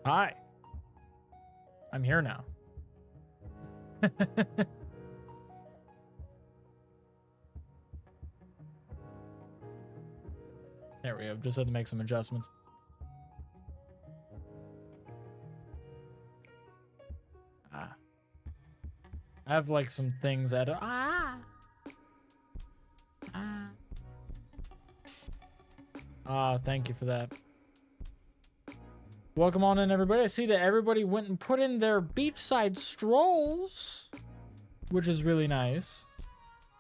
Hi. I'm here now. There we go. Just had to make some adjustments. I have like some things that thank you for that. Welcome on in, everybody. I see that everybody went and put in their beachside strolls, which is really nice.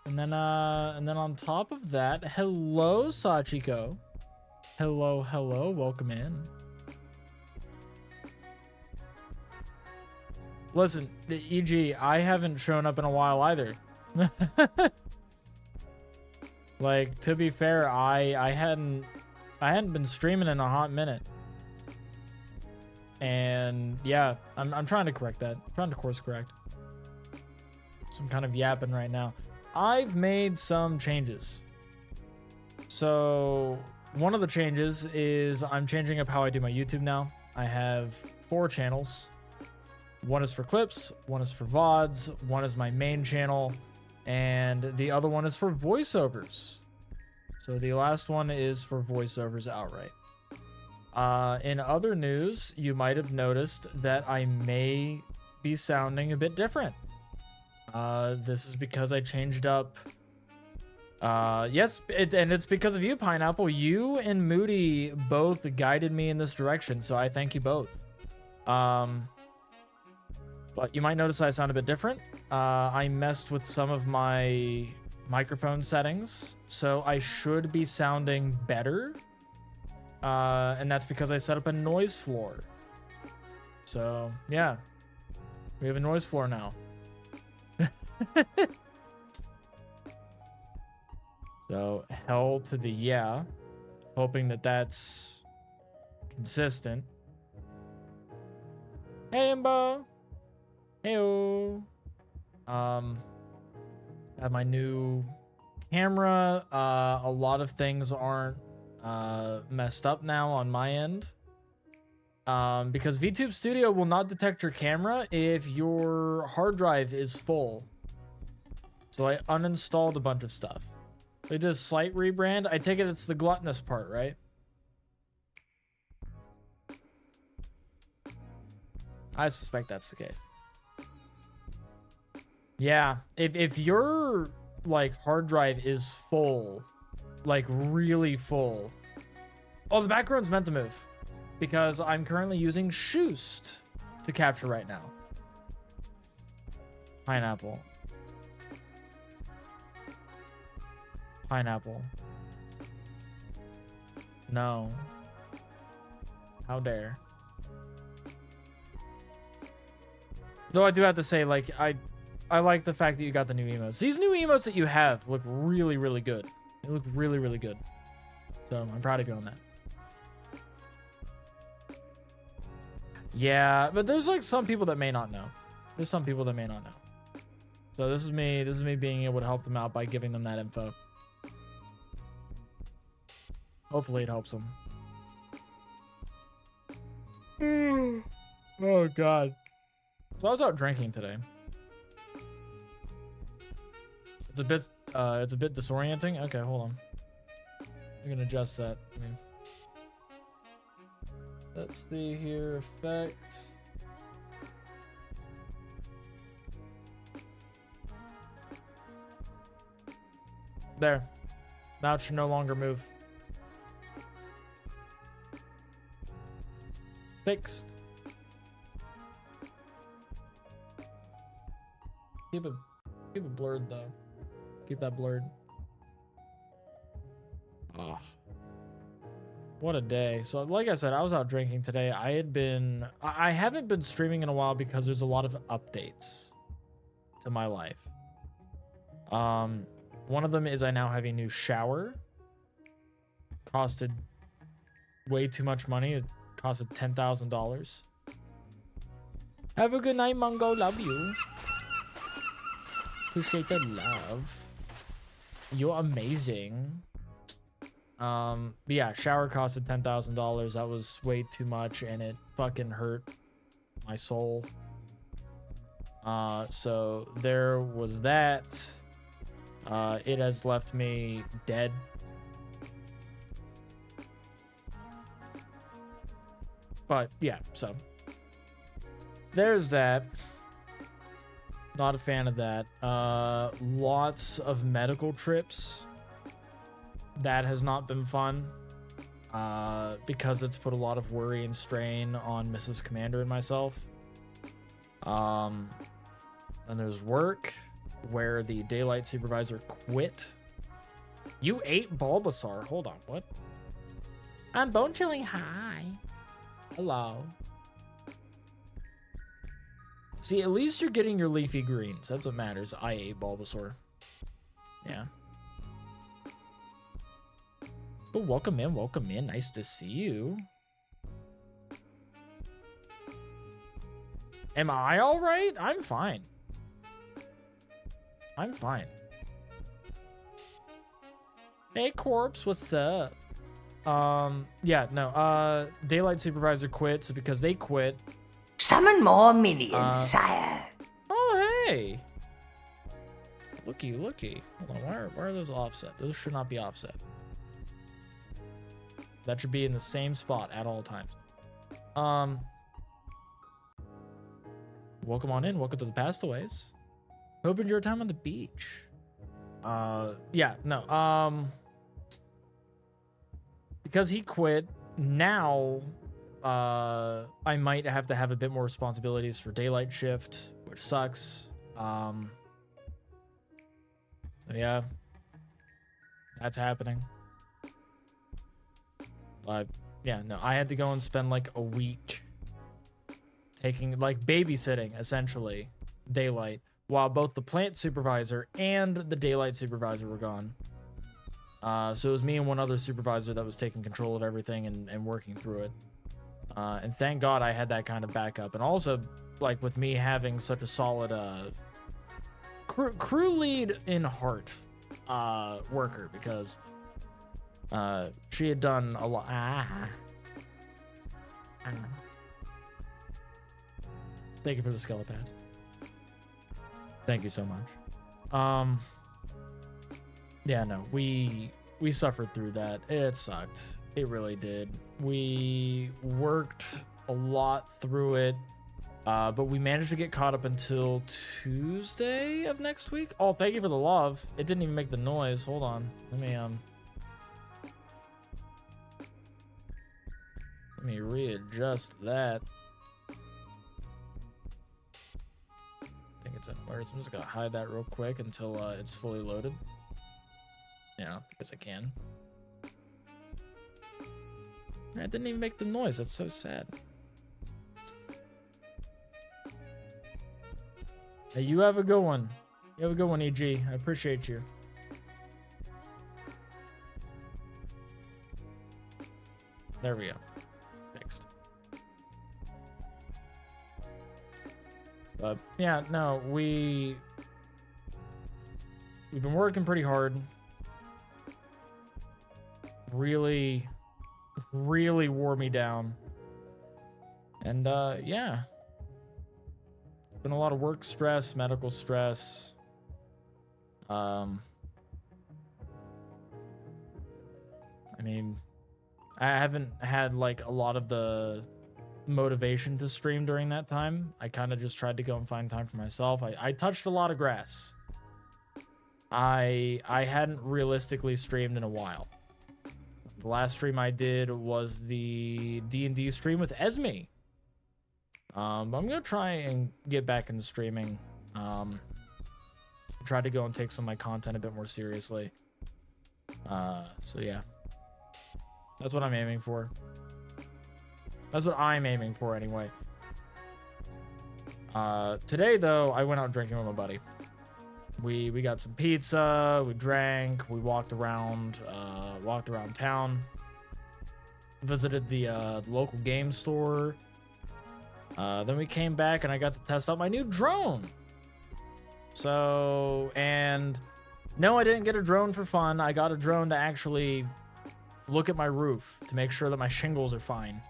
And then on top of that, hello, Sachiko. Hello, welcome in. Listen, EG, I haven't shown up in a while either. Like, to be fair, I hadn't been streaming in a hot minute. And yeah, I'm trying to correct that. I'm trying to course correct. So I'm kind of yapping right now. I've made some changes. So one of the changes is I'm changing up how I do my YouTube now. I have 4 channels. One is for clips, one is for VODs, one is my main channel, and the other one is for voiceovers. So the last one is for voiceovers outright. In other news, you might have noticed that I may be sounding a bit different. This is because I changed up. Yes, and it's because of you, Pineapple. You and Moody both guided me in this direction, so I thank you both. But you might notice I sound a bit different. I messed with some of my microphone settings, so I should be sounding better. And that's because I set up a noise floor. So, yeah. We have a noise floor now. So, hell to the yeah. Hoping that that's consistent. Hey, Imbo. Heyo. I have my new camera. A lot of things aren't messed up now on my end, because VTube Studio will not detect your camera if your hard drive is full. So I uninstalled a bunch of stuff. They did a slight rebrand. I take it it's the gluttonous part, right? I suspect that's the case. Yeah, if your like hard drive is full, like really full. Oh, the background's meant to move because I'm currently using Shoost to capture right now. Pineapple. Pineapple. No. How dare. Though I do have to say, like, I like the fact that you got the new emotes. These new emotes that you have look really, really good. They look really, really good. So I'm proud of you on that. Yeah, but there's like some people that may not know. There's some people that may not know. So this is me being able to help them out by giving them that info. Hopefully it helps them. Oh god. So I was out drinking today. It's a bit disorienting. Okay, hold on. I'm gonna adjust that. Let's see here, effects. There. Now it should no longer move. Fixed. Keep it blurred though. Keep that blurred. Ah. What a day. So like I said, I was out drinking today. I haven't been streaming in a while because there's a lot of updates to my life. One of them is I now have a new shower. Costed way too much money. It costed $10,000. Have a good night, Mungo. Love you. Appreciate the love. You're amazing. But yeah, shower costed $10,000. That was way too much, and it fucking hurt my soul. So there was that. It has left me dead. But yeah, so there's that. Not a fan of that. Lots of medical trips. That has not been fun. Because it's put a lot of worry and strain on Mrs. Commander and myself. And there's work where the daylight supervisor quit. You ate Bulbasaur. Hold on, what? I'm bone chilling. Hi. Hello. See, at least you're getting your leafy greens. That's what matters. I ate Bulbasaur. Yeah. But welcome in, welcome in. Nice to see you. Am I all right? I'm fine. I'm fine. Hey, Corpse, what's up? Yeah, no, Daylight Supervisor quit, so because they quit... Summon more minions, sire. Oh, hey! Looky, looky. Hold on, why are those offset? Those should not be offset. That should be in the same spot at all times. Welcome on in. Welcome to the Pastaways. Hope you enjoy your time on the beach. Yeah, no, because he quit, now, I might have to have a bit more responsibilities for daylight shift, which sucks. So yeah, that's happening. Yeah, no, I had to go and spend like a week taking, like, babysitting, essentially, daylight, while both the plant supervisor and the daylight supervisor were gone. So it was me and one other supervisor that was taking control of everything and working through it. And thank God I had that kind of backup. And also, like, with me having such a solid crew lead in heart worker, because she had done a lot. Thank you for the skelepads. Thank you so much. Yeah, no, we suffered through that. It sucked. It really did. We worked a lot through it, but we managed to get caught up until Tuesday of next week. Oh, thank you for the love. It didn't even make the noise. Hold on. Let me readjust that. I think it's in words. I'm just gonna hide that real quick until it's fully loaded. Yeah, because I can. It didn't even make the noise. That's so sad. Hey, you have a good one. You have a good one, EG. I appreciate you. There we go. Fixed. But yeah, no, we've been working pretty hard. Really wore me down. And yeah. It's been a lot of work stress, medical stress. I mean, I haven't had like a lot of the motivation to stream during that time. I kind of just tried to go and find time for myself. I touched a lot of grass. I hadn't realistically streamed in a while. The last stream I did was the D&D stream with Esme. I'm gonna try and get back into streaming. Try to go and take some of my content a bit more seriously. So yeah, that's what I'm aiming for. That's what I'm aiming for anyway. Today though, I went out drinking with my buddy. We got some pizza, we drank, we walked around town, visited the local game store. Then we came back and I got to test out my new drone. So, and no, I didn't get a drone for fun. I got a drone to actually look at my roof to make sure that my shingles are fine.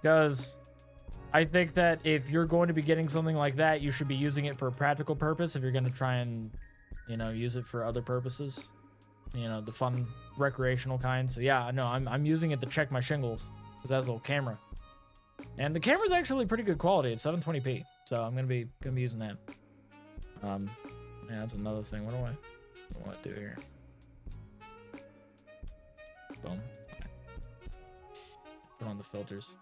Because I think that if you're going to be getting something like that, you should be using it for a practical purpose. If you're going to try and, you know, use it for other purposes, you know, the fun recreational kind. So yeah, no, I'm using it to check my shingles because it has a little camera, and the camera's actually pretty good quality. It's 720p, so I'm gonna be using that. Yeah, that's another thing. What do I want to do here? Boom. Okay. Put on the filters.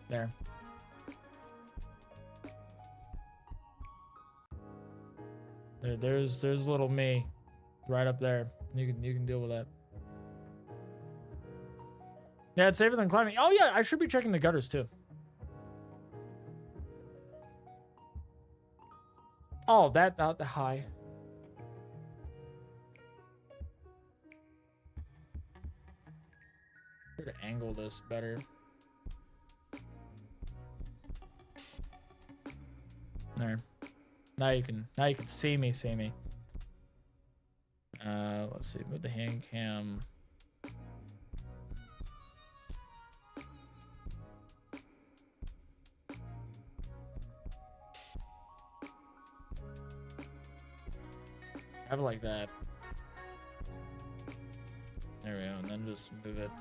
There. There's little me right up there. You can deal with that. Yeah, it's safer than climbing. Oh yeah, I should be checking the gutters too. Oh, that high. Try to angle this better. There. Now you can see me. Let's see, move the hand cam. Have it like that. There we go, and then just move it.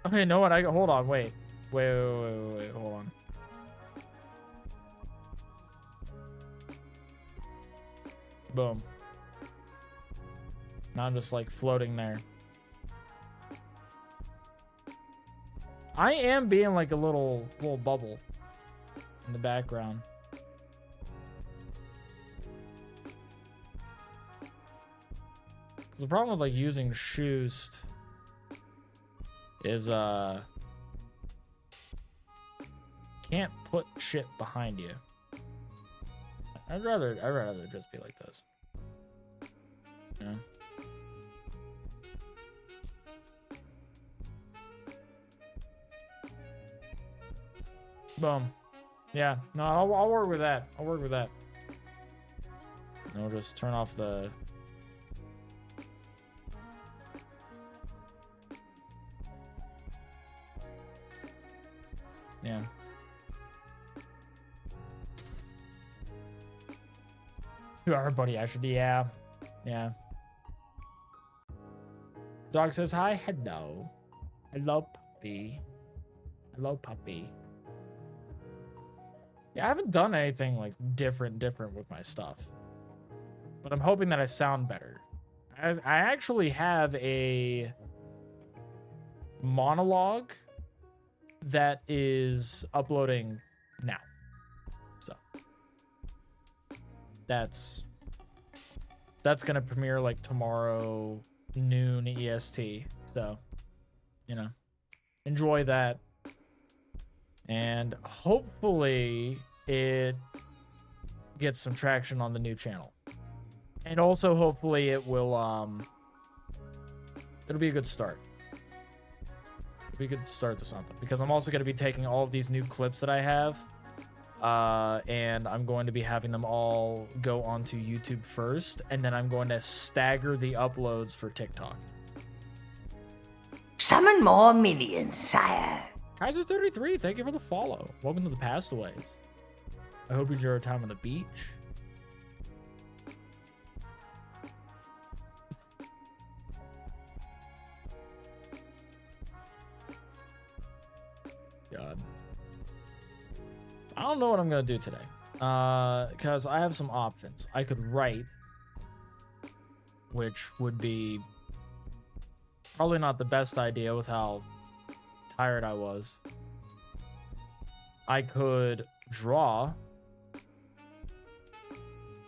Okay, you know what? Hold on, wait, hold on. Boom. Now I'm just like floating there. I am being like a little bubble in the background. Cause the problem with like using Shoost is can't put shit behind you. I'd rather just be like this. Yeah. Boom. Yeah. No, I'll work with that. I'll work with that. And we'll just turn off the. Yeah. You are, buddy. I should. Yeah. Yeah. Dog says hi. Hello. Hello, puppy. Hello, puppy. Yeah, I haven't done anything like different with my stuff, but I'm hoping that I sound better. I actually have a monologue that is uploading now, so that's gonna premiere like tomorrow noon EST. So, you know, enjoy that. And hopefully it gets some traction on the new channel. And also hopefully it will it'll be a good start. It'll be a good start to something. Because I'm also going to be taking all of these new clips that I have. And I'm going to be having them all go onto YouTube first. And then I'm going to stagger the uploads for TikTok. Summon more minions, sire. Kaiser33, thank you for the follow. Welcome to the Pastaways. I hope you enjoy your time on the beach. God. I don't know what I'm going to do today. Because I have some options. I could write, which would be probably not the best idea with how tired I was. I could draw,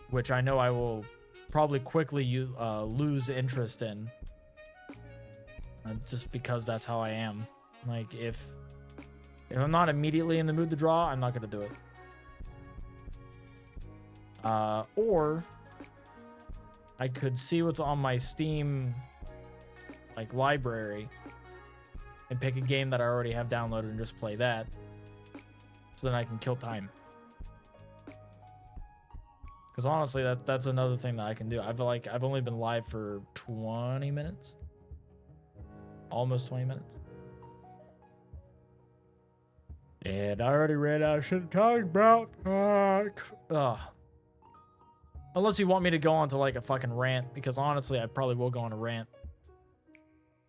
which I know I will probably quickly lose interest in, just because that's how I am. Like, if If I'm not immediately in the mood to draw, I'm not going to do it. Or I could see what's on my Steam like library and pick a game that I already have downloaded and just play that. So then I can kill time. Because honestly, that's another thing that I can do. I've only been live for 20 minutes. Almost 20 minutes. And I already ran out of shit to talk about. Fuck. Ugh. Unless you want me to go on to like a fucking rant, because honestly, I probably will go on a rant.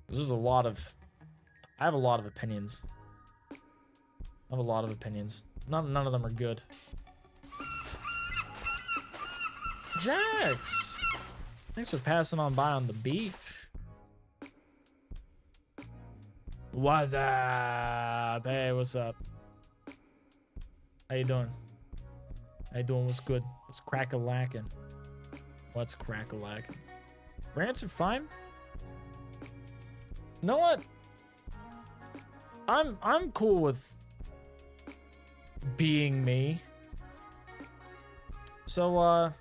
There's a lot of... I have a lot of opinions. None of them are good. Jax! Thanks for passing on by on the beach. What's up? Hey, what's up? How you doing? What's good? What's crack-a-lackin'? What's crack-a-lackin'? Rants are fine. You know what? I'm cool with being me. So,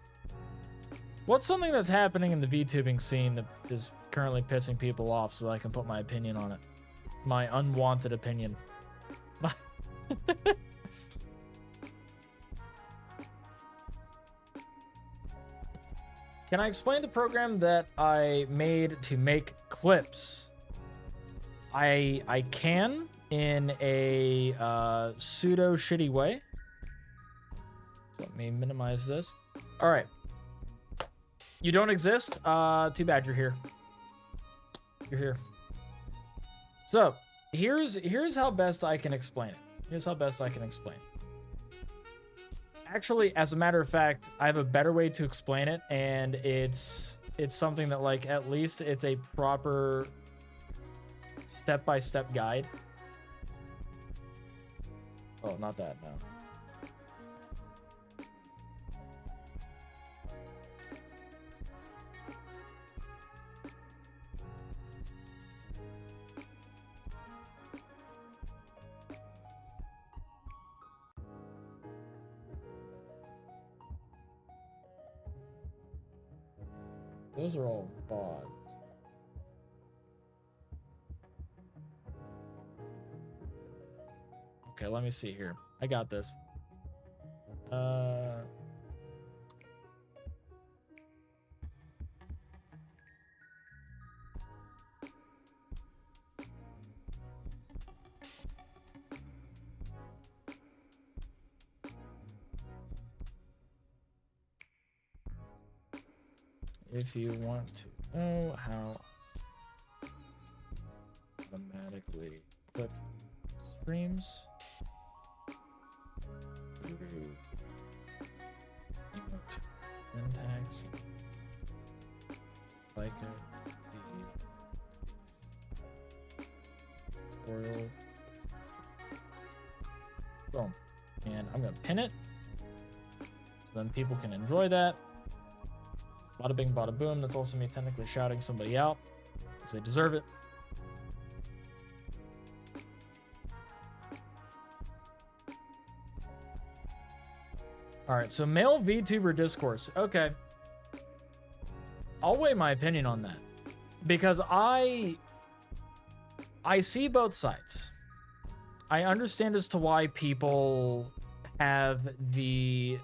what's something that's happening in the VTubing scene that is currently pissing people off so that I can put my opinion on it? My unwanted opinion. Can I explain the program that I made to make clips? I can in a pseudo shitty way. So let me minimize this. All right. You don't exist? Too bad you're here. You're here. So here's how best I can explain it. Actually, as a matter of fact, I have a better way to explain it, and it's something that, like, at least it's a proper step-by-step guide. Oh, not that, no. Those are all VODs. Okay, let me see here. I got this. If you want to know how automatically clip streams through emote syntax like a tutorial. Boom. And I'm gonna pin it so then people can enjoy that. Bada bing, bada boom. That's also me technically shouting somebody out because they deserve it. All right, so male VTuber discourse. Okay. I'll weigh my opinion on that because I see both sides. I understand as to why people have the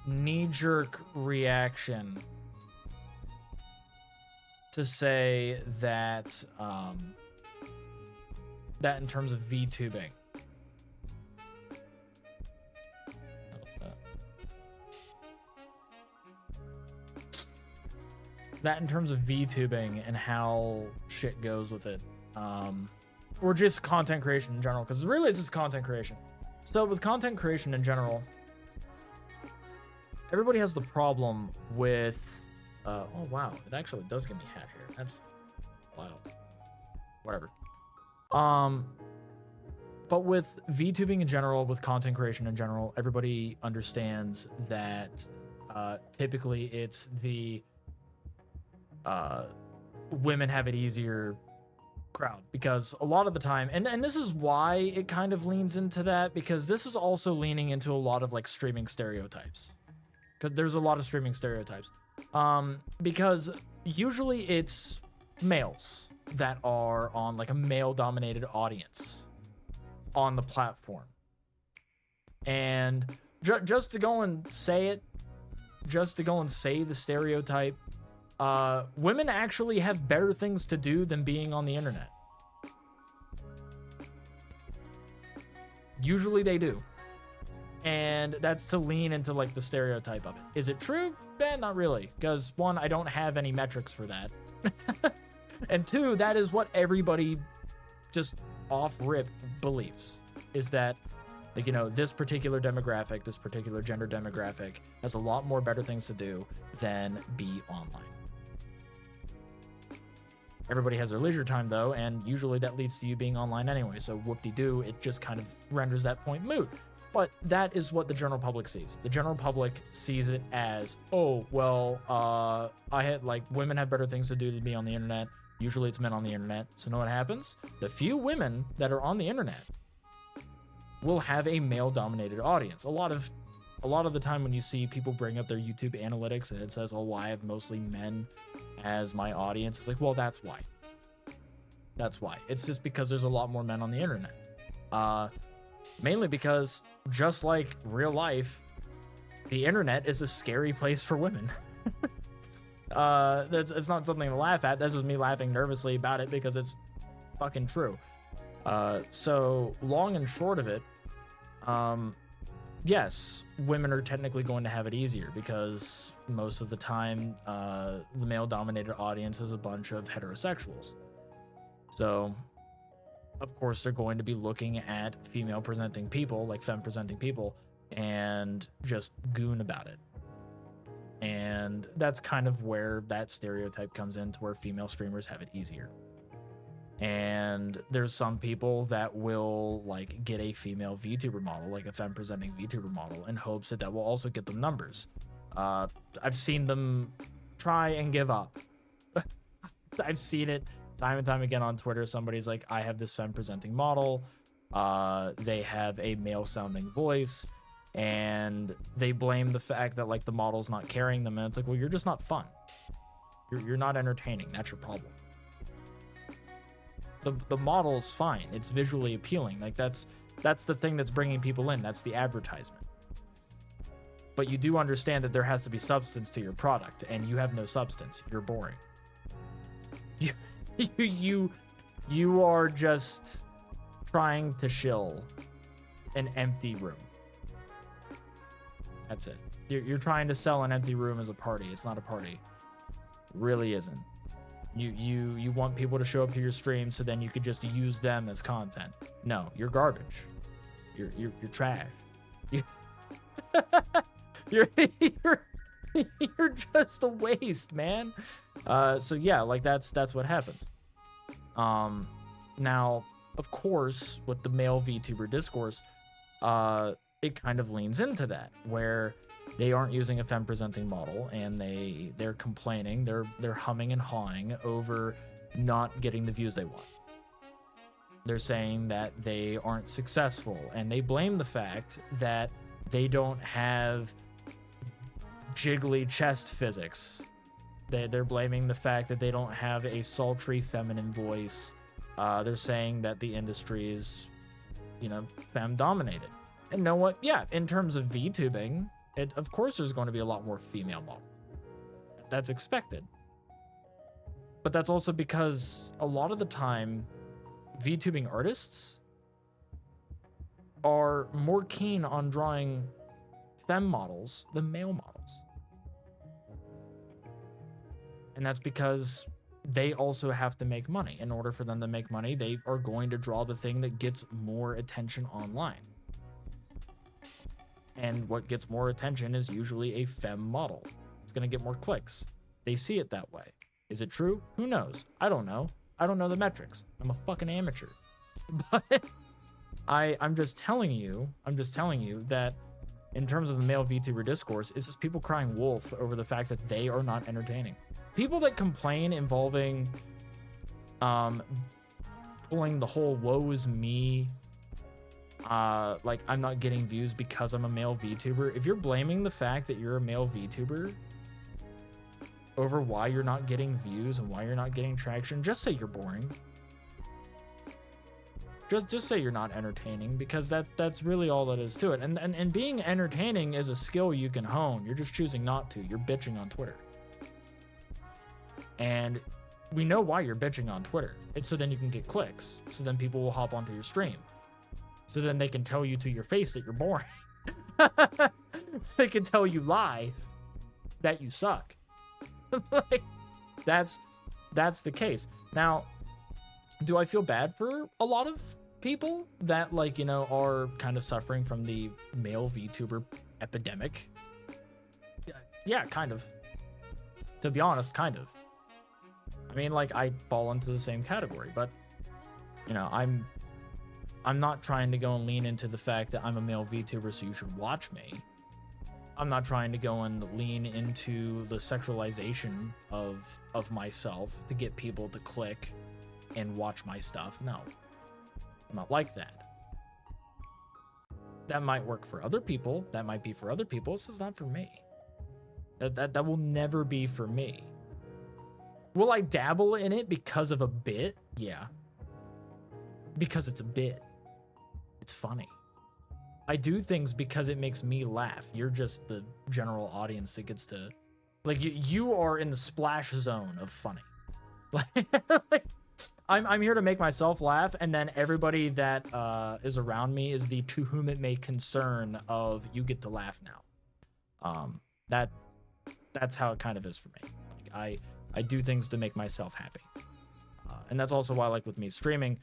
knee-jerk reaction to say that that in terms of VTubing. That in terms of VTubing and how shit goes with it. Or just content creation in general, because really it's just content creation. So with content creation in general, everybody has the problem with oh wow, it actually does give me hat here. That's wild. Whatever. But with VTubing in general, with content creation in general, everybody understands that typically it's the women have it easier crowd, because a lot of the time, and this is why it kind of leans into that, because this is also leaning into a lot of like streaming stereotypes, because there's a lot of streaming stereotypes, because usually it's males that are on like a male dominated audience on the platform, and just to go and say it, just to go and say the stereotype, women actually have better things to do than being on the internet. Usually they do. And that's to lean into like the stereotype of it. Is it true? Not really. Because one, I don't have any metrics for that. And two, that is what everybody just off rip believes. Is that, like, you know, this particular demographic, this particular gender demographic has a lot more better things to do than be online. Everybody has their leisure time, though, and usually that leads to you being online anyway, so whoop-de-doo, it just kind of renders that point moot. But that is what the general public sees. The general public sees it as, oh, well, women have better things to do than be on the internet. Usually it's men on the internet. So know what happens? The few women that are on the internet will have a male-dominated audience. A lot of the time when you see people bring up their YouTube analytics and it says, oh, well, I have mostly men as my audience, it's like, well, that's why. That's why. It's just because there's a lot more men on the internet. Mainly because, just like real life, the internet is a scary place for women. It's not something to laugh at. That's just me laughing nervously about it because it's fucking true. So long and short of it, yes, women are technically going to have it easier because most of the time, the male-dominated audience is a bunch of heterosexuals. So, of course, they're going to be looking at female-presenting people, like femme-presenting people, and just goon about it. And that's kind of where that stereotype comes in, to where female streamers have it easier. And there's some people that will like get a female VTuber model, like a femme-presenting VTuber model, in hopes that will also get them numbers. I've seen them try and give up. I've seen it time and time again on Twitter. Somebody's like, I have this femme-presenting model. They have a male-sounding voice, and they blame the fact that like the model's not carrying them. And it's like, well, you're just not fun. You're not entertaining. That's your problem. The model's fine. It's visually appealing. Like that's the thing that's bringing people in. That's the advertisement. But you do understand that there has to be substance to your product, and you have no substance. You're boring. You are just trying to shill an empty room. That's it. You're trying to sell an empty room as a party. It's not a party. It really isn't. You want people to show up to your stream so then you could just use them as content. No, you're garbage. You're trash. You're just a waste, man. So yeah, like that's what happens. Now, of course, with the male VTuber discourse, it kind of leans into that, where they aren't using a femme-presenting model, and they're complaining, they're humming and hawing over not getting the views they want. They're saying that they aren't successful, and they blame the fact that they don't have jiggly chest physics. They're blaming the fact that they don't have a sultry feminine voice. They're saying that the industry is, femme-dominated. And you know what? Yeah, in terms of VTubing, of course there's going to be a lot more female model. That's expected. But that's also because a lot of the time, VTubing artists are more keen on drawing femme models than male models. And that's because they also have to make money. In order for them to make money, they are going to draw the thing that gets more attention online. And what gets more attention is usually a femme model. It's going to get more clicks. They see it that way. Is it true? Who knows? I don't know. I don't know the metrics. I'm a fucking amateur. But I'm just telling you that in terms of the male VTuber discourse, it's just people crying wolf over the fact that they are not entertaining. People that complain involving pulling the whole woe is me, like I'm not getting views because I'm a male VTuber. If you're blaming the fact that you're a male VTuber over why you're not getting views and why you're not getting traction, just say you're boring. Just say you're not entertaining, because that's really all that is to it. And being entertaining is a skill you can hone. You're just choosing not to. You're bitching on Twitter. And we know why you're bitching on Twitter. It's so then you can get clicks. So then people will hop onto your stream. So then they can tell you to your face that you're boring. They can tell you live that you suck. Like, that's the case. Now, do I feel bad for a lot of people that, like, you know, are kind of suffering from the male VTuber epidemic? Yeah, kind of. To be honest, kind of. I mean, like, I fall into the same category, but, you know, I'm not trying to go and lean into the fact that I'm a male VTuber, so you should watch me. I'm not trying to go and lean into the sexualization of myself to get people to click and watch my stuff. No, I'm not like that. That might work for other people. That might be for other people. This is not for me. That will never be for me. Will I dabble in it because of a bit? Yeah. Because it's a bit. It's funny. I do things because it makes me laugh. You're just the general audience that gets to... Like, you are in the splash zone of funny. Like, I'm here to make myself laugh, and then everybody that is around me is the to whom it may concern of you get to laugh now. That's how it kind of is for me. Like, I do things to make myself happy. And that's also why, like, with me streaming,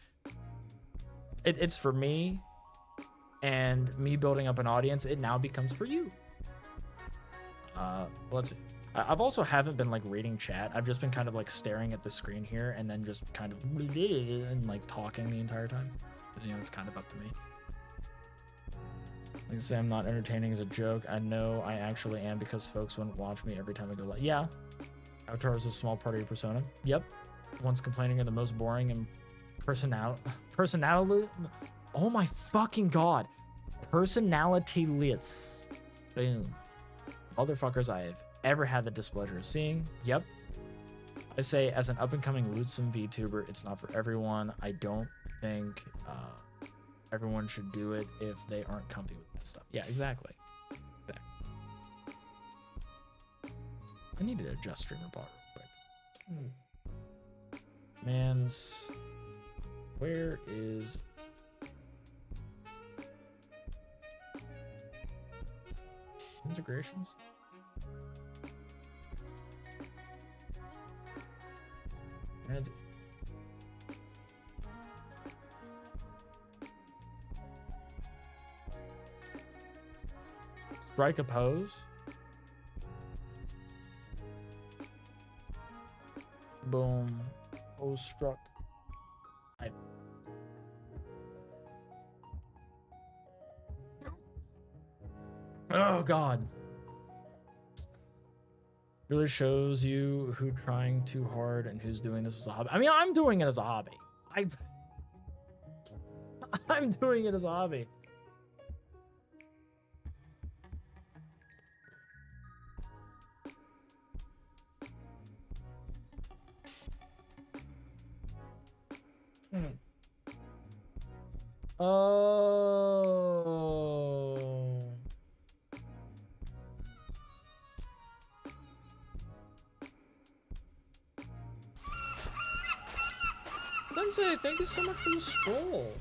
it's for me, and me building up an audience, it now becomes for you. Let's see. I've also haven't been, like, reading chat. I've just been kind of, like, staring at the screen here and then just kind of and, like, talking the entire time. You know, it's kind of up to me. Like I say, I'm not entertaining as a joke. I know I actually am, because folks wouldn't watch me every time I go live. Yeah. Avatar is a small part of your persona. Yep. One's complaining are the most boring and personality. Oh my fucking god. Personalityless. Boom. Motherfuckers I have ever had the displeasure of seeing. Yep. I say, as an up-and-coming lootsome VTuber, it's not for everyone. I don't think everyone should do it if they aren't comfy with that stuff. Yeah, exactly. I need to adjust streamer bar real quick. Man's... Where is... integrations? Man's... Strike a pose? Boom. Pose struck. Oh god. Really shows you who trying too hard and who's doing this as a hobby. I mean, I'm doing it as a hobby. I'm doing it as a hobby. Oh. Sensei, thank you so much for the scroll.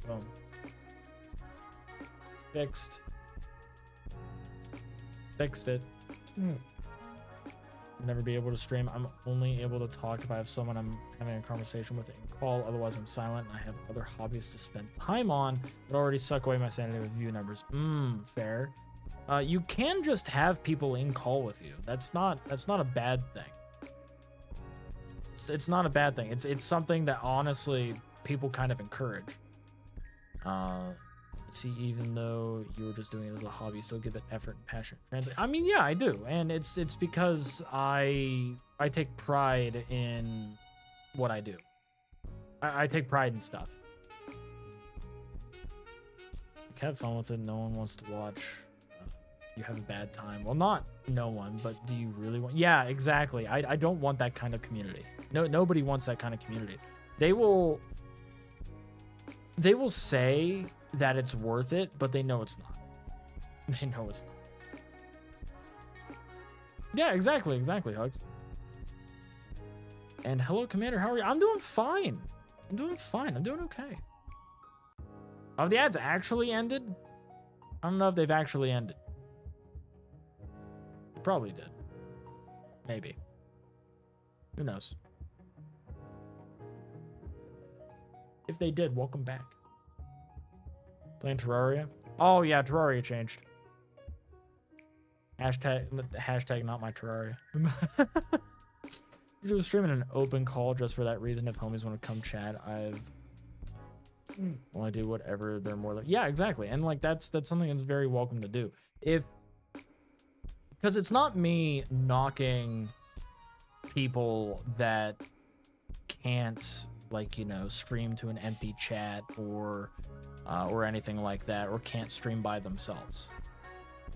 Boom. Fixed. Fixed it. Never be able to stream. I'm only able to talk if I have someone I'm having a conversation with in call. Otherwise, I'm silent and I have other hobbies to spend time on that already suck away my sanity with view numbers. Fair. You can just have people in call with you. That's not a bad thing. It's not a bad thing. It's something that honestly people kind of encourage. See, even though you were just doing it as a hobby, you still give it effort and passion. I mean, yeah, I do, and it's because I take pride in what I do. I take pride in stuff. Like, have fun with it. No one wants to watch. You have a bad time. Well, not no one, but do you really want? Yeah, exactly. I don't want that kind of community. No, nobody wants that kind of community. They will say that it's worth it, but they know it's not. They know it's not. Yeah, exactly, Hugs. And hello, Commander, how are you? I'm doing fine. I'm doing okay. Oh, the ads actually ended? I don't know if they've actually ended. Probably did. Maybe. Who knows? If they did, welcome back. Playing Terraria? Oh yeah, Terraria changed. Hashtag not my Terraria. Usually streaming an open call just for that reason. If homies want to come chat, I've want to do whatever they're more like. Yeah, exactly. And like that's something that's very welcome to do. Because it's not me knocking people that can't, like, you know, stream to an empty chat or anything like that, or can't stream by themselves,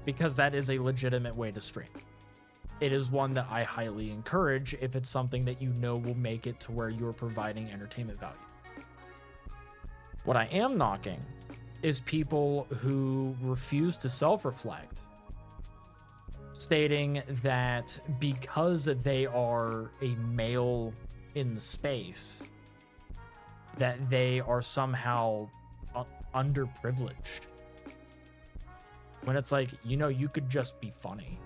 because that is a legitimate way to stream. It is one that I highly encourage if it's something that you know will make it to where you're providing entertainment value. What I am knocking is people who refuse to self-reflect, stating that because they are a male in the space, that they are somehow underprivileged. When it's like, you know, you could just be funny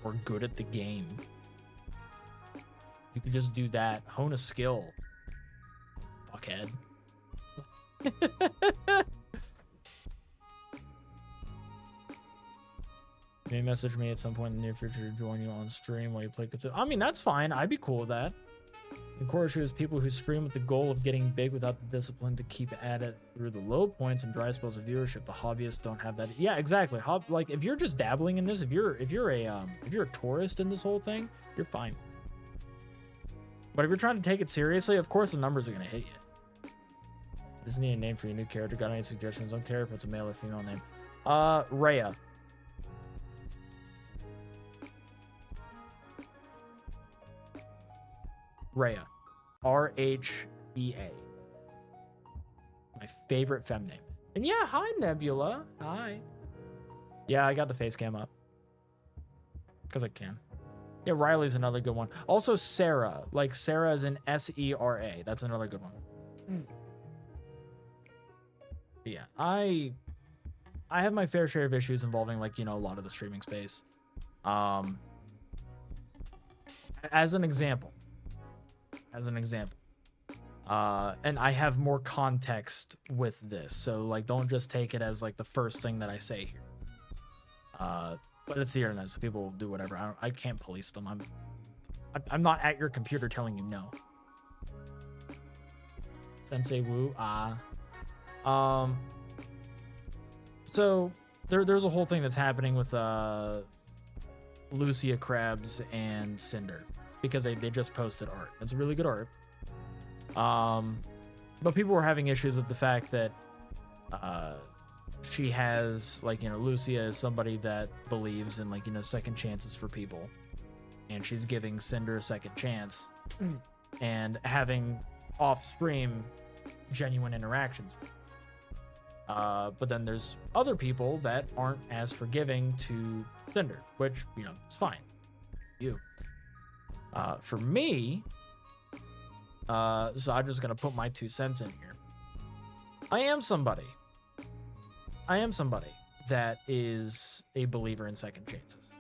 or good at the game. You could just do that, hone a skill, fuckhead. Maybe message me at some point in the near future to join you on stream while you play Cthulhu. I mean, that's fine. I'd be cool with that. Encourage you as people who stream with the goal of getting big without the discipline to keep at it through the low points and dry spells of viewership. The hobbyists don't have that. Yeah, exactly. Like, if you're just dabbling in this, if you're a tourist in this whole thing, you're fine. But if you're trying to take it seriously, of course the numbers are gonna hit you. Doesn't need a name for your new character. Got any suggestions? Don't care if it's a male or female name. Rhea. Rhea. R-H-E-A. My favorite fem name. And yeah, hi, Nebula. Hi. Yeah, I got the face cam up. Because I can. Yeah, Riley's another good one. Also, Sarah. Like, Sarah is in S-E-R-A. That's another good one. But yeah, I have my fair share of issues involving, like, you know, a lot of the streaming space. As an example. And I have more context with this, so like don't just take it as like the first thing that I say here. But it's the internet, so people will do whatever. I can't police them. I'm not at your computer telling you no. Sensei Wu, so there's a whole thing that's happening with Lucia Krabs and Cinder, because they just posted art. It's really good art. But people were having issues with the fact that she has, like, you know, Lucia is somebody that believes in, like, you know, second chances for people, and she's giving Cinder a second chance and having off stream genuine interactions. But then there's other people that aren't as forgiving to Cinder, which, you know, it's fine. You. For me, so I'm just gonna put my 2 cents in here. I am somebody that is a believer in second chances.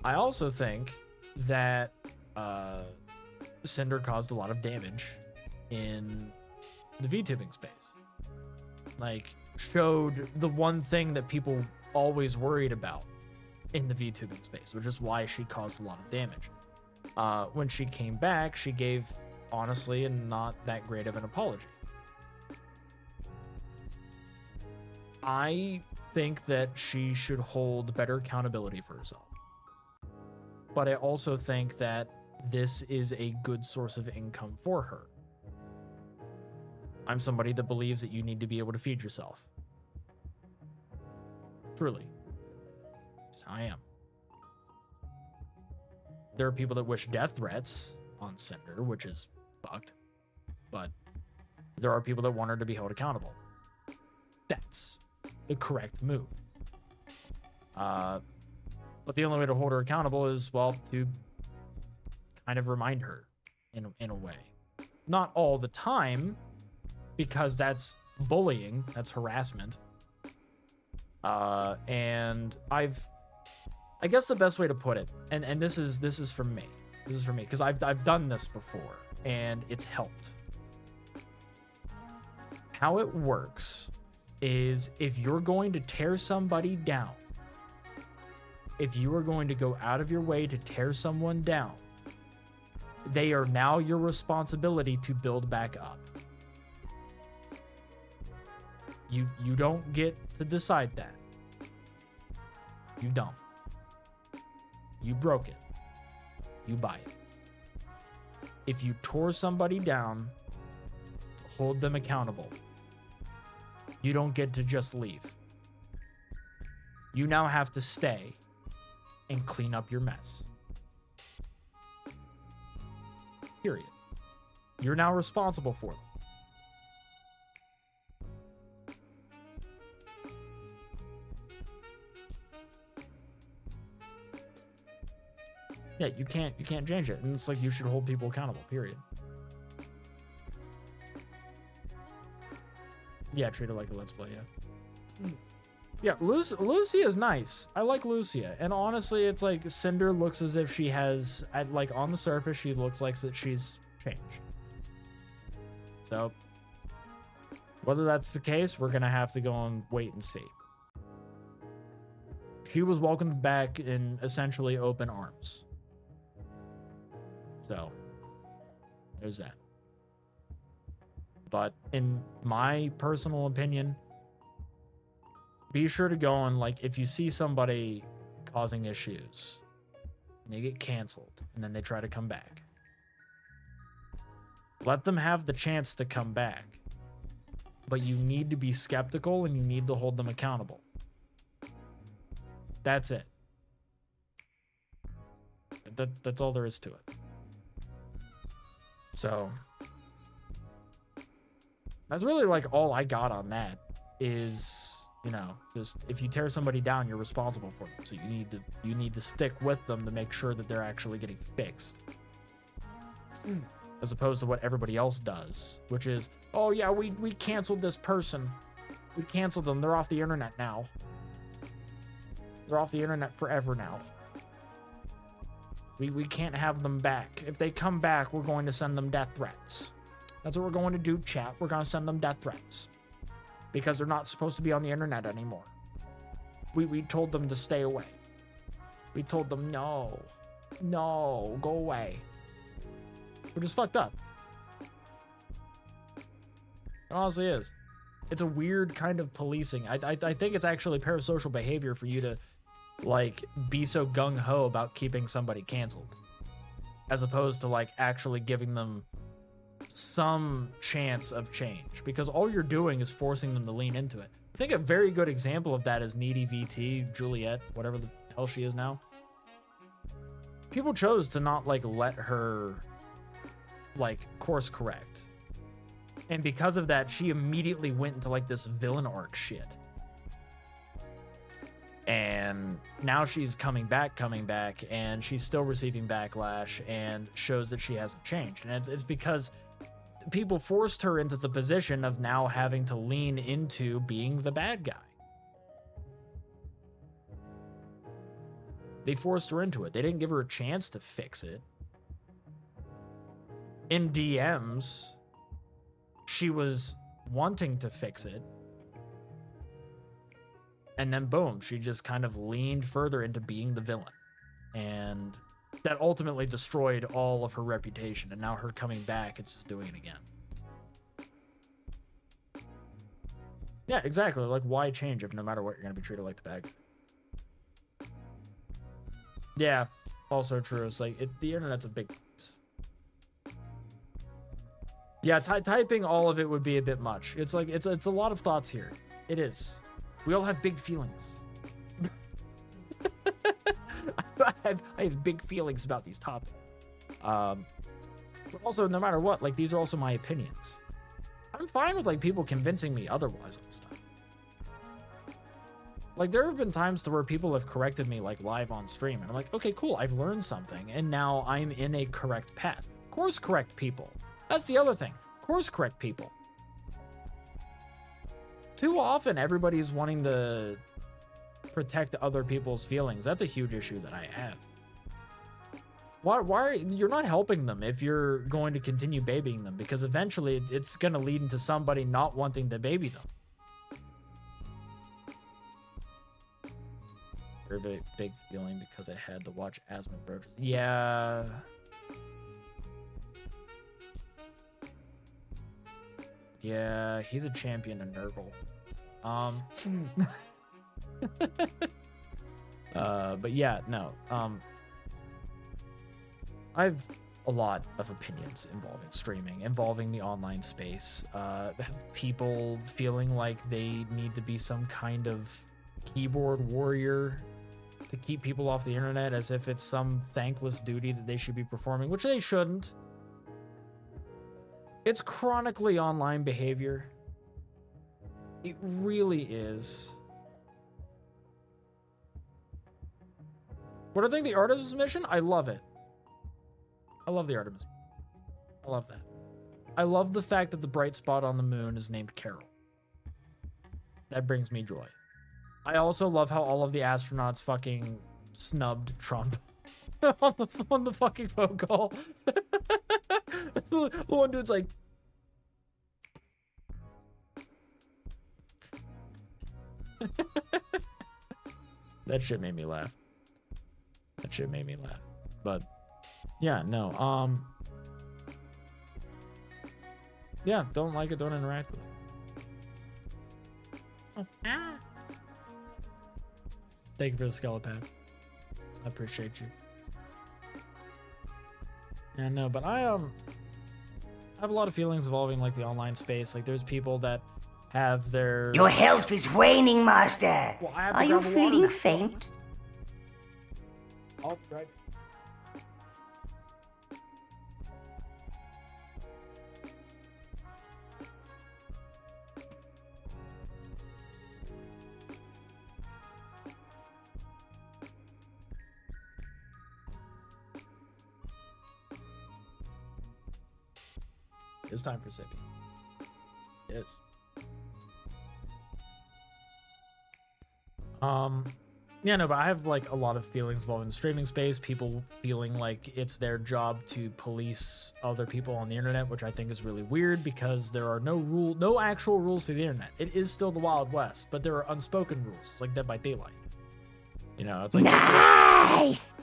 I also think that Cinder caused a lot of damage in the VTubing space. Like, showed the one thing that people always worried about in the VTubing space, which is why she caused a lot of damage. When she came back, she gave, honestly, and not that great of an apology. I think that she should hold better accountability for herself. But I also think that this is a good source of income for her. I'm somebody that believes that you need to be able to feed yourself. Truly. That's how I am. There are people that wish death threats on Cinder, which is fucked. But there are people that want her to be held accountable. That's the correct move. But the only way to hold her accountable is, well, to kind of remind her in a way. Not all the time, because that's bullying, that's harassment. And I guess the best way to put it, and this is from me. This is for me, because I've done this before, and it's helped. How it works is if you're going to tear somebody down, if you are going to go out of your way to tear someone down, they are now your responsibility to build back up. You don't get to decide that. You don't. You broke it. You buy it. If you tore somebody down, hold them accountable. You don't get to just leave. You now have to stay and clean up your mess. Period. You're now responsible for them. Yeah, you can't change it. And it's like you should hold people accountable, period. Yeah, treat it like a let's play, yeah. Yeah, Lucia is nice. I like Lucia. And honestly, it's like Cinder looks as if she has, like on the surface, she looks like that she's changed. So, whether that's the case, we're going to have to go and wait and see. She was welcomed back in essentially open arms. So, there's that. But in my personal opinion, be sure to go and, like, if you see somebody causing issues, and they get canceled, and then they try to come back, let them have the chance to come back. But you need to be skeptical, and you need to hold them accountable. That's it. That's all there is to it. So, that's really, like, all I got on that is, you know, just if you tear somebody down, you're responsible for them. So you need to stick with them to make sure that they're actually getting fixed. As opposed to what everybody else does, which is, oh yeah, we canceled this person. We canceled them. They're off the internet now. They're off the internet forever now. We can't have them back. If they come back, we're going to send them death threats. That's what we're going to do, chat. We're going to send them death threats. Because they're not supposed to be on the internet anymore. We told them to stay away. We told them, no, go away. We're just fucked up. It honestly is. It's a weird kind of policing. I think it's actually parasocial behavior for you to, like, be so gung-ho about keeping somebody canceled. As opposed to, like, actually giving them some chance of change, because all you're doing is forcing them to lean into it. I think a very good example of that is Needy VT, Juliet, whatever the hell she is now. People chose to not, like, let her, like, course correct. And because of that, she immediately went into, like, this villain arc shit. And now she's coming back, and she's still receiving backlash and shows that she hasn't changed. And it's because people forced her into the position of now having to lean into being the bad guy. They forced her into it. They didn't give her a chance to fix it. In DMs, she was wanting to fix it. And then boom, she just kind of leaned further into being the villain. And that ultimately destroyed all of her reputation. And now her coming back, it's just doing it again. Yeah, exactly. Like, why change if no matter what, you're going to be treated like the bag? Yeah, also true. It's like, the internet's a big place. Yeah, typing all of it would be a bit much. It's like, it's a lot of thoughts here. It is. We all have big feelings. I have big feelings about these topics. But also, no matter what, like, these are also my opinions. I'm fine with, like, people convincing me otherwise on stuff. Like, there have been times to where people have corrected me, like, live on stream, and I'm like, okay, cool, I've learned something, and now I'm in a correct path. Course correct people. That's the other thing. Course correct people. Too often, everybody's wanting to protect other people's feelings. That's a huge issue that I have. Why you're not helping them if you're going to continue babying them, because eventually it's going to lead into somebody not wanting to baby them. Very big feeling because I had to watch Asmund Broaches. Yeah. Yeah, he's a champion in Nurgle. But yeah, no. I've a lot of opinions involving streaming, involving the online space. People feeling like they need to be some kind of keyboard warrior to keep people off the internet, as if it's some thankless duty that they should be performing, which they shouldn't. It's chronically online behavior. It really is. What do I think the Artemis mission? I love it. I love the Artemis. I love that. I love the fact that the bright spot on the moon is named Carol. That brings me joy. I also love how all of the astronauts fucking snubbed Trump on the fucking phone call. The one dude's like, that shit made me laugh. That shit made me laugh. But yeah, no. Yeah, don't like it, don't interact with it. Oh. Ah. Thank you for the skelepads. I appreciate you. Yeah, no, but I have a lot of feelings involving like the online space. Like, there's people that have their... Your health is waning, Master. Well, I have to Are you grab a water feeling now. faint? Oh, right. It's time for sipping. It is. Yeah, no, but I have like a lot of feelings involving the streaming space, people feeling like it's their job to police other people on the internet, which I think is really weird because there are no actual rules to the internet. It is still the Wild West, but there are unspoken rules. It's like Dead by Daylight. You know, it's like nice.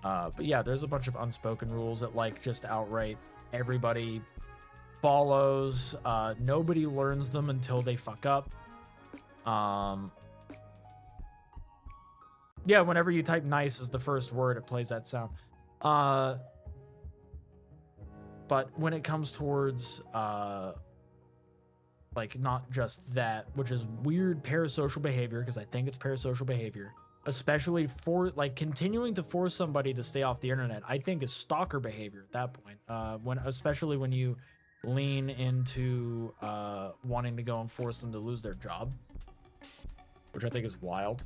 But yeah, there's a bunch of unspoken rules that like just outright everybody follows. Nobody learns them until they fuck up. Yeah, whenever you type nice as the first word, it plays that sound. But when it comes towards like not just that, which is weird parasocial behavior, because I think it's parasocial behavior, especially for like continuing to force somebody to stay off the internet, I think is stalker behavior at that point. Especially when you lean into wanting to go and force them to lose their job, which I think is wild.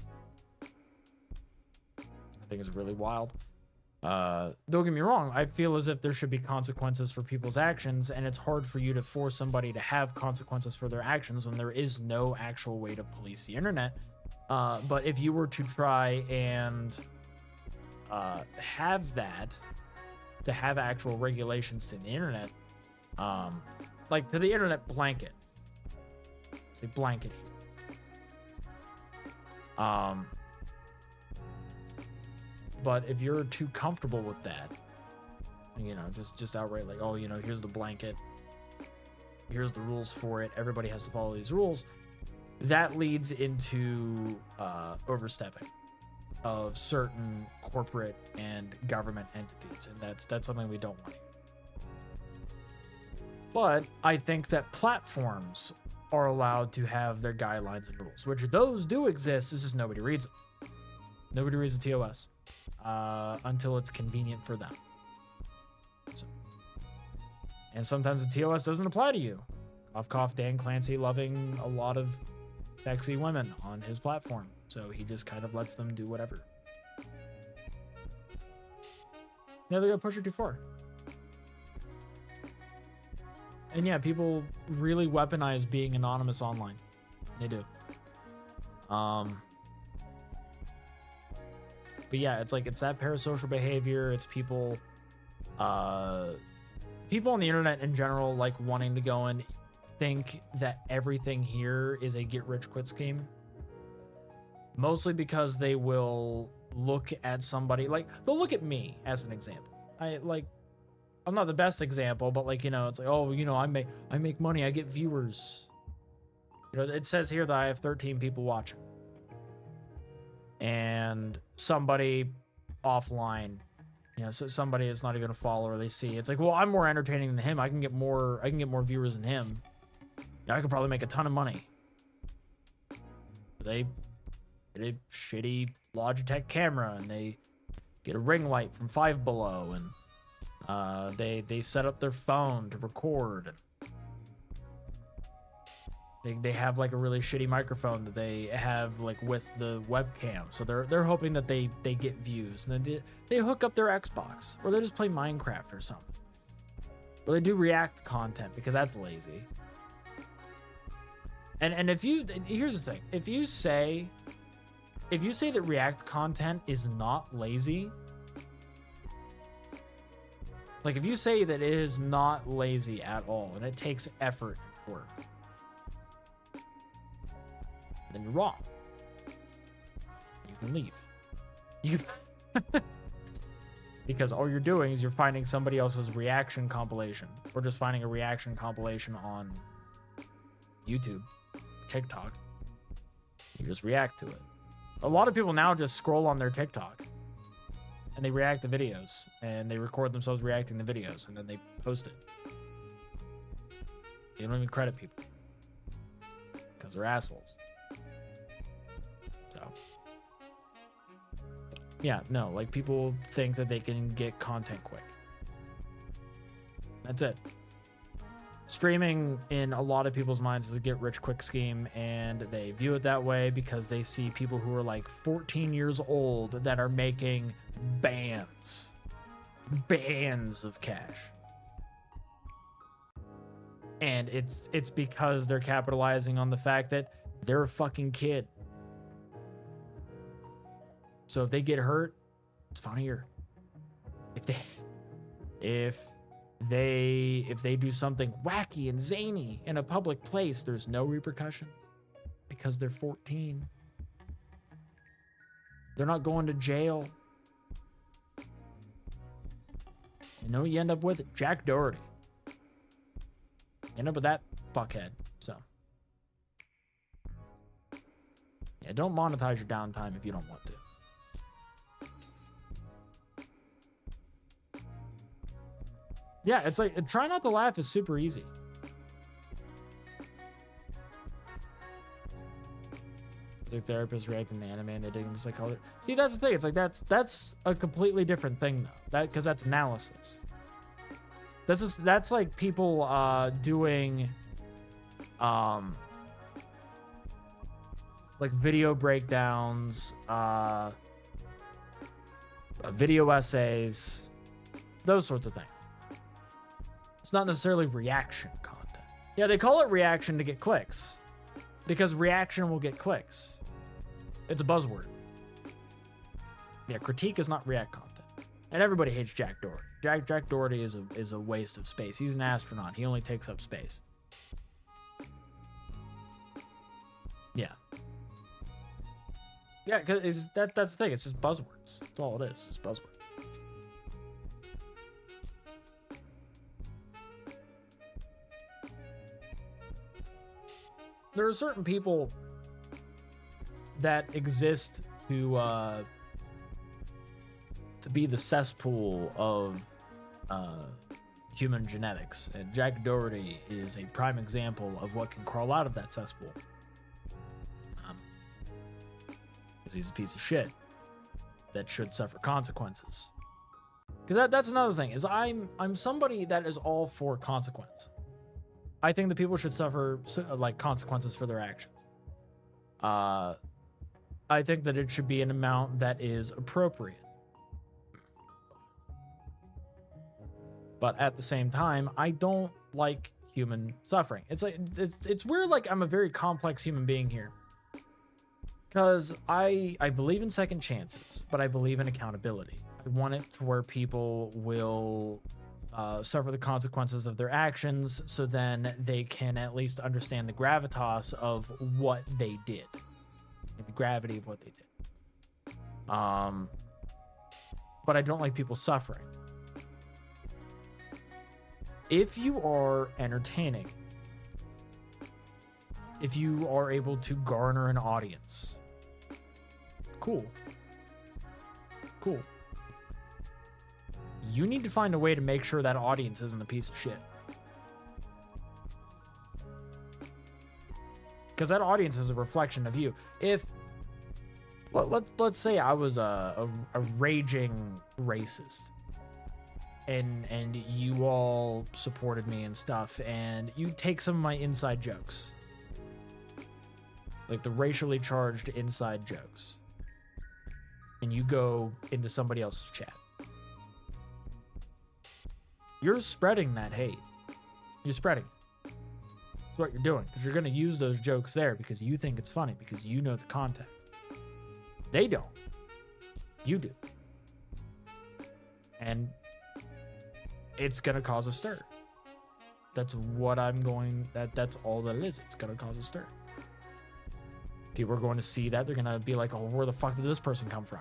I think is really wild. Don't get me wrong, I feel as if there should be consequences for people's actions, and it's hard for you to force somebody to have consequences for their actions when there is no actual way to police the internet. But if you were to try and have that, to have actual regulations to the internet, like to the internet blanket, say blanket here. But if you're too comfortable with that, you know, just outright like, oh, you know, here's the blanket, here's the rules for it. Everybody has to follow these rules. That leads into overstepping of certain corporate and government entities, and that's something we don't want. But I think that platforms are allowed to have their guidelines and rules, which those do exist. It's just nobody reads them. Nobody reads the TOS until it's convenient for them. So, and sometimes the TOS doesn't apply to you. Cough, cough, Dan Clancy loving a lot of sexy women on his platform, so he just kind of lets them do whatever. Never go push it too far. And yeah, people really weaponize being anonymous online. They do. But yeah, it's like, it's that parasocial behavior. It's people on the internet in general, like wanting to go and think that everything here is a get rich quick scheme. Mostly because they will look at somebody, like they'll look at me as an example. I'm not the best example, but like, it's like, oh, I make money, I get viewers. It says here that I have 13 people watching. And somebody offline, so somebody is not even a follower, they see it's like, well, I'm more entertaining than him. I can get more viewers than him. I could probably make a ton of money. They get a shitty Logitech camera, and they get a ring light from Five Below, and they set up their phone to record. They have like a really shitty microphone that they have like with the webcam, so they're hoping that they get views, and then they hook up their Xbox, or they just play Minecraft or something, or they do React content because that's lazy. And here's the thing, if you say that React content is not lazy, like if you say that it is not lazy at all and it takes effort and work, then you're wrong. You can leave. Because all you're doing is you're finding somebody else's reaction compilation, or just finding a reaction compilation on YouTube, TikTok. You just react to it. A lot of people now just scroll on their TikTok and they react to videos, and they record themselves reacting to videos, and then they post it. They don't even credit people because they're assholes. So yeah, no, like people think that they can get content quick. That's it. Streaming in a lot of people's minds is a get rich quick scheme, and they view it that way because they see people who are like 14 years old that are making bands of cash. And it's because they're capitalizing on the fact that they're a fucking kid. So if they get hurt, it's funnier. If they do something wacky and zany in a public place, there's no repercussions because they're 14. They're not going to jail. You end up with Jack Doherty. You end up with that fuckhead. So yeah, don't monetize your downtime if you don't want to. Yeah, it's like, try not to laugh is super easy. Like therapists reacting to anime and they dig into psychology. See, that's the thing. It's like that's a completely different thing though. Because that's analysis. That's like people doing like video breakdowns, video essays, those sorts of things. It's not necessarily reaction content. Yeah, they call it reaction to get clicks because reaction will get clicks. It's a buzzword. Yeah, critique is not react content. And everybody hates Jack Doherty. Jack Doherty is a waste of space. He's an astronaut. He only takes up space. Yeah. Yeah, because that's the thing. It's just buzzwords. That's all it is. It's buzzwords. there are certain people that exist to be the cesspool of human genetics, and Jack Doherty is a prime example of what can crawl out of that cesspool. Because he's a piece of shit that should suffer consequences. Because that's another thing, is I'm somebody that is all for consequence. I think that people should suffer like consequences for their actions. I think that it should be an amount that is appropriate. But at the same time, I don't like human suffering. It's like it's weird. Like, I'm a very complex human being here, because I believe in second chances, but I believe in accountability. I want it to where people will suffer the consequences of their actions, so then they can at least understand the gravitas of what they did, the gravity of what they did. But I don't like people suffering. If you are entertaining, if you are able to garner an audience, cool. You need to find a way to make sure that audience isn't a piece of shit. Because that audience is a reflection of you. If, let's say I was a raging racist, and you all supported me and stuff, and you take some of my inside jokes, like the racially charged inside jokes, and you go into somebody else's chat. You're spreading that hate. You're spreading it. That's what you're doing, because you're going to use those jokes there because you think it's funny, because you know the context. They don't. You do. And it's going to cause a stir. That's what that's all that it is. It's going to cause a stir. People are going to see that. They're going to be like, oh, where the fuck did this person come from?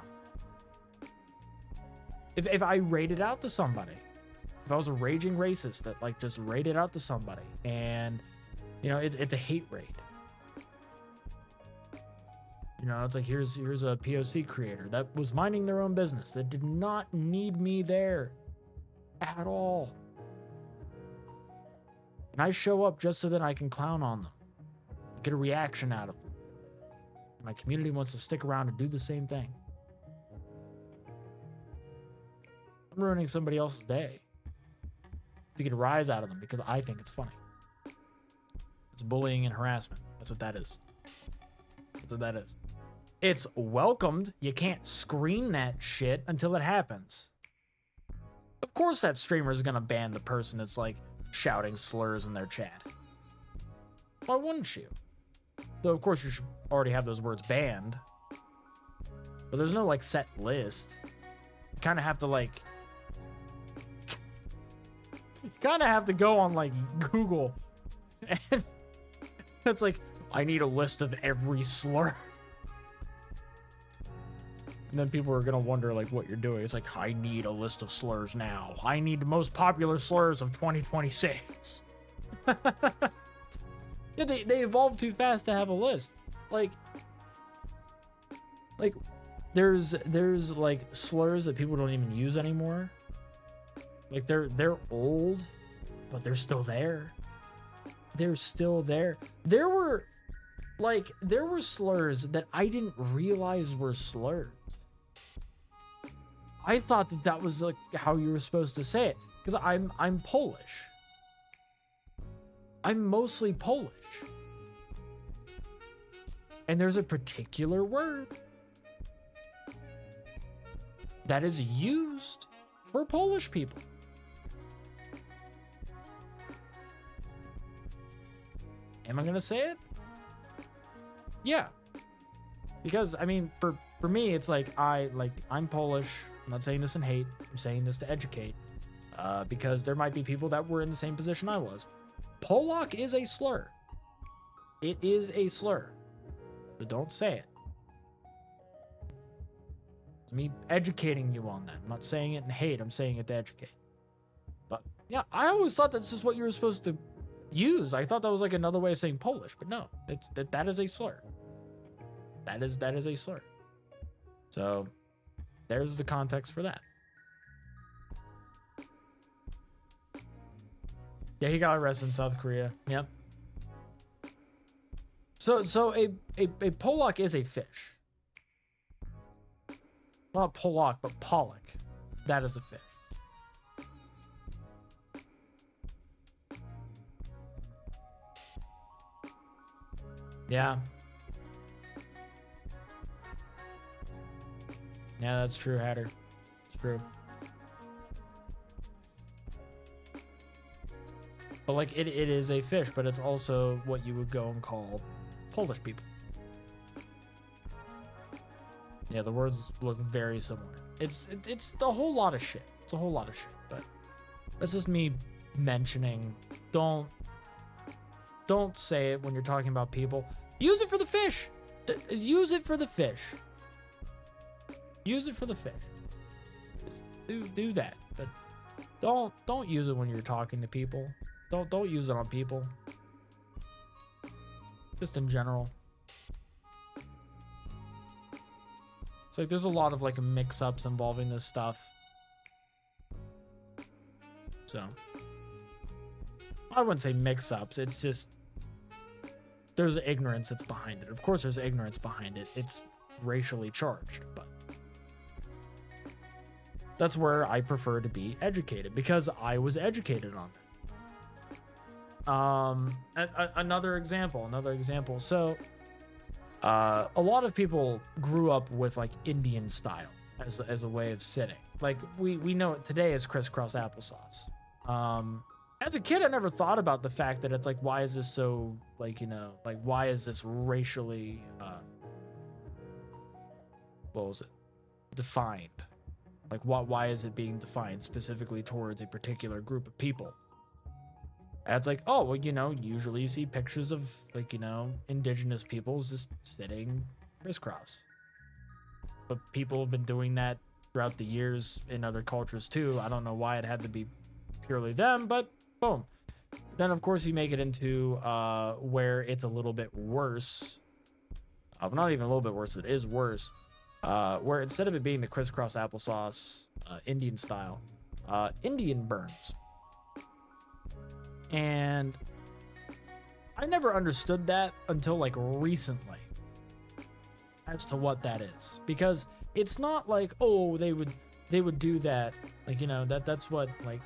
If I rated out to somebody, if I was a raging racist that like just rated out to somebody, and you know, it's a hate raid. You know, it's like, here's a POC creator that was minding their own business, that did not need me there at all. And I show up just so that I can clown on them, get a reaction out of them. My community wants to stick around and do the same thing. I'm ruining somebody else's day to get a rise out of them because I think it's funny. It's bullying and harassment. That's what that is. That's what that is. It's welcomed. You can't screen that shit until it happens. Of course that streamer is going to ban the person that's like shouting slurs in their chat. Why wouldn't you? Though of course you should already have those words banned. But there's no like set list. You kind of have to like... You kind of have to go on like Google. And it's like, I need a list of every slur. And then people are going to wonder like what you're doing. It's like, I need a list of slurs now. I need the most popular slurs of 2026. Yeah, they evolve too fast to have a list. Like there's like slurs that people don't even use anymore. Like they're old, but they're still there. They're still there. There were slurs that I didn't realize were slurs. I thought that was like how you were supposed to say it, because I'm Polish. I'm mostly Polish. And there's a particular word that is used for Polish people. Am I gonna say it? Yeah. Because I mean, for me, it's like I'm Polish. I'm not saying this in hate. I'm saying this to educate. Because there might be people that were in the same position I was. Polak is a slur. It is a slur. So don't say it. It's me educating you on that. I'm not saying it in hate. I'm saying it to educate. But yeah, I always thought that's just what you were supposed to use. I thought that was like another way of saying Polish, but no, that is a slur. That is a slur. So there's the context for that. Yeah, he got arrested in South Korea. Yep. So a Polak is a fish. Not Polak, but Pollock. That is a fish. Yeah. Yeah, that's true, Hatter. It's true. But like it is a fish, but it's also what you would go and call Polish people. Yeah, the words look very similar. It's a whole lot of shit. It's a whole lot of shit, but that's just me mentioning. Don't say it when you're talking about people. Use it for the fish. Use it for the fish. Use it for the fish. Just do that, but don't use it when you're talking to people. Don't use it on people. Just in general. It's like there's a lot of like mix-ups involving this stuff. So I wouldn't say mix-ups. It's just there's ignorance that's behind it. Of course there's ignorance behind it. It's racially charged, but that's where I prefer to be educated because I was educated on that. Another example. So a lot of people grew up with like Indian style as a way of sitting. Like we know it today as crisscross applesauce. As a kid, I never thought about the fact that it's like, why is this so like, like why is this racially what was it, defined? Like why is it being defined specifically towards a particular group of people? And it's like, oh, well, usually you see pictures of like, indigenous peoples just sitting crisscross. But people have been doing that throughout the years in other cultures too. I don't know why it had to be purely them, but boom. Then of course you make it into where it's a little bit worse. Not even a little bit worse, it is worse. Where instead of it being the crisscross applesauce, Indian style, Indian burns. And I never understood that until like recently as to what that is, because it's not like, oh, they would do that, like, that's what like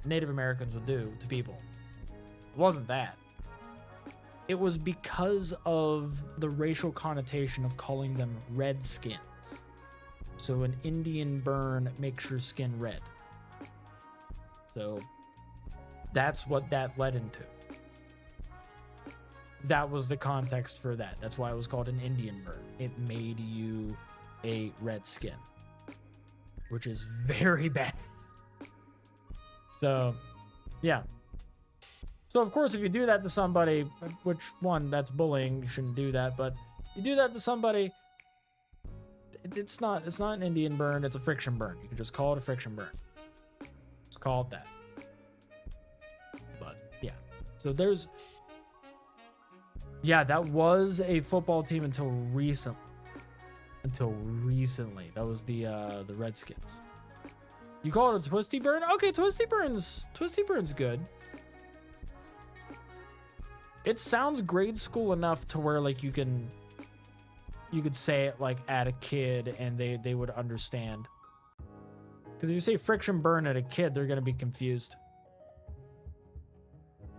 Native Americans would do to people. It wasn't that. It was because of the racial connotation of calling them redskins. So an Indian burn makes your skin red. So that's what that led into. That was the context for that. That's why it was called an Indian burn. It made you a red skin, which is very bad. So, yeah. So, of course, if you do that to somebody, which one, that's bullying, you shouldn't do that, but you do that to somebody, it's not an Indian burn, it's a friction burn. You can just call it a friction burn. Just call it that. Yeah. So that was a football team until recently. That was the Redskins. You call it a twisty burn? Okay, twisty burn's good. It sounds grade school enough to where like you could say it like at a kid and they would understand. Because if you say friction burn at a kid, they're gonna be confused.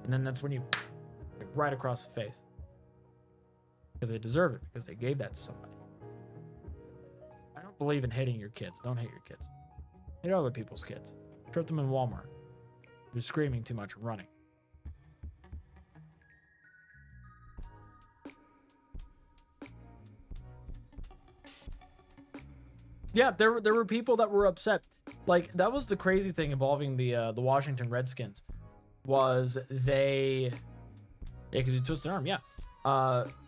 And then that's when you like, right across the face. Because they deserve it, because they gave that to somebody. I don't believe in hating your kids. Don't hate your kids. Hate other people's kids. Trip them in Walmart. They're screaming too much and running. Yeah, there were people that were upset. Like, that was the crazy thing involving the Washington Redskins. Was they... Yeah, because you twist their arm, yeah.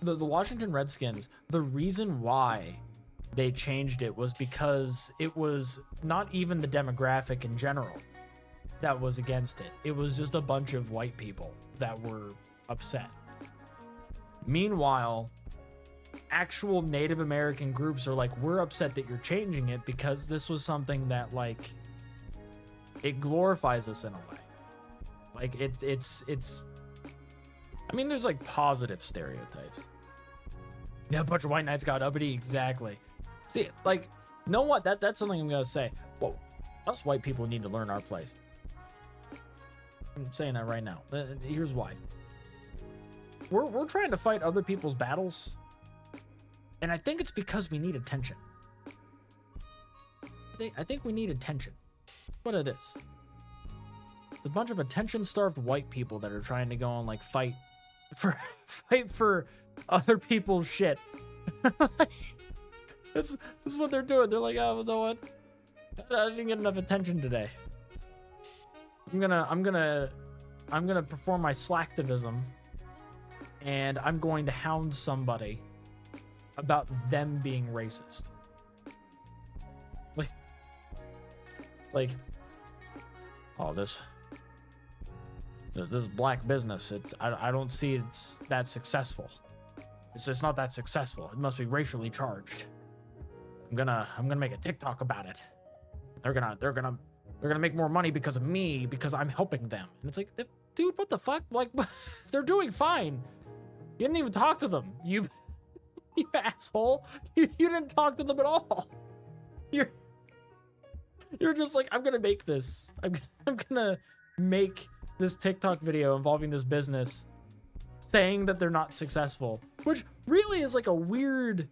The Washington Redskins, the reason why they changed it was because it was not even the demographic in general that was against it. It was just a bunch of white people that were upset. Meanwhile, actual Native American groups are like, we're upset that you're changing it because this was something that, like, it glorifies us in a way. Like, it's I mean, there's like positive stereotypes. Yeah, a bunch of white knights got uppity. Exactly. See, like, know what? That's something I'm gonna say. Well, us white people need to learn our place. I'm saying that right now. Here's why. We're trying to fight other people's battles, and I think it's because we need attention. I think we need attention. What it is. It's a bunch of attention-starved white people that are trying to go and like fight for other people's shit. This is what they're doing. They're like, oh, you know what? I didn't get enough attention today. I'm gonna perform my Slacktivism, and I'm going to hound somebody about them being racist. Like, it's like, oh, this black business, I don't see it's that successful. It's just not that successful. It must be racially charged. I'm gonna make a TikTok about it. They're gonna make more money because of me, because I'm helping them. And it's like, dude, what the fuck? Like, they're doing fine. You didn't even talk to them. You asshole. You didn't talk to them at all. You're just like, I'm gonna make this. I'm gonna make this TikTok video involving this business saying that they're not successful, which really is like a weird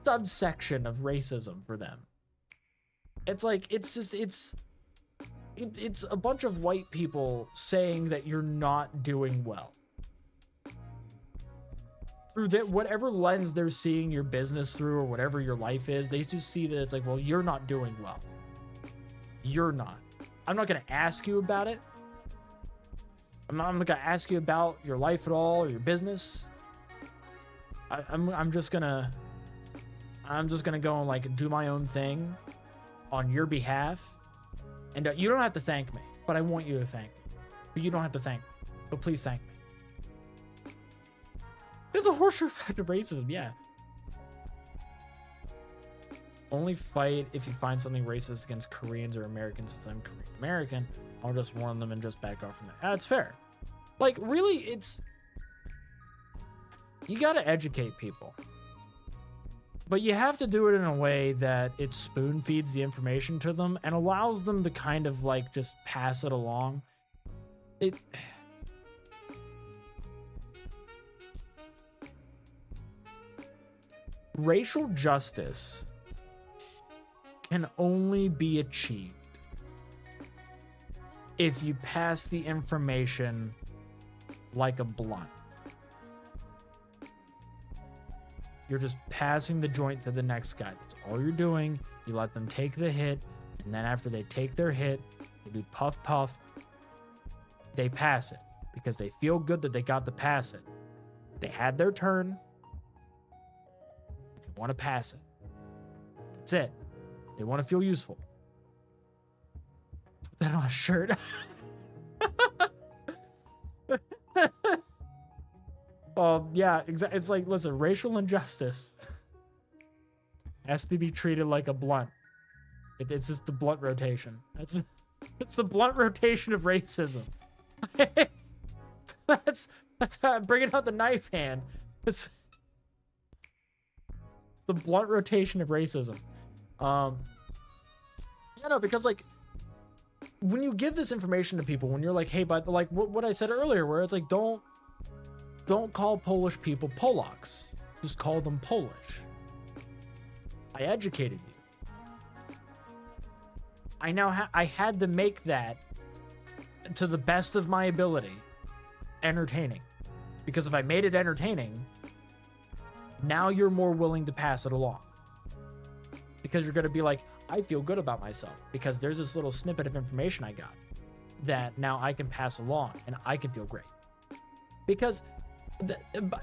subsection of racism for them. It's like, it's a bunch of white people saying that you're not doing well. Through that, whatever lens they're seeing your business through, or whatever your life is, they just see that it's like, well, you're not doing well. You're not. I'm not going to ask you about it. I'm not going to ask you about your life at all, or your business. I'm just gonna go and like do my own thing on your behalf, and you don't have to thank me, but I want you to thank me. But you don't have to thank me, but please thank me. There's a horseshoe effect of racism, yeah. Only fight if you find something racist against Koreans or Americans. Since I'm Korean American, I'll just warn them and just back off from that. That's fair. Like, really, you gotta educate people. But you have to do it in a way that it spoon feeds the information to them and allows them to kind of like just pass it along. Racial justice can only be achieved if you pass the information like a blunt. You're just passing the joint to the next guy. That's all you're doing. You let them take the hit, and then after they take their hit, they do puff puff. They pass it because they feel good that they got to pass it. They had their turn. They want to pass it. That's it. They want to feel useful. Put that on a shirt. Oh, yeah, exactly. It's like, listen, racial injustice has to be treated like a blunt. It's just the blunt rotation. It's the blunt rotation of racism. That's how I'm bringing out the knife hand. It's the blunt rotation of racism. Yeah, no, because like, when you give this information to people, when you're like, hey, but like what I said earlier, where it's like, don't call Polish people Polacks. Just call them Polish. I educated you. I had to make that, to the best of my ability, entertaining. Because if I made it entertaining, now you're more willing to pass it along. Because you're going to be like, I feel good about myself because there's this little snippet of information I got that now I can pass along and I can feel great. Because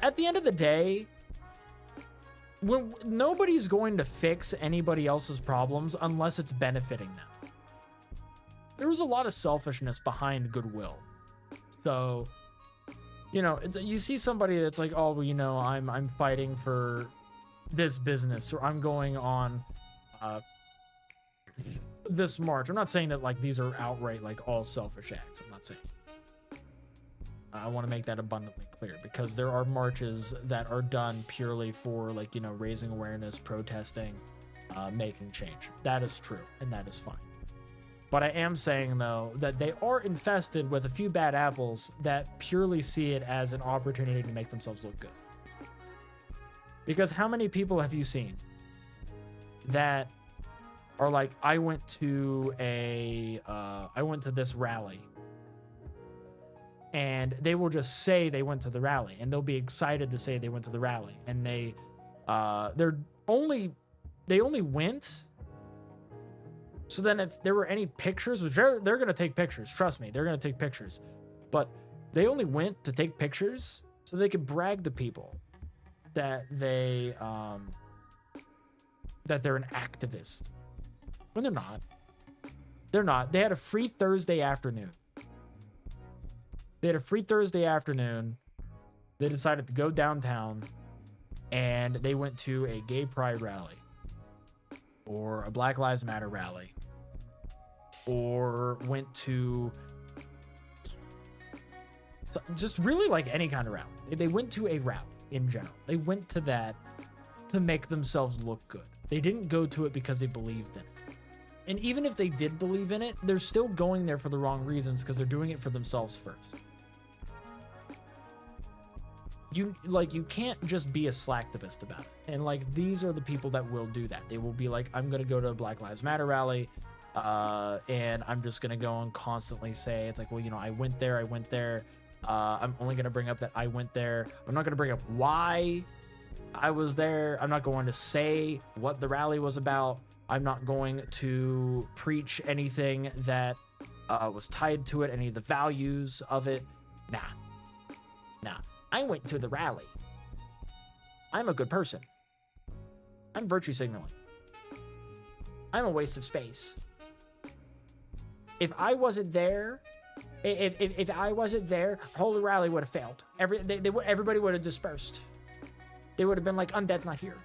at the end of the day, when nobody's going to fix anybody else's problems unless it's benefiting them. there was a lot of selfishness behind goodwill. So, you know, you see somebody that's like, oh, well, you know, I'm fighting for this business, or I'm going on this march. I'm not saying that like these are outright like all selfish acts. I'm not saying. I want to make that abundantly clear, because there are marches that are done purely for, like, you know, raising awareness, protesting, making change. That is true, and that is fine. But I am saying, though, that they are infested with a few bad apples that purely see it as an opportunity to make themselves look good. Because how many people have you seen that are like, I went to this rally, and they will just say they went to the rally, and they'll be excited to say they went to the rally, and they only went. So then if there were any pictures, which they're going to take pictures, trust me, they're going to take pictures, but they only went to take pictures so they could brag to people that they're an activist, when they're not. They're not. They had a free Thursday afternoon. They decided to go downtown, and they went to a gay pride rally, or a Black Lives Matter rally, or went to just really like any kind of rally. They went to a rally in general. They went to that to make themselves look good. They didn't go to it because they believed in it. And even if they did believe in it, they're still going there for the wrong reasons, because they're doing it for themselves first. You can't just be a slacktivist about it. And like, these are the people that will do that. They will be like, I'm going to go to a Black Lives Matter rally, and I'm just going to go and constantly say, it's like, well, you know, I went there. I'm only going to bring up that I went there. I'm not going to bring up why I was there. I'm not going to say what the rally was about. I'm not going to preach anything that was tied to it, any of the values of it. Nah. I went to the rally. I'm a good person. I'm virtue signaling. I'm a waste of space. If I wasn't there, Holy Rally would have failed. Everybody would have dispersed. They would have been like, Undead's not here.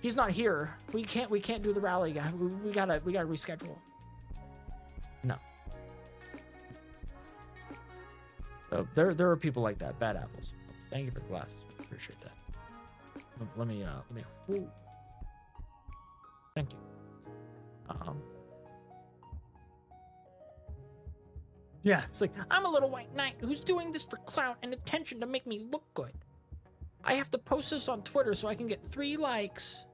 He's not here. We can't do the rally, guy. We gotta reschedule. No. So there are people like that. Bad apples. Thank you for the glasses. Appreciate that. Let me. Ooh. Thank you. Yeah, it's like, I'm a little white knight who's doing this for clout and attention to make me look good. I have to post this on Twitter so I can get 3 likes.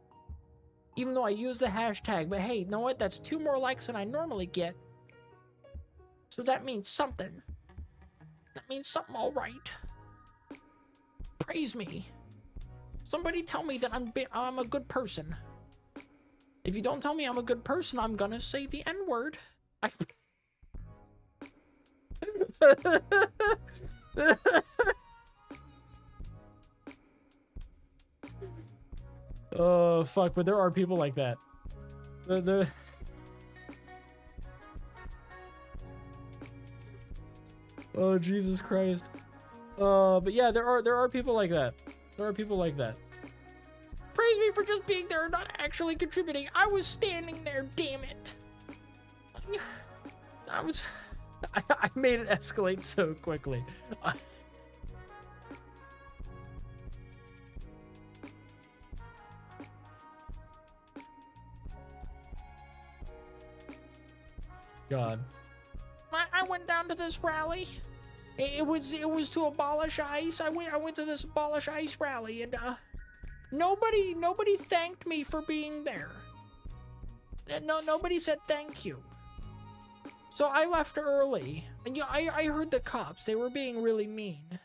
Even though I use the hashtag, but hey, you know what? That's 2 more likes than I normally get. So that means something. That means something all right. Praise me. Somebody tell me that I'm a good person. If you don't tell me I'm a good person, I'm gonna say the N-word. Oh, fuck, but there are people like that. Oh, Jesus Christ. But yeah, there are people like that. There are people like that. Praise me for just being there and not actually contributing. I was standing there, damn it. I made it escalate so quickly. God. I went down to this rally. It was to abolish ICE. I went to this abolish ICE rally, and nobody thanked me for being there. Nobody said thank you. So I left early, and I heard the cops. They were being really mean.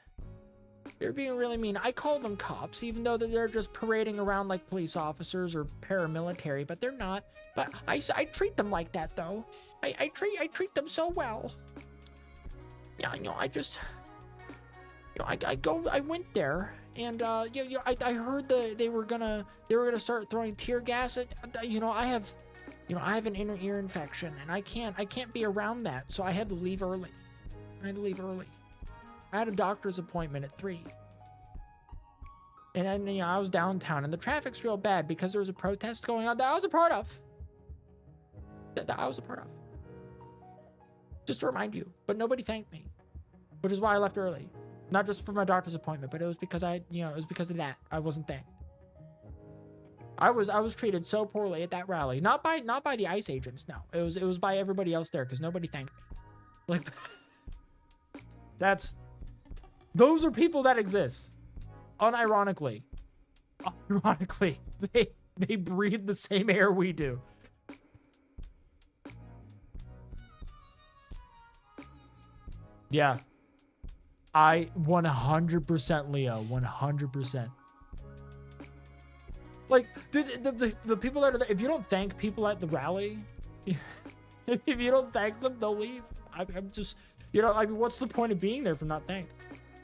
They're being really mean. I call them cops, even though they're just parading around like police officers or paramilitary, but they're not. But I treat them like that, though. I treat them so well. Yeah, I went there, and I heard they were gonna start throwing tear gas at, I have I have an inner ear infection and I can't be around that. So I had to leave early. I had a doctor's appointment at 3. And then, I was downtown and the traffic's real bad because there was a protest going on that I was a part of. Just to remind you, but nobody thanked me, which is why I left early. Not just for my doctor's appointment, but it was because it was because of that. I wasn't thanked. I was treated so poorly at that rally. Not by the ICE agents, no. It was by everybody else there because nobody thanked me. Like, those are people that exist. Unironically. Ironically, they breathe the same air we do. Yeah. I 100% Leo, 100%. Like, dude, the people that are there, if you don't thank people at the rally, if you don't thank them, they'll leave. I'm just, what's the point of being there if I'm not thanked?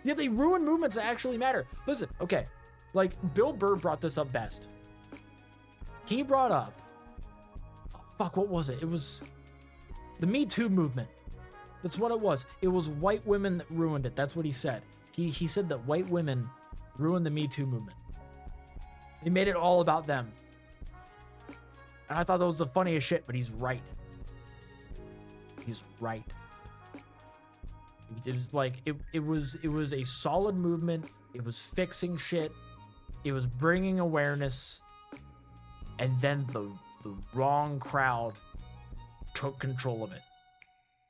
Yeah, they ruin movements that actually matter. Listen, okay, like, Bill Burr brought this up best. He brought up, what was it? It was the Me Too movement. That's what it was. It was white women that ruined it. That's what he said. He said that white women ruined the Me Too movement. They made it all about them. And I thought that was the funniest shit, but he's right. He's right. It was like, it was a solid movement. It was fixing shit. It was bringing awareness. And then the wrong crowd took control of it.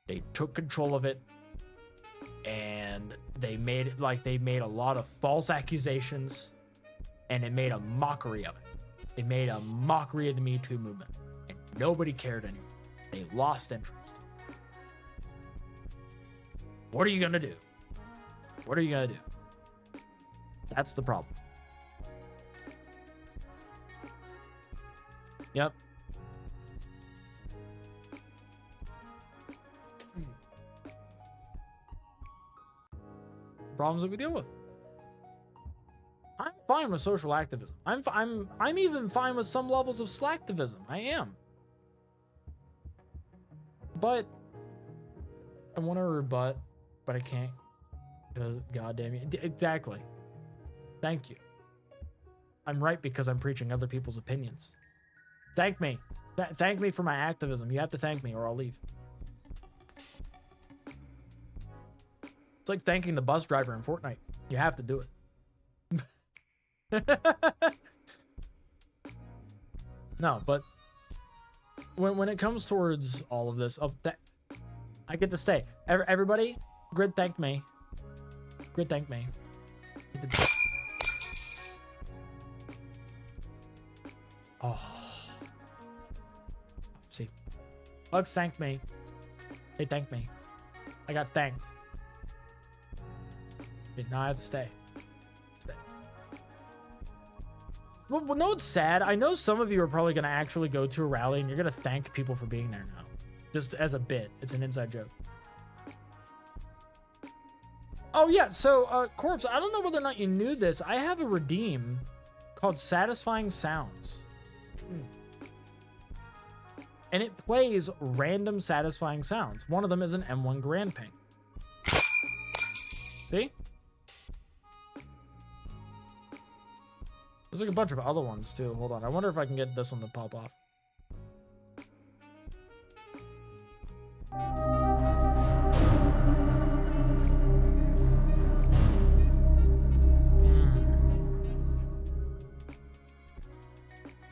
They took control of it. And they made it like they made a lot of false accusations. And it made a mockery of it. It made a mockery of the Me Too movement. And nobody cared anymore. They lost interest. What are you going to do? What are you going to do? That's the problem. Yep. Problems that we deal with. I'm fine with social activism. I'm even fine with some levels of slacktivism. I am. But I want to rebut, but I can't because goddamn you. Exactly. Thank you. I'm right because I'm preaching other people's opinions. Thank me. Thank me for my activism. You have to thank me or I'll leave. It's like thanking the bus driver in Fortnite. You have to do it. No, but when it comes towards all of this, I get to stay. Everybody, Grid thanked me. Grid thanked me. Oh. See. Bugs thanked me. They thanked me. I got thanked. Now I have to stay. Well, no, it's sad. I know some of you are probably going to actually go to a rally and you're going to thank people for being there now. Just as a bit. It's an inside joke. Oh, yeah. So, Corpse, I don't know whether or not you knew this. I have a redeem called Satisfying Sounds. And it plays random satisfying sounds. One of them is an M1 Grand Ping. See? There's like a bunch of other ones too. Hold on. I wonder if I can get this one to pop off.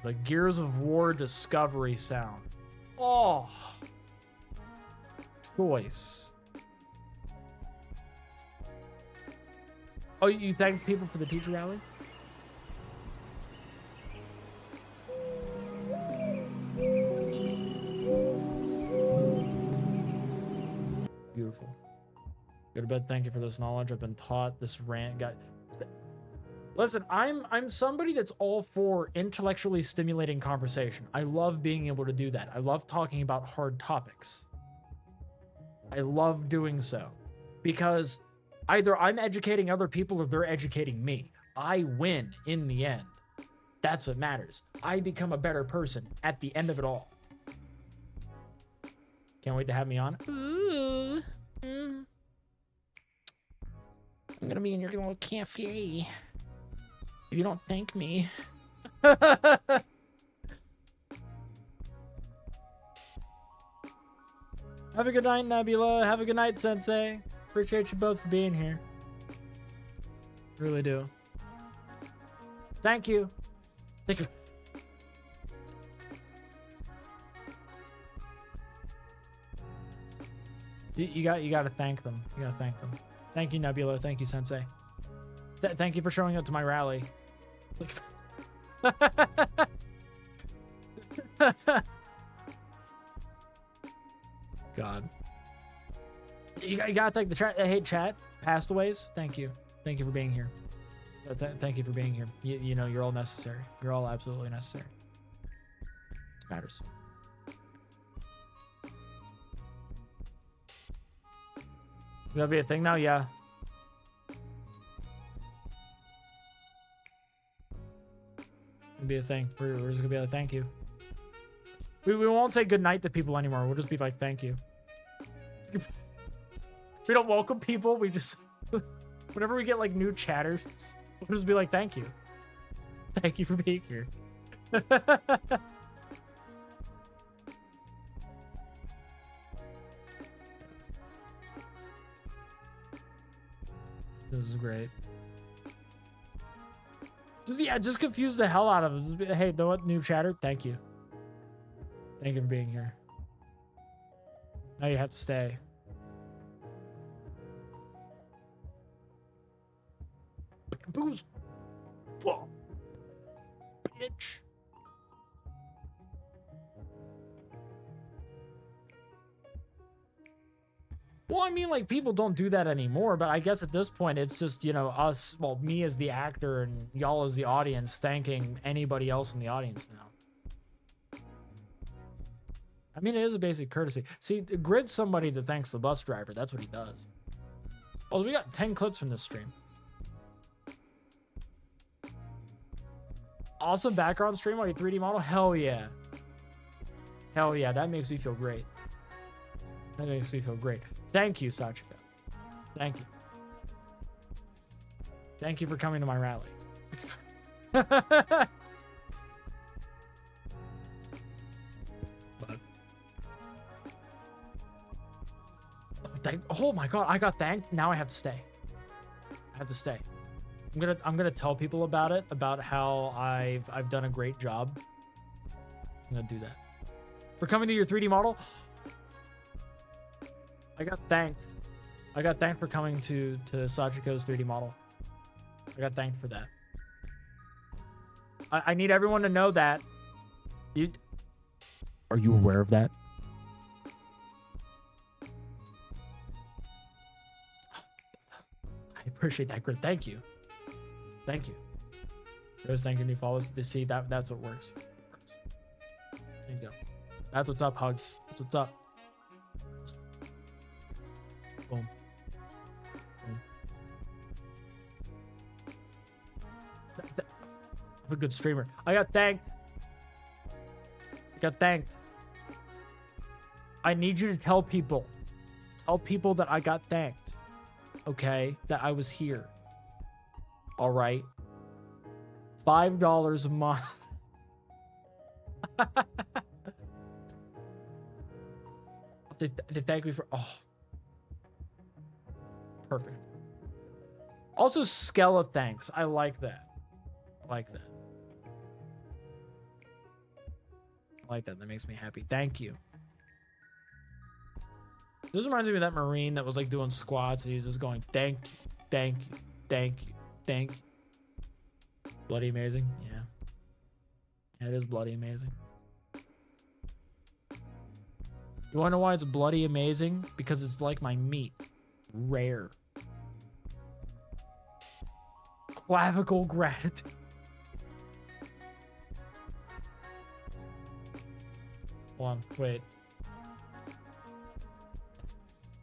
The Gears of War Discovery sound. Oh. Choice. Oh, you thank people for the teacher rally? Beautiful. Go to bed. Thank you for this knowledge. I've been taught this rant got. Listen, I'm somebody that's all for intellectually stimulating conversation. I love being able to do that. I love talking about hard topics. I love doing so because either I'm educating other people or they're educating me. I win in the end. That's what matters. I become a better person at the end of it all. Can't wait to have me on. Ooh. I'm gonna be in your little cafe. If you don't thank me. Have a good night, Nebula. Have a good night, Sensei. Appreciate you both for being here. Really do. Thank you. Thank you. You got to thank them. You got to thank them. Thank you, Nebula. Thank you, Sensei. Thank you for showing up to my rally. God. You gotta thank the chat. I hate chat. Pastaways. Thank you. Thank you for being here. Thank you for being here. You know, you're all necessary. You're all absolutely necessary. It matters. Is that be a thing now? Yeah. It'll be a thing. We're just gonna be like, thank you. We won't say good night to people anymore. We'll just be like, thank you. We don't welcome people. We just, whenever we get like new chatters, we'll just be like, thank you. Thank you for being here. This is great. Just confuse the hell out of them. Hey, know what? New chatter? Thank you. Thank you for being here. Now you have to stay. Booze. Whoa. Bitch. Well, I mean, like, people don't do that anymore, but I guess at this point, it's just, you know, us, well, me as the actor and y'all as the audience thanking anybody else in the audience now. I mean, it is a basic courtesy. See, Grid's somebody that thanks the bus driver. That's what he does. Oh, we got 10 clips from this stream. Awesome background stream while you 3D model? Hell yeah. Hell yeah, that makes me feel great. That makes me feel great. Thank you, Sachiko. Thank you. Thank you for coming to my rally. But, oh my god, I got thanked. Now I have to stay. I have to stay. I'm gonna tell people about it, about how I've done a great job. I'm gonna do that. For coming to your 3D model. I got thanked. I got thanked for coming to Sachiko's 3D model. I got thanked for that. I need everyone to know that. Are you aware of that? I appreciate that, Grit. Thank you. Thank you. There's thank you, new followers. To see that's what works. There you go. That's what's up, Hugs. That's what's up. Boom. Boom. I'm a good streamer. I got thanked. Got thanked. I need you to tell people. Tell people that I got thanked. Okay? That I was here. All right? $5 a month. They thank me for... Oh. Perfect. Also, Skella thanks. I like that. I like that. I like that. That makes me happy. Thank you. This reminds me of that Marine that was like doing squats and he was just going, thank you, thank you, thank you, thank you. Bloody amazing. Yeah. Yeah, it is bloody amazing. You want to know why it's bloody amazing? Because it's like my meat. Rare. Clavicle gratitude. Hold on, wait.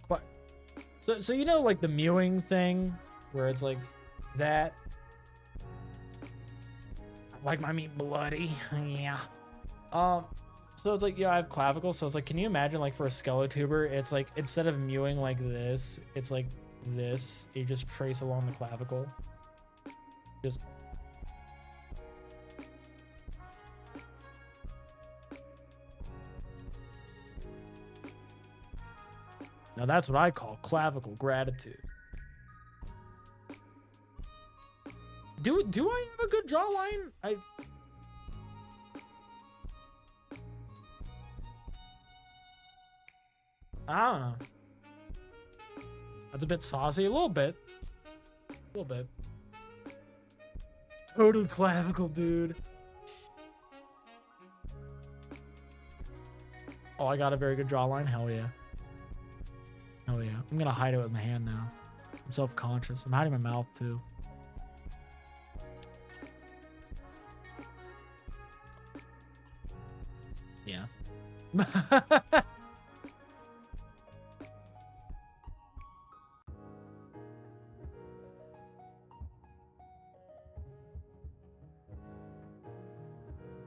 What? So you know, like the mewing thing, where it's like that. Like my meat bloody. Yeah. So it's like, yeah, I have clavicle. So it's like, can you imagine like for a Skeletuber, it's like instead of mewing like this, it's like this. You just trace along the clavicle. Just now that's what I call clavicle gratitude. Do I have a good jawline? I don't know. That's a bit saucy, a little bit. A little bit. Total clavicle, dude. Oh, I got a very good jawline. Hell yeah. Hell yeah. I'm gonna hide it with my hand now. I'm self-conscious. I'm hiding my mouth too. Yeah.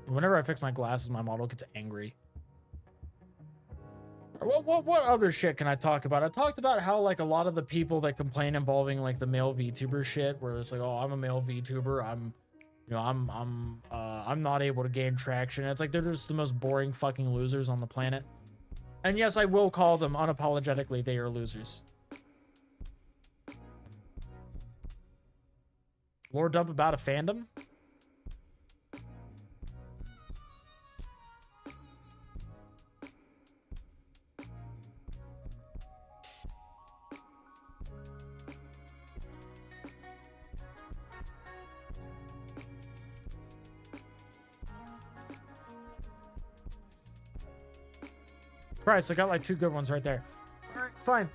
Whenever I fix my glasses, my model gets angry. What other shit can I talk about? I talked about how like a lot of the people that complain involving like the male VTuber shit, where it's like, oh, I'm a male VTuber, I'm not able to gain traction. It's like they're just the most boring fucking losers on the planet. And yes, I will call them unapologetically, they are losers. Lore dump about a fandom? Christ, I got like 2 good ones right there. Alright, fine.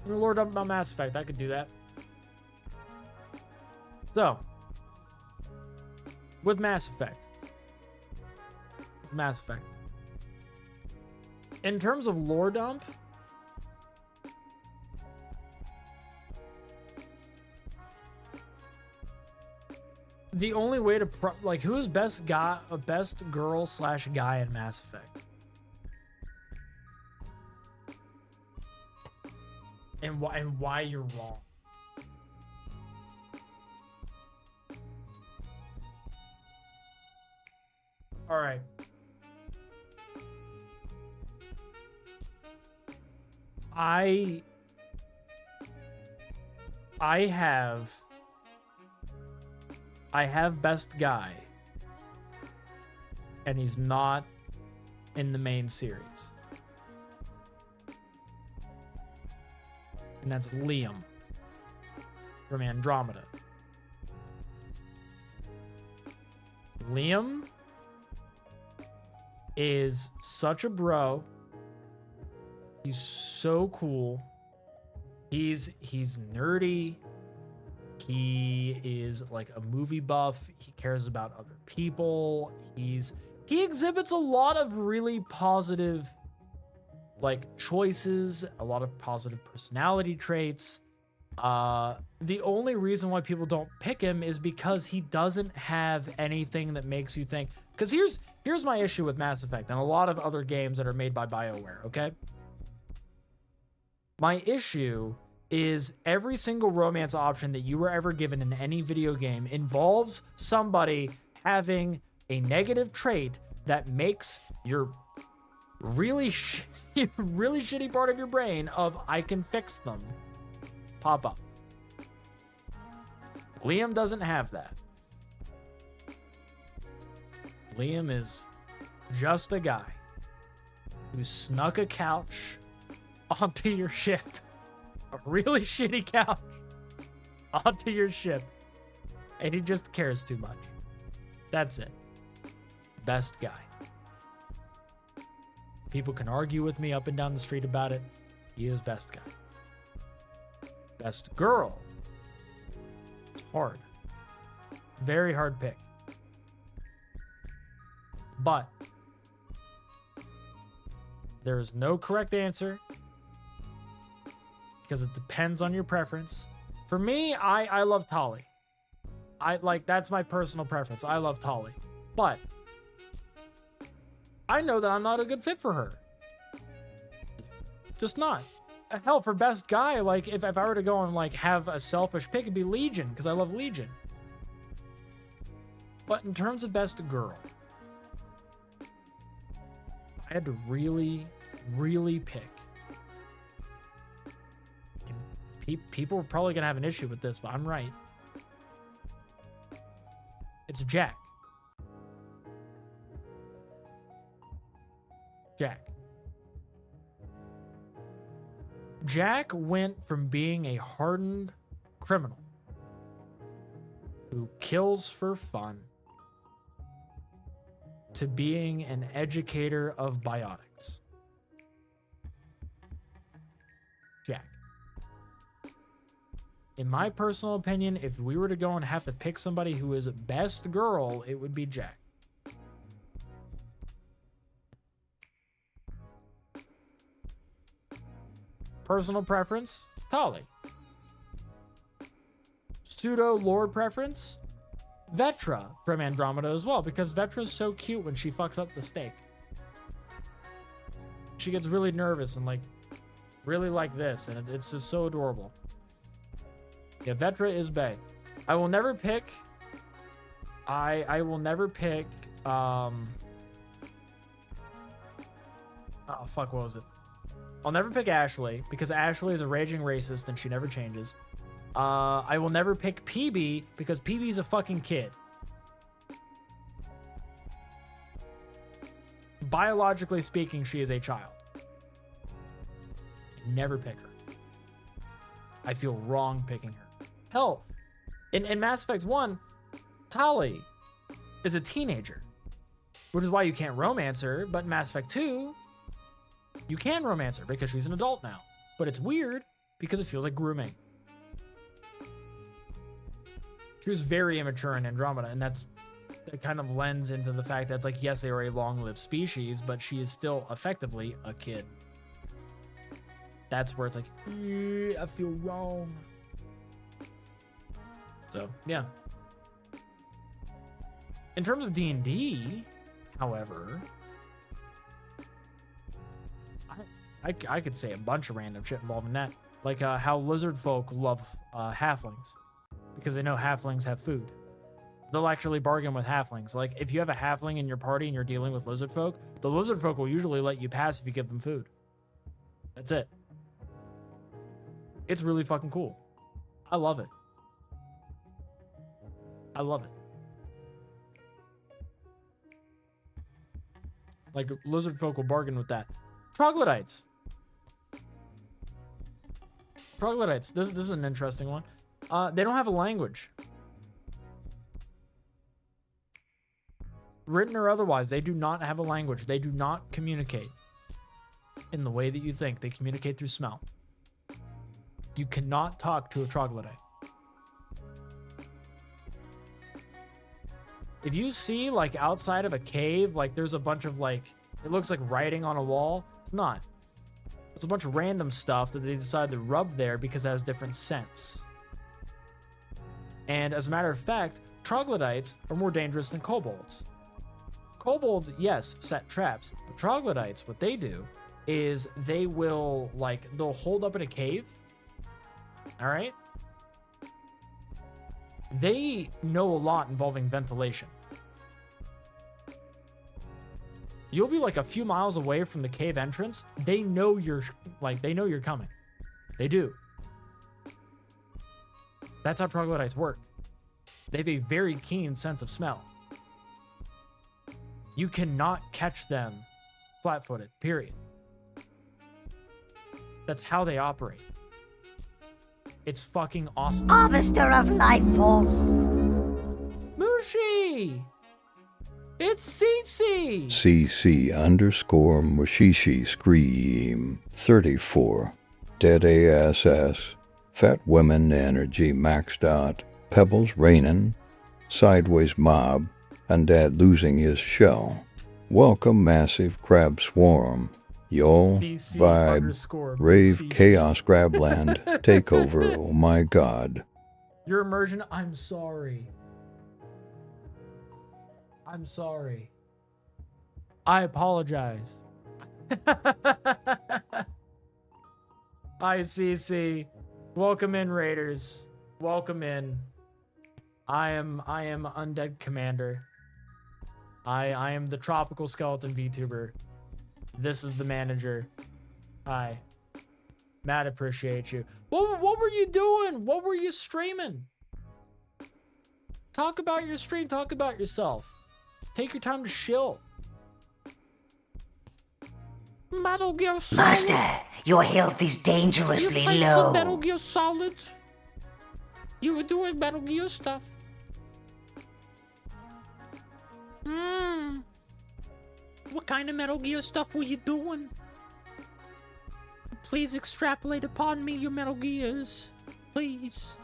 Lord up about Mass Effect. I could do that. So, with Mass Effect. In terms of lore dump, the only way to like, who's best girl / guy in Mass Effect? And why you're wrong. All right. I have best guy, and he's not in the main series. And that's Liam from Andromeda. Liam is such a bro. He's so cool. He's nerdy. He is like a movie buff. He cares about other people. He exhibits a lot of really positive like choices, a lot of positive personality traits. The only reason why people don't pick him is because he doesn't have anything that makes you think. Because here's my issue with Mass Effect and a lot of other games that are made by BioWare, okay? My issue is every single romance option that you were ever given in any video game involves somebody having a negative trait that makes your really shitty part of your brain of I can fix them pop up. Liam doesn't have that. Liam is just a guy who snuck a couch onto your ship. A really shitty couch onto your ship. And he just cares too much. That's it. Best guy. People can argue with me up and down the street about it. He is best guy. Best girl. It's hard. Very hard pick. But there is no correct answer because it depends on your preference. For me, I love Tali. That's my personal preference. I love Tali. But I know that I'm not a good fit for her. Just not. Hell, for best guy, like, if I were to go and, like, have a selfish pick, it'd be Legion, because I love Legion. But in terms of best girl, I had to really, really pick. People are probably going to have an issue with this, but I'm right. It's Jack. Jack went from being a hardened criminal who kills for fun to being an educator of biotics. Jack. In my personal opinion, if we were to go and have to pick somebody who is best girl, it would be Jack. Personal preference, Tali. Pseudo lore preference, Vetra from Andromeda as well, because Vetra's so cute when she fucks up the steak. She gets really nervous and like really like this, and it's just so adorable. Yeah, Vetra is bae. I will never pick. I will never pick. Oh fuck, what was it? I'll never pick Ashley because Ashley is a raging racist and she never changes. I will never pick PB because PB's a fucking kid. Biologically speaking, she is a child. Never pick her. I feel wrong picking her. Hell, in Mass Effect 1, Tali is a teenager, which is why you can't romance her, but in Mass Effect 2, you can romance her because she's an adult now. But it's weird because it feels like grooming. She was very immature in Andromeda, and that kind of lends into the fact that it's like, yes, they are a long-lived species, but she is still effectively a kid. That's where it's like, I feel wrong. So, yeah. In terms of D&D, however, I could say a bunch of random shit involving that. Like how lizard folk love halflings. Because they know halflings have food. They'll actually bargain with halflings. Like, if you have a halfling in your party and you're dealing with lizard folk, the lizard folk will usually let you pass if you give them food. That's it. It's really fucking cool. I love it. I love it. Like, lizard folk will bargain with that. Troglodytes. Troglodytes. This is an interesting one. They don't have a language. Written or otherwise, they do not have a language. They do not communicate in the way that you think. They communicate through smell. You cannot talk to a troglodyte. If you see, like, outside of a cave, like, there's a bunch of, like, it looks like writing on a wall. It's not. It's a bunch of random stuff that they decided to rub there because it has different scents. And as a matter of fact, troglodytes are more dangerous than kobolds. Kobolds, yes, set traps. But troglodytes, what they do is they will, like, they'll hold up in a cave. All right? They know a lot involving ventilation. You'll be like a few miles away from the cave entrance. They know you're coming. They do. That's how troglodytes work. They have a very keen sense of smell. You cannot catch them flat-footed, period. That's how they operate. It's fucking awesome. Harvester of life force. Mushi! It's CC! CC_Mushishi Scream 34. Dead ASS. Fat Women Energy Maxed Out. Pebbles Raining. Sideways Mob. Undead Losing His Shell. Welcome Massive Crab Swarm. Y'all vibe. Rave Chaos Grabland. Takeover. Oh my god. Your immersion, I'm sorry. I'm sorry. I apologize. Hi, CC. Welcome in, Raiders. Welcome in. I am Undead Commander. I am the Tropical Skeleton VTuber. This is the manager. Hi. Matt, appreciate you. What were you doing? What were you streaming? Talk about your stream. Talk about yourself. Take your time to chill. Metal Gear Solid. Master, your health is dangerously You played low. some Metal Gear Solid. You were doing Metal Gear stuff. What kind of Metal Gear stuff were you doing? Please extrapolate upon me your Metal Gears. Please.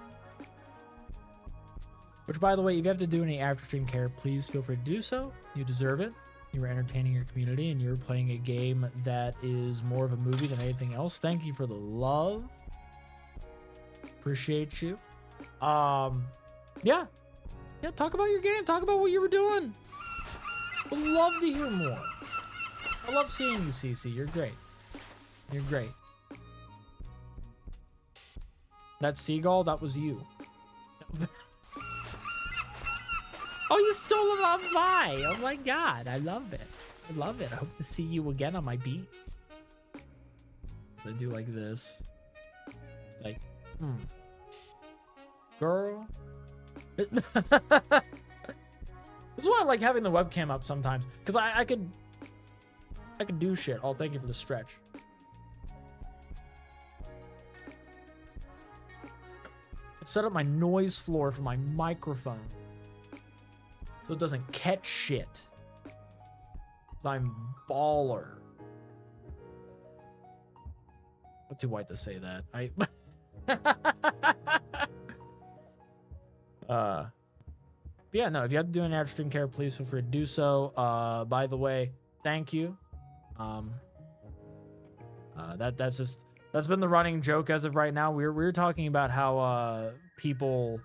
Which, by the way, if you have to do any after-stream care, please feel free to do so. You deserve it. You were entertaining your community, and you're playing a game that is more of a movie than anything else. Thank you for the love. Appreciate you. Yeah, talk about your game. Talk about what you were doing. Would love to hear more. I love seeing you, CC. You're great. You're great. That seagull, that was you. Oh, you stole it on my! Oh my god, I love it. I love it. I hope to see you again on my beat. I do like this. Like, Girl. This is why I like having the webcam up sometimes. Because I could do shit. Oh, thank you for the stretch. I set up my noise floor for my microphone, so it doesn't catch shit. So I'm baller. I'm too white to say that. Yeah, no, if you have to do any after-stream care, please feel free to do so. By the way, thank you. That's been the running joke as of right now. We're talking about how people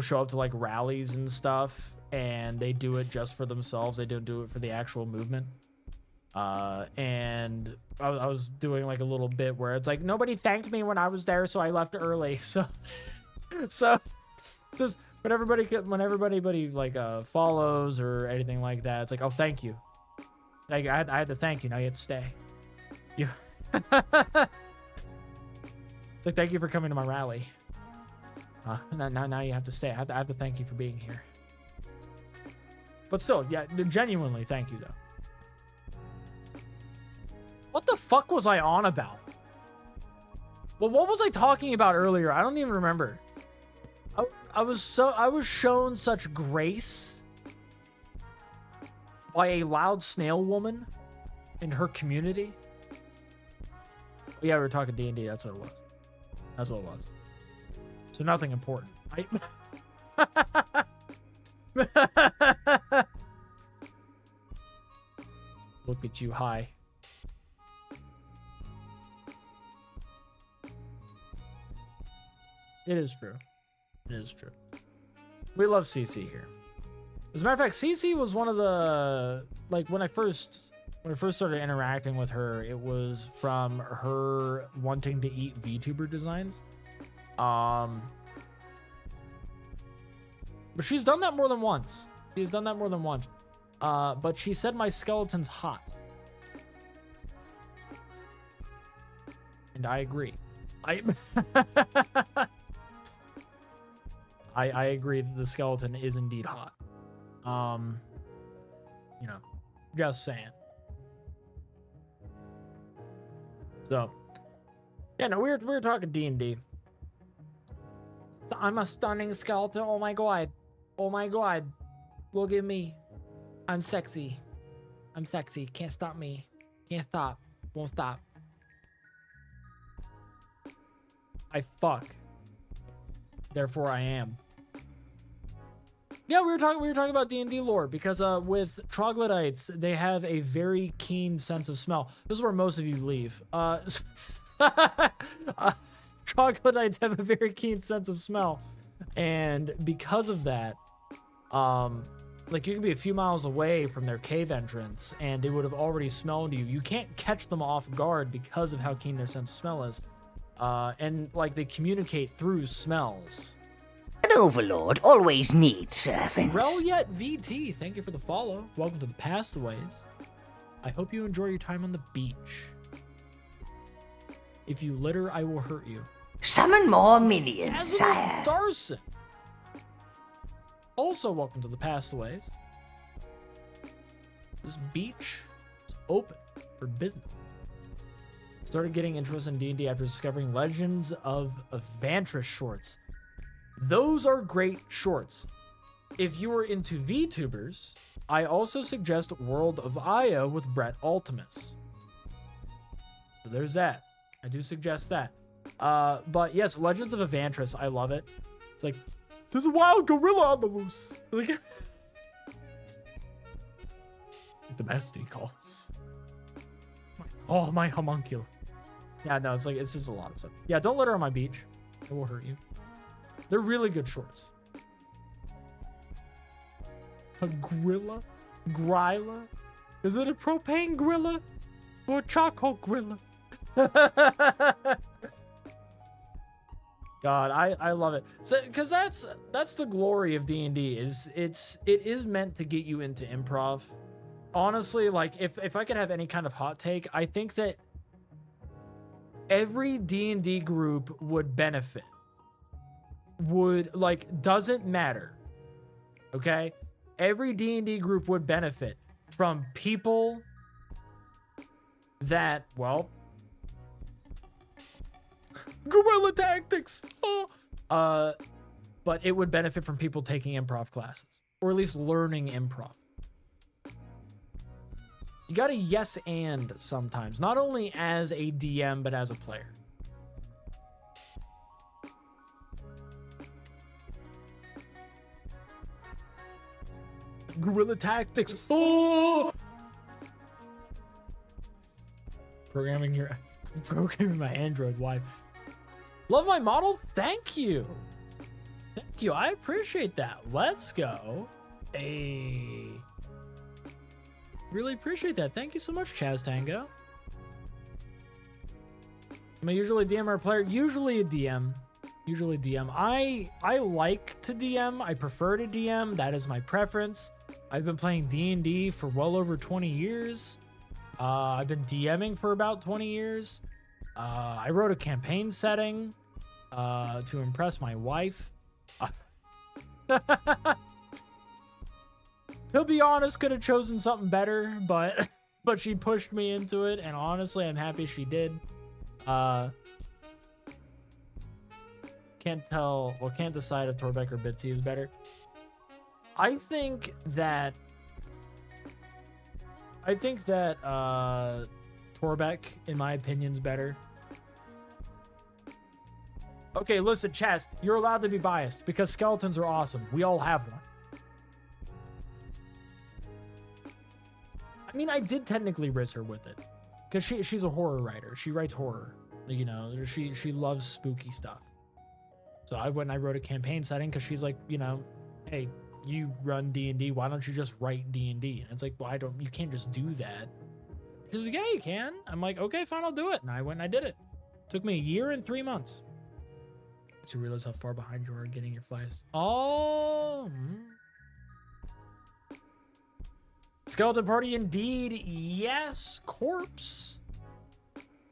show up to like rallies and stuff, and they do it just for themselves. They don't do it for the actual movement. And I was doing like a little bit where it's like, nobody thanked me when I was there, so I left early. So just when everybody like follows or anything like that, it's like, oh, thank you. Like I had to thank you. Now you have to stay. You. It's like, thank you for coming to my rally. Now you have to stay. I have to thank you for being here. But still, yeah, genuinely, thank you though. What the fuck was I on about? Well, what was I talking about earlier? I don't even remember. I was shown such grace by a loud snail woman in her community. Yeah, we were talking D&D. That's what it was. That's what it was. So nothing important. Look at you, hi. It is true. It is true. We love CC here. As a matter of fact, CC was one of the, like, when I first started interacting with her, it was from her wanting to eat VTuber designs. But she's done that more than once. But she said my skeleton's hot. And I agree. I agree that the skeleton is indeed hot. You know, just saying. So, yeah, no, we were talking D&D. I'm a stunning skeleton. Oh my god. Oh my god. Look at me. I'm sexy. I'm sexy. Can't stop me. Can't stop. Won't stop. I fuck. Therefore I am. Yeah, we were talking about D&D lore because with troglodytes, they have a very keen sense of smell. This is where most of you leave. Troglodytes have a very keen sense of smell, and because of that, like you could be a few miles away from their cave entrance and they would have already smelled you. You can't catch them off guard because of how keen their sense of smell is. And like they communicate through smells. An overlord always needs servants. Relyet VT, thank you for the follow. Welcome to the Pastaways. I hope you enjoy your time on the beach. If you litter, I will hurt you. Summon more minions, sire. Darson. Also, welcome to the Pastaways. This beach is open for business. Started getting interested in D&D after discovering Legends of Evantris shorts. Those are great shorts. If you are into VTubers, I also suggest World of Aya with Brett Ultimus. So there's that. I do suggest that. But yes, Legends of Evantris, I love it. It's like, there's a wild gorilla on the loose. Like, the bestie calls. Oh, my homunculus. Yeah, no, it's like, it's just a lot of stuff. Yeah, don't litter on my beach. It will hurt you. They're really good shorts. A grilla? Grilla? Is it a propane grilla? Or a charcoal grilla? God, I love it. So, because that's the glory of D&D is it is meant to get you into improv. Honestly, like if I could have any kind of hot take, I think that every D&D group would benefit. Doesn't matter. Okay? Every D&D group would benefit from people that, well, guerrilla tactics. Oh. But it would benefit from people taking improv classes, or at least learning improv. You gotta yes and sometimes, not only as a DM but as a player. Guerrilla tactics. Oh! Programming my Android wife. Love my model? Thank you. Thank you. I appreciate that. Let's go. Hey. Really appreciate that. Thank you so much, Chaz Tango. Am I usually a DM or a player? Usually a DM. Usually DM. I like to DM. I prefer to DM. That is my preference. I've been playing D&D for well over 20 years. I've been DMing for about 20 years. I wrote a campaign setting to impress my wife. To be honest, could have chosen something better, but she pushed me into it, and honestly, I'm happy she did. Can't decide if Torbeck or Bitsy is better. I think that Torbeck, in my opinion, is better. Okay, listen, Chaz, you're allowed to be biased because skeletons are awesome. We all have one. I mean, I did technically riz her with it because she's a horror writer. She writes horror. You know, she loves spooky stuff. So I went and I wrote a campaign setting because she's like, you know, hey, you run D&D. Why don't you just write D&D? And it's like, well, you can't just do that. She's like, yeah, you can. I'm like, okay, fine, I'll do it. And I went and I did it. Took me 1 year and 3 months. Did you realize how far behind you are getting your flies? Oh. Skeleton party indeed. Yes, corpse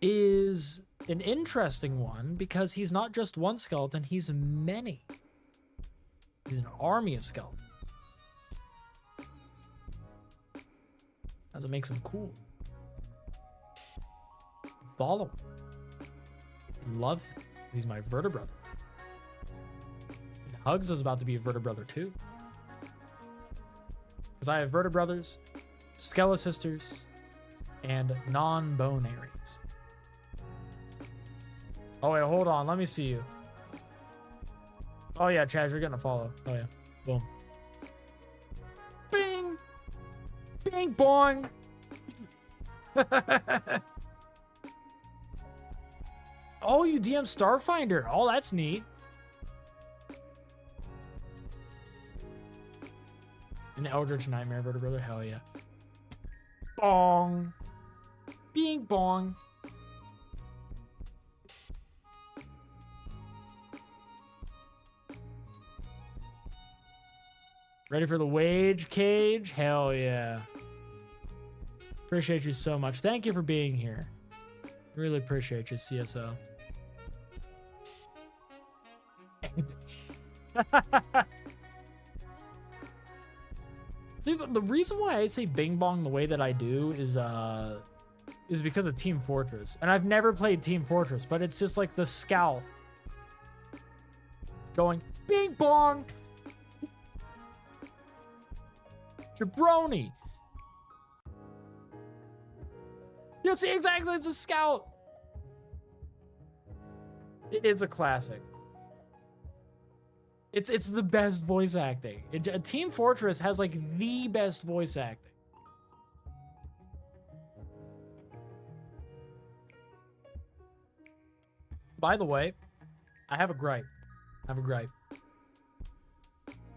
is an interesting one because he's not just one skeleton, he's many. He's an army of skeletons. That's what makes him cool. Follow him. Love him. He's my vertebrother. And Hugs is about to be a vertebrother too. Because I have vertebrothers, skeletisters, and non-bonaries. Oh wait, hold on. Let me see you. Oh yeah, Chaz, you're getting a follow. Oh yeah. Boom. Bing! Bing bong! Oh, you DM Starfinder. Oh, that's neat. An Eldritch Nightmare Vertebrae, hell yeah. Bong. Bing bong. Ready for the wage cage? Hell yeah. Appreciate you so much. Thank you for being here. Really appreciate you, CSO. See, the reason why I say Bing Bong the way that I do is because of Team Fortress. And I've never played Team Fortress, but it's just like the scowl going Bing Bong. Jabroni. You see, exactly, it's a scout. It is a classic. It's the best voice acting. Team Fortress has like the best voice acting. By the way, I have a gripe. Let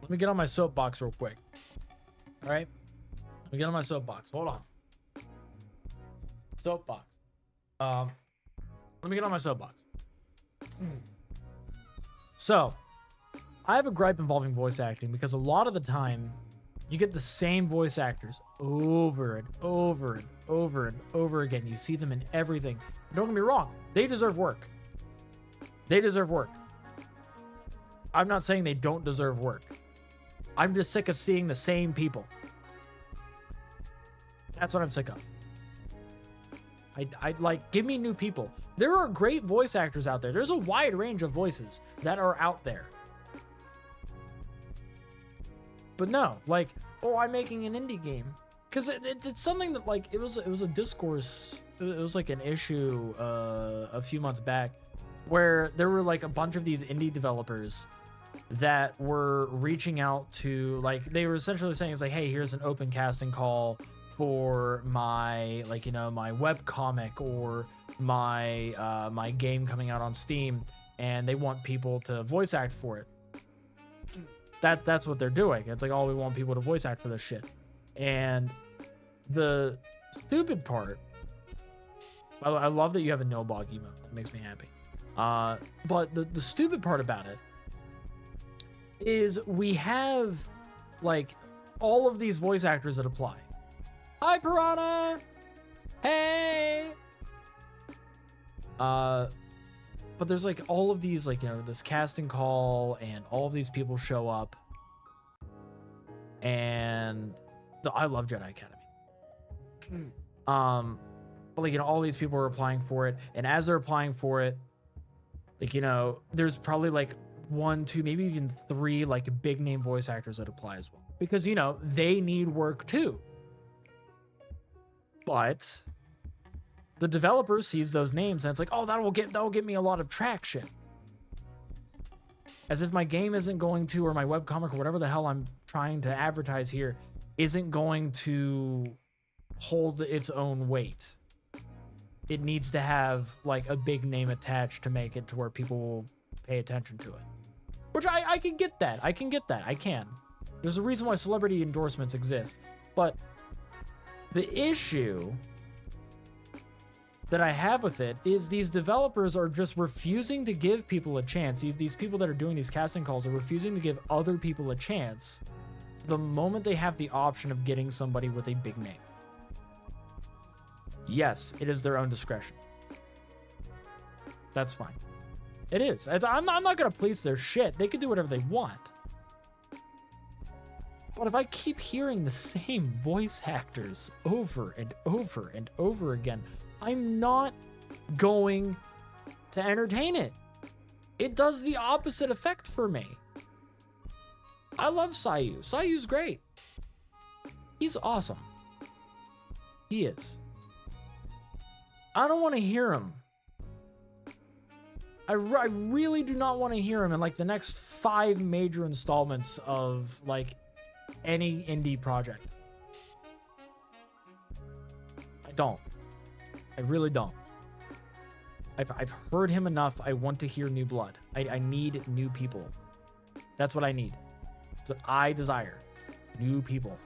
me get on my soapbox real quick. All right? Let me get on my soapbox. Hold on. Soapbox. Let me get on my soapbox. So, I have a gripe involving voice acting because a lot of the time you get the same voice actors over and over and over and over again. You see them in everything. Don't get me wrong, they deserve work. I'm not saying they don't deserve work. I'm just sick of seeing the same people. That's what I'm sick of. I like, give me new people. There are great voice actors out there. There's a wide range of voices that are out there. But no, like, oh, I'm making an indie game. Because it's something that, like, it was a discourse. It was like an issue a few months back where there were like a bunch of these indie developers that were reaching out to, like, they were essentially saying, it's like, hey, here's an open casting call for my, like, you know, my web comic or my my game coming out on Steam, and they want people to voice act for it. That's what they're doing. It's like, oh, we want people to voice act for this shit. And the stupid part, I love that you have a no-bog emote. That makes me happy. But the stupid part about it is we have, like, all of these voice actors that apply. Hi, Piranha! Hey! But there's, like, all of these, like, you know, this casting call, and all of these people show up. And I love Jedi Academy. But, like, you know, all these people are applying for it, and as they're applying for it, like, you know, there's probably, like, 1, 2, maybe even 3, like, big name voice actors that apply as well. Because, you know, they need work too. But the developer sees those names and it's like, oh, that'll get me a lot of traction. As if my game isn't going to, or my webcomic or whatever the hell I'm trying to advertise here, isn't going to hold its own weight. It needs to have, like, a big name attached to make it to where people will pay attention to it. Which I can get that. I can. There's a reason why celebrity endorsements exist. But the issue that I have with it is these developers are just refusing to give people a chance. These people that are doing these casting calls are refusing to give other people a chance the moment they have the option of getting somebody with a big name. Yes, it is their own discretion. That's fine. It is. I'm not going to police their shit. They can do whatever they want. But if I keep hearing the same voice actors over and over and over again, I'm not going to entertain it. It does the opposite effect for me. I love Sayu. Sayu's great. He's awesome. He is. I don't want to hear him. I really do not want to hear him in, like, the next 5 major installments of, like, any indie project. I don't. I really don't. I've heard him enough. I want to hear new blood. I need new people. That's what I need. That's what I desire. New people.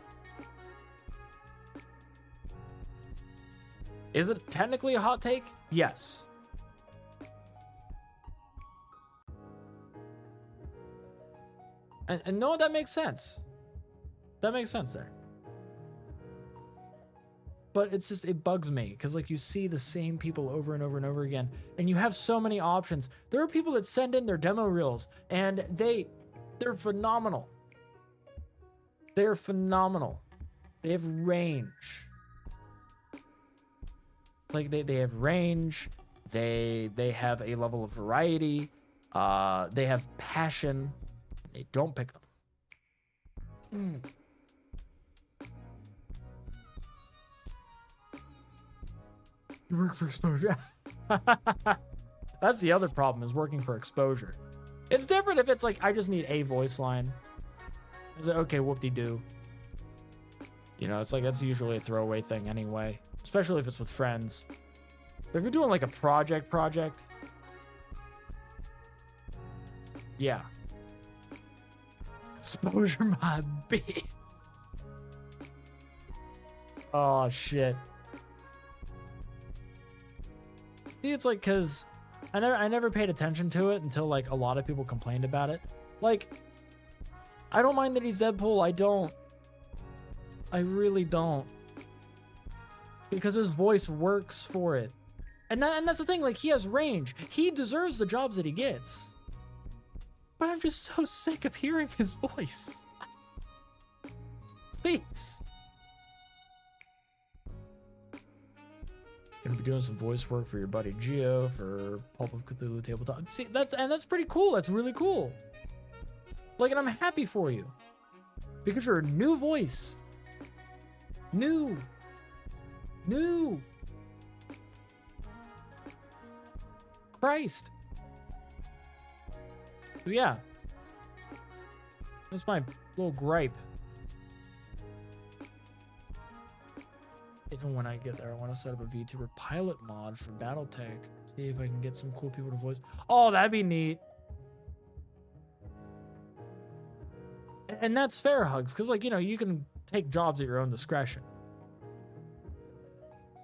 Is it technically a hot take? Yes. And no, that makes sense. That makes sense there. But it's just, it bugs me because like you see the same people over and over and over again, and you have so many options. There are people that send in their demo reels and they're phenomenal. They're phenomenal. They have range. It's like they have range. They have a level of variety. They have passion. They don't pick them. You work for exposure. That's the other problem, is working for exposure. It's different if it's like, I just need a voice line. Is it okay, whoop-de-doo. You know, it's like, that's usually a throwaway thing anyway. Especially if it's with friends. But if you're doing like a project. Yeah. Exposure mod B. Oh, shit. See, it's like, because I never paid attention to it until like a lot of people complained about it. Like, I don't mind that he's Deadpool. I don't. I really don't. Because his voice works for it. And that's the thing, like, he has range. He deserves the jobs that he gets. But I'm just so sick of hearing his voice. Please. Gonna be doing some voice work for your buddy Geo for Pulp of Cthulhu Tabletop. See, that's pretty cool. That's really cool. Like, and I'm happy for you. Because you're a new voice. New. Christ. So yeah. That's my little gripe. Even when I get there, I want to set up a VTuber pilot mod for Battletech. See if I can get some cool people to voice. Oh, that'd be neat. And that's fair, Hugs, because, like, you know, you can take jobs at your own discretion.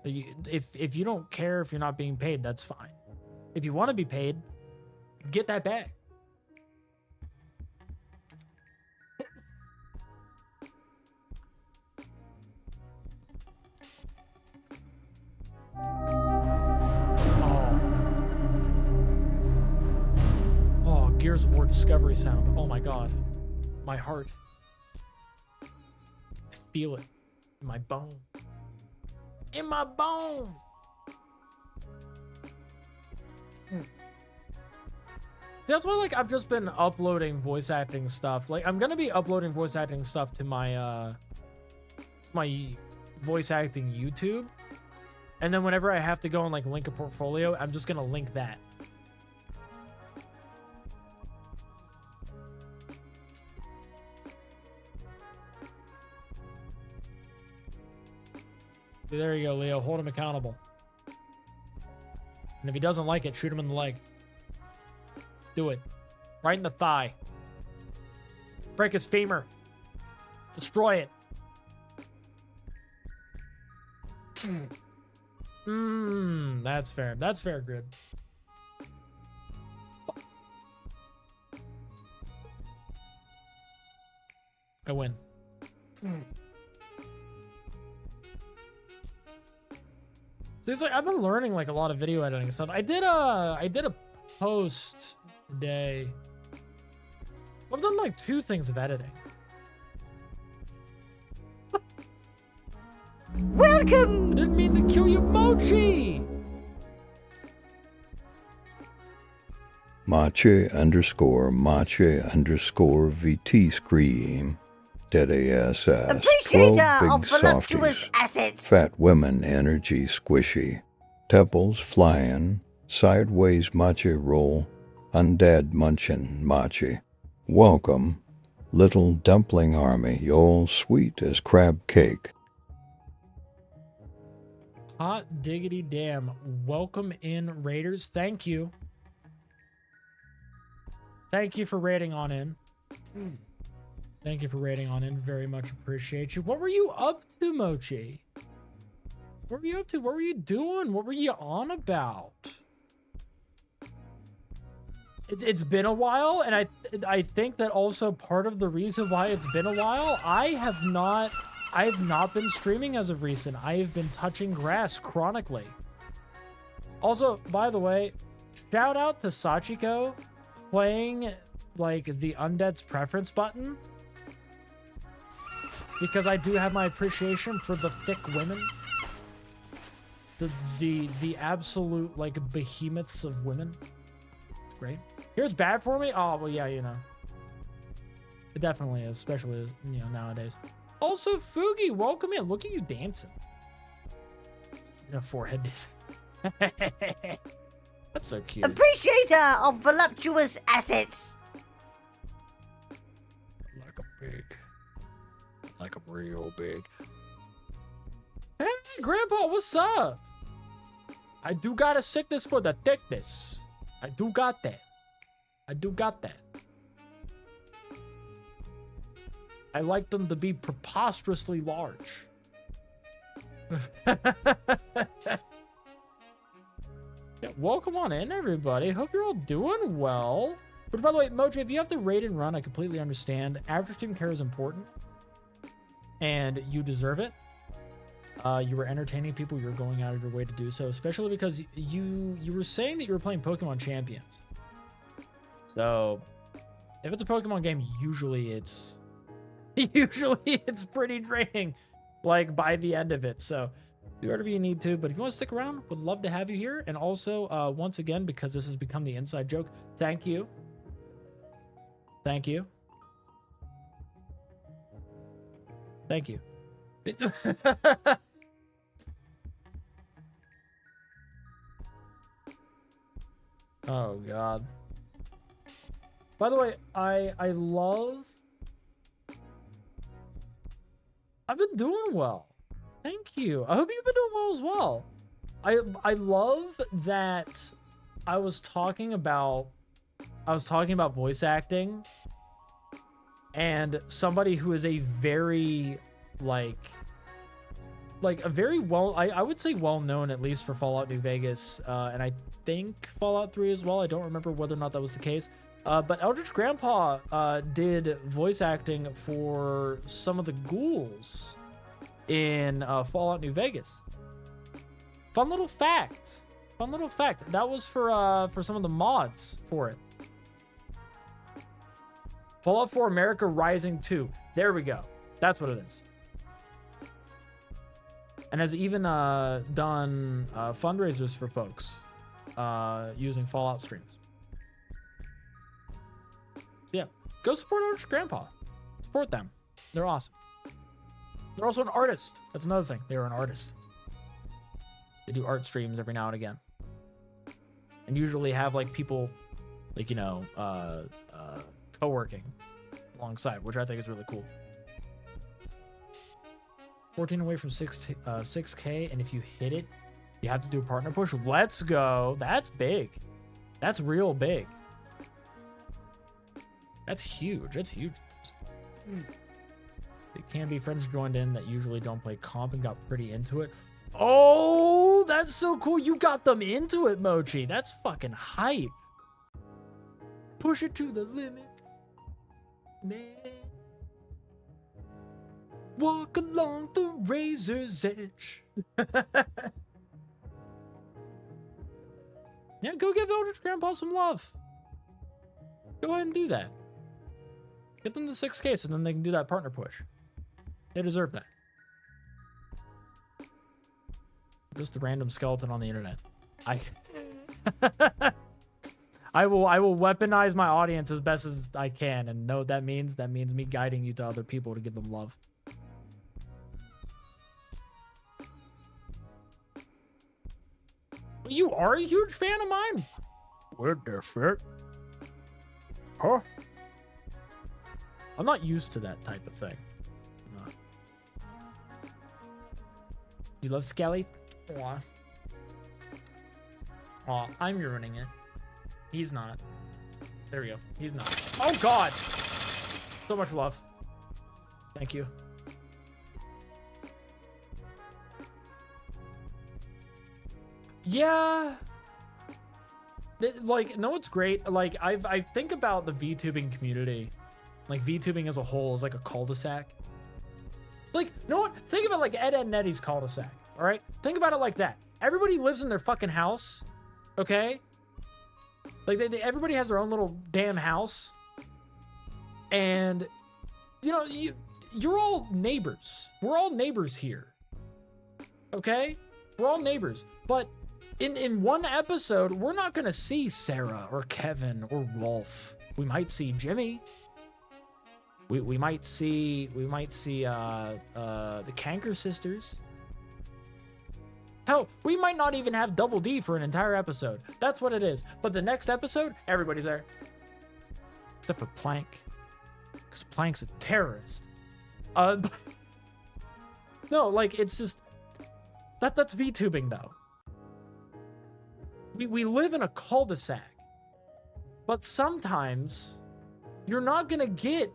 If you don't care if you're not being paid, that's fine. If you want to be paid, get that bag. Oh, Gears of War Discovery sound. Oh my god. My heart. I feel it in my bone. In my bone. See, that's why, like, I've just been uploading voice acting stuff. Like, I'm gonna be uploading voice acting stuff to my voice acting YouTube. And then whenever I have to go and, like, link a portfolio, I'm just gonna link that. There you go, Leo. Hold him accountable. And if he doesn't like it, shoot him in the leg. Do it. Right in the thigh. Break his femur. Destroy it. That's fair. That's fair, Grid. I win. So it's like, I've been learning, like, a lot of video editing stuff. I did a post today. I've done like 2 things of editing. Welcome! I didn't mean to kill you, Mochi! Mache_VT Scream. Dead ass ass. 12 Appreciator big of voluptuous softies. assets. Fat women energy squishy. Temples flying. Sideways mache roll. Undead munchin' mache. Welcome. Little dumpling army. Y'all sweet as crab cake. Hot diggity damn. Welcome in, Raiders. Thank you. Thank you for raiding on in. Thank you for rating on in. Very much appreciate you. What were you up to, Mochi? What were you up to? What were you doing? What were you on about? It's been a while, and I think that also part of the reason why it's been a while, I have not been streaming as of recent. I have been touching grass chronically. Also, by the way, shout out to Sachiko playing like the Undead's preference button, because I do have my appreciation for the thick women, the absolute like behemoths of women. It's great. Here's bad for me. Oh well, yeah, you know, it definitely is, especially as you know nowadays. Also, Fugi, welcome in. Look at you dancing. A forehead. That's so cute. Appreciator of voluptuous assets. Like a big. Like a real big. Hey, Grandpa, what's up? I do got a sickness for the thickness. I do got that. I do got that. I like them to be preposterously large. Yeah, welcome on in, everybody. Hope you're all doing well. But by the way, Moji, if you have to raid and run, I completely understand. Average stream care is important, and you deserve it. You were entertaining people. You're going out of your way to do so, especially because you were saying that you were playing Pokemon Champions. So, if it's a Pokemon game, usually it's pretty draining, like by the end of it. So, do whatever you need to. But if you want to stick around, would love to have you here. And also, once again, because this has become the inside joke, thank you. Thank you. Thank you. Oh God. By the way, I've been doing well. Thank you. I hope you've been doing well as well. I love that I was talking about voice acting, and somebody who is a very like a very well, I would say well known, at least for Fallout New Vegas, and I think Fallout 3 as well. I don't remember whether or not that was the case. But Eldritch Grandpa did voice acting for some of the ghouls in Fallout New Vegas. Fun little fact. Fun little fact. That was for some of the mods for it. Fallout 4 America Rising 2. There we go. That's what it is. And has even done fundraisers for folks using Fallout streams. So yeah, go support Eldritch Grandpa. Support them. They're awesome. They're also an artist. That's another thing. They're an artist. They do art streams every now and again. And usually have like people, like, you know, co-working alongside, which I think is really cool. 14 away from 6K, and if you hit it, you have to do a partner push. Let's go. That's big. That's real big. That's huge. That's huge. It can be friends joined in that usually don't play comp and got pretty into it. Oh, that's so cool. You got them into it, Mochi. That's fucking hype. Push it to the limit, man. Walk along the razor's edge. Yeah, go give Eldritch Grandpa some love. Go ahead and do that. Get them to 6K so then they can do that partner push. They deserve that. Just a random skeleton on the internet. I will weaponize my audience as best as I can, and know what that means. That means me guiding you to other people to give them love. You are a huge fan of mine? What the fuck? Huh? I'm not used to that type of thing. I'm not. You love Skelly? Aw. Aw, I'm ruining it. He's not. There we go. He's not. Oh, God! So much love. Thank you. Yeah. Like, no, it's great. Like, I think about the VTubing community. Like, VTubing as a whole is like a cul-de-sac. Like, you know what? Think of it like Ed, Edd n Eddy's cul-de-sac. All right? Think about it like that. Everybody lives in their fucking house. Okay? Like, everybody has their own little damn house. And, you know, you're all neighbors. We're all neighbors here. Okay? We're all neighbors. But in one episode, we're not going to see Sarah or Kevin or Rolf. We might see Jimmy. We might see the Kanker sisters. Hell, we might not even have Double D for an entire episode. That's what it is. But the next episode, everybody's there. Except for Plank. Because Plank's a terrorist. No, like, it's just... That's VTubing, though. We live in a cul-de-sac. But sometimes, you're not gonna get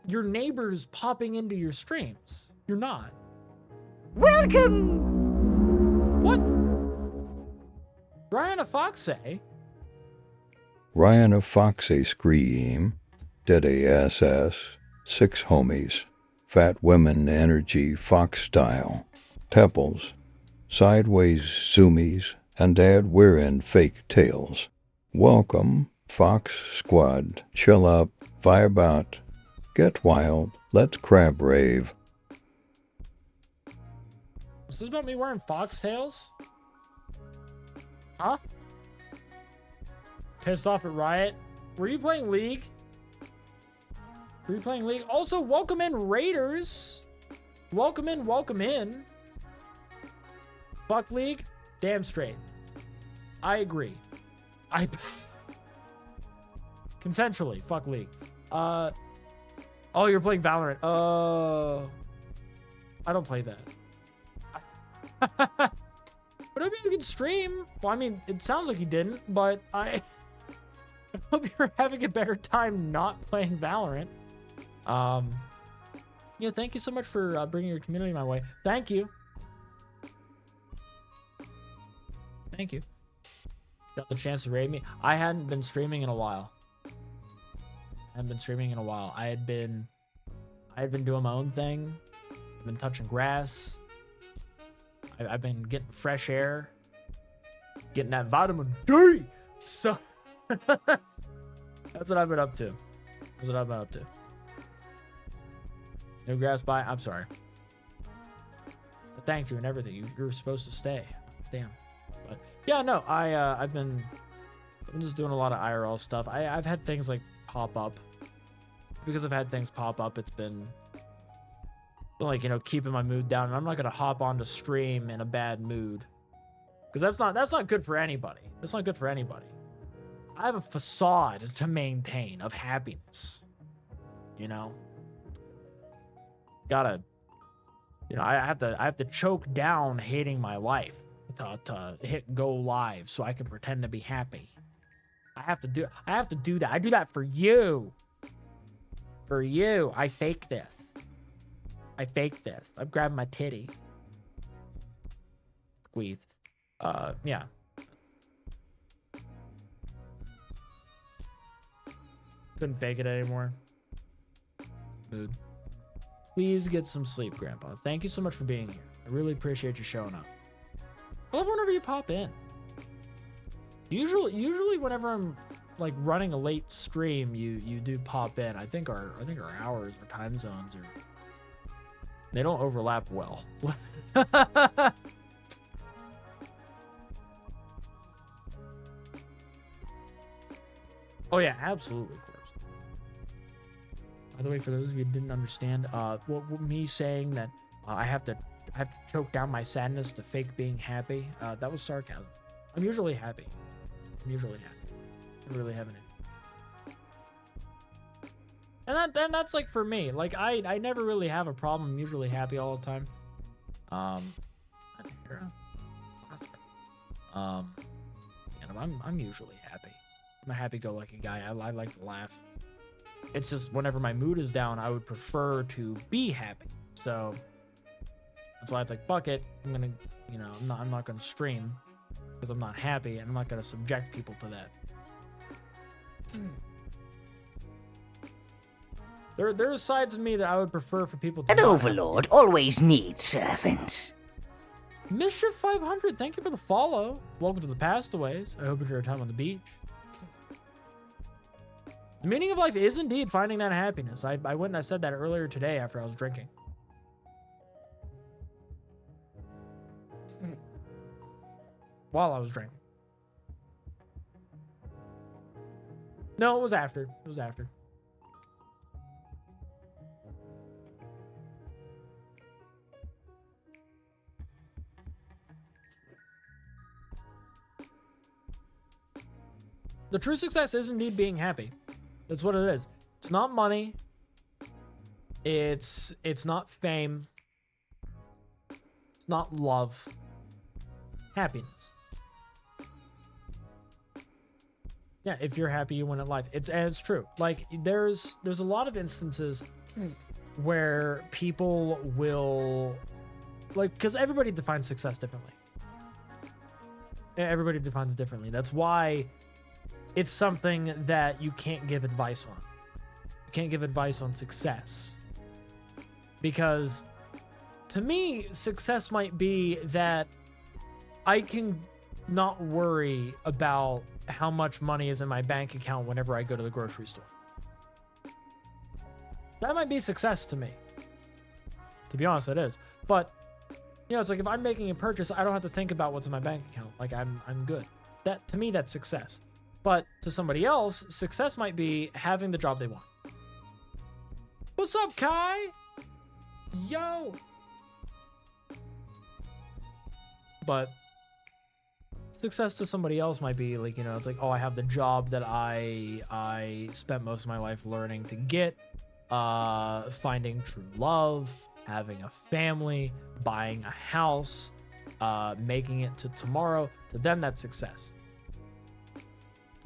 your neighbors popping into your streams. You're not. Welcome! What? Ryan of Foxay? Ryan of Foxay Scream, Daddy SS, 6 homies, Fat Women Energy Fox Style, Tepples, Sideways Zoomies, and Dad we're in Fake Tails. Welcome, Fox Squad, chill up, vibe out, get wild, let's crab rave. Was this about me wearing foxtails? Huh? Pissed off at Riot? Were you playing League? Were you playing League? Also, welcome in Raiders. Welcome in, welcome in. Fuck League? Damn straight. I agree. Consensually, fuck League. Oh, you're playing Valorant. I don't play that. But I mean, you can stream. Well, I mean, it sounds like you didn't, but I hope you're having a better time not playing Valorant. Yeah, thank you so much for bringing your community my way. Thank you. Thank you. Got the chance to raid me. I hadn't been streaming in a while. I had been doing my own thing. I've been touching grass. I've been getting fresh air. Getting that vitamin D. So that's what I've been up to. No grass by. I'm sorry. But thank you and everything. You were supposed to stay. Damn. But yeah, no. I've been just doing a lot of IRL stuff. I've had things like pop up. Because I've had things pop up, it's been like, you know, keeping my mood down. And I'm not gonna hop onto stream in a bad mood. Because that's not good for anybody. That's not good for anybody. I have a facade to maintain of happiness. You know? Gotta, you know, I have to choke down hating my life to hit go live so I can pretend to be happy. I have to do that. I do that for you. For you. I fake this. I'm grabbing my titty. Squeeze. Yeah. Couldn't fake it anymore. Mood. Please get some sleep, Grandpa. Thank you so much for being here. I really appreciate you showing up. I love whenever you pop in. Usually whenever I'm like running a late stream, you do pop in. I think our hours or time zones they don't overlap well. Oh yeah, absolutely, of course. By the way, for those of you who didn't understand, me saying that I have to choke down my sadness to fake being happy, that was sarcasm. I'm usually happy. I really haven't. And that's like for me. Like I never really have a problem. I'm usually happy all the time. And I'm usually happy. I'm a happy-go-lucky guy. I like to laugh. It's just whenever my mood is down, I would prefer to be happy. So that's why it's like, fuck it. I'm gonna, you know, I'm not gonna stream because I'm not happy, and I'm not gonna subject people to that. There are sides of me that I would prefer for people to. An overlord always needs servants. Mischief 500, thank you for the follow. Welcome to the Pastaways. I hope you enjoy your time on the beach. The meaning of life is indeed finding that happiness. I went and I said that earlier today after I was drinking. While I was drinking. No, it was after. It was after. The true success is indeed being happy. That's what it is. It's not money. It's not fame. It's not love. Happiness. Yeah, if you're happy, you win at life. It's true. Like there's a lot of instances where people will, like, because everybody defines success differently. Everybody defines it differently. That's why it's something that you can't give advice on. You can't give advice on success. Because to me, success might be that I can not worry about how much money is in my bank account whenever I go to the grocery store. That might be success to me. To be honest, it is. But, you know, it's like if I'm making a purchase, I don't have to think about what's in my bank account. Like I'm good. That, to me, that's success. But to somebody else, success might be having the job they want. What's up, Kai? Yo. But success to somebody else might be like, you know, it's like, oh, I have the job that I spent most of my life learning to get, finding true love, having a family, buying a house, making it to tomorrow. To them, that's success.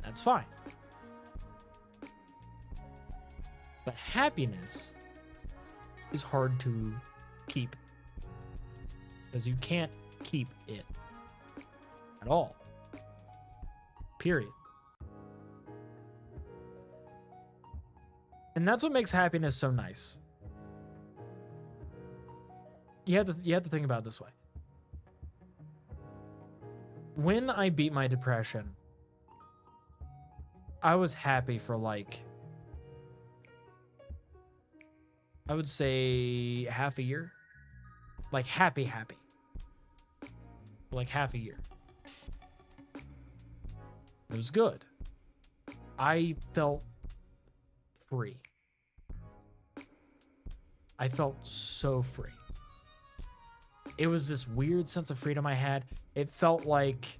That's fine. But happiness is hard to keep because you can't keep it at all. Period. And that's what makes happiness so nice. You have to think about it this way. When I beat my depression, I was happy for like, I would say half a year. Like happy. Like half a year. It was good. I felt free. I felt so free. It was this weird sense of freedom I had. It felt like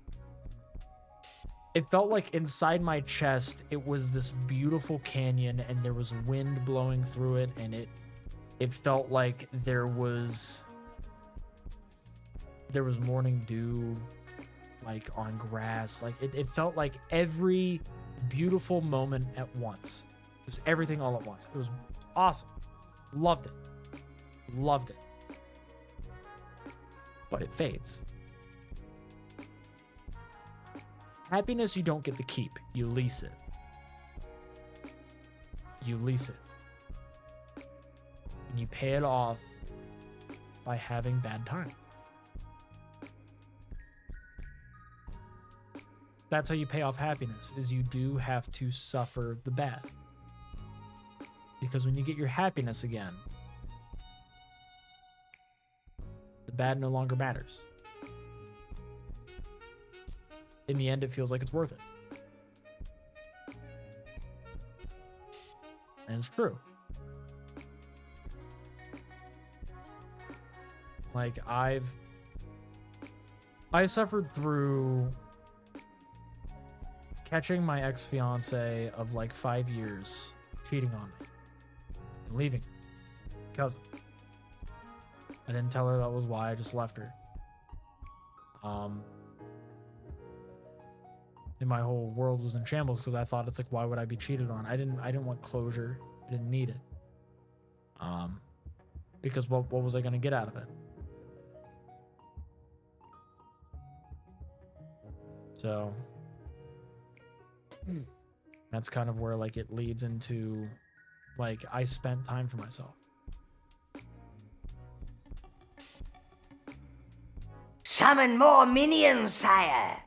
inside my chest, it was this beautiful canyon and there was wind blowing through it, and it felt like there was morning dew like on grass. Like it felt like every beautiful moment at once. It was everything all at once. It was awesome. Loved it. But it fades. Happiness you don't get to keep. You lease it. And you pay it off by having bad times. That's how you pay off happiness, is you do have to suffer the bad. Because when you get your happiness again, the bad no longer matters. In the end, it feels like it's worth it. And it's true. Like, I suffered through catching my ex-fiance of like 5 years cheating on me and leaving because I didn't tell her that was why. I just left her. and my whole world was in shambles because I thought it's like, why would I be cheated on? I didn't want closure. I didn't need it. Because what was I gonna get out of it? So that's kind of where like it leads into like I spent time for myself. Summon more minions, sire.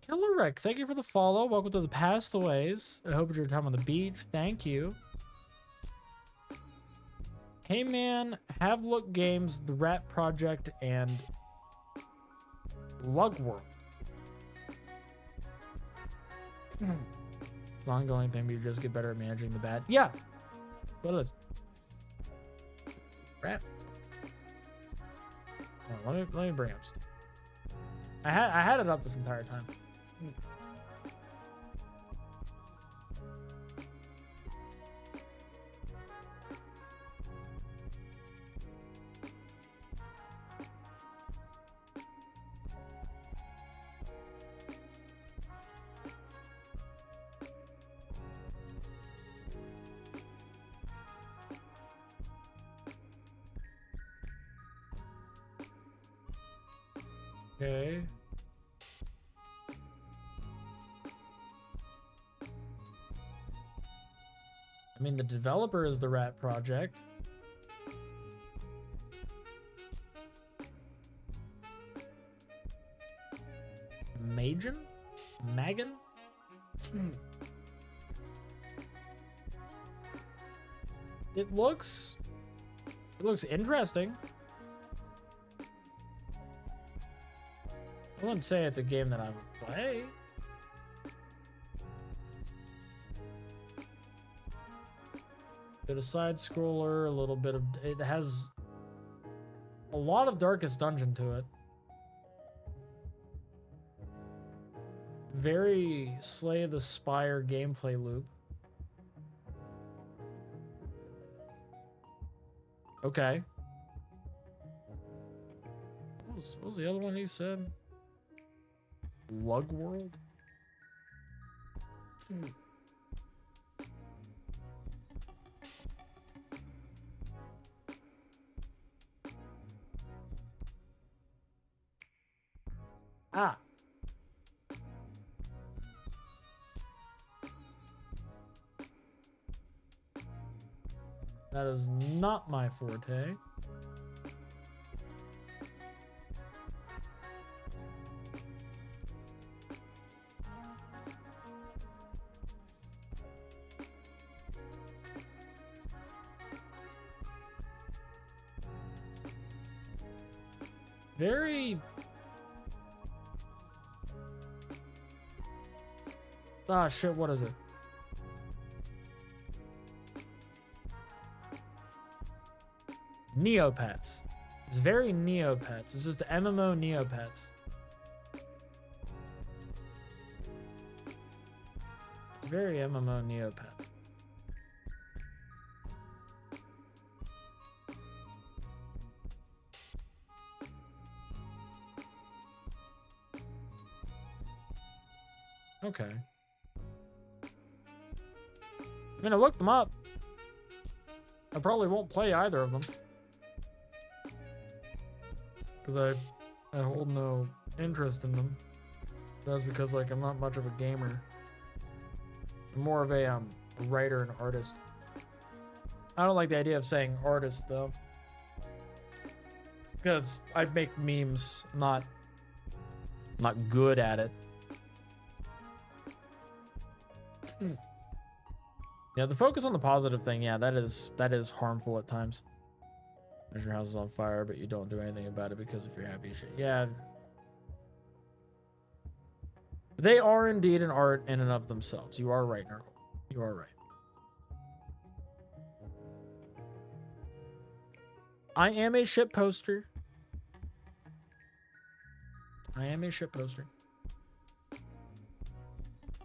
Killer Rick, thank you for the follow. Welcome to the Pastaways. I hope it's your time on the beach. Thank you. Hey man, Have Look Games, The Rat Project, and Lug World. It's an ongoing thing, but you just get better at managing the bad. Yeah, what is? Rat. Oh, let me bring up stuff. I had it up this entire time. Okay. I mean, the developer is the Rat Project. Magan? It looks interesting. I wouldn't say it's a game that I would play. Bit of side scroller, a little bit of, it has a lot of Darkest Dungeon to it. Very Slay the Spire gameplay loop. Okay. What was the other one you said? Lug World? Ah. That is not my forte. Very... Ah, shit, what is it? Neopets. It's very Neopets. It's just MMO Neopets. It's very MMO Neopets. Okay. I mean, I looked them up. I probably won't play either of them. Because I hold no interest in them. That's because, like, I'm not much of a gamer. I'm more of a writer and artist. I don't like the idea of saying artist, though. Because I make memes, not good at it. Yeah, the focus on the positive thing, yeah, that is harmful at times. As your house is on fire, but you don't do anything about it because if you're happy, shit. Yeah. They are indeed an art in and of themselves. You are right, Nurgle. You are right. I am a shit poster. I am a shit poster.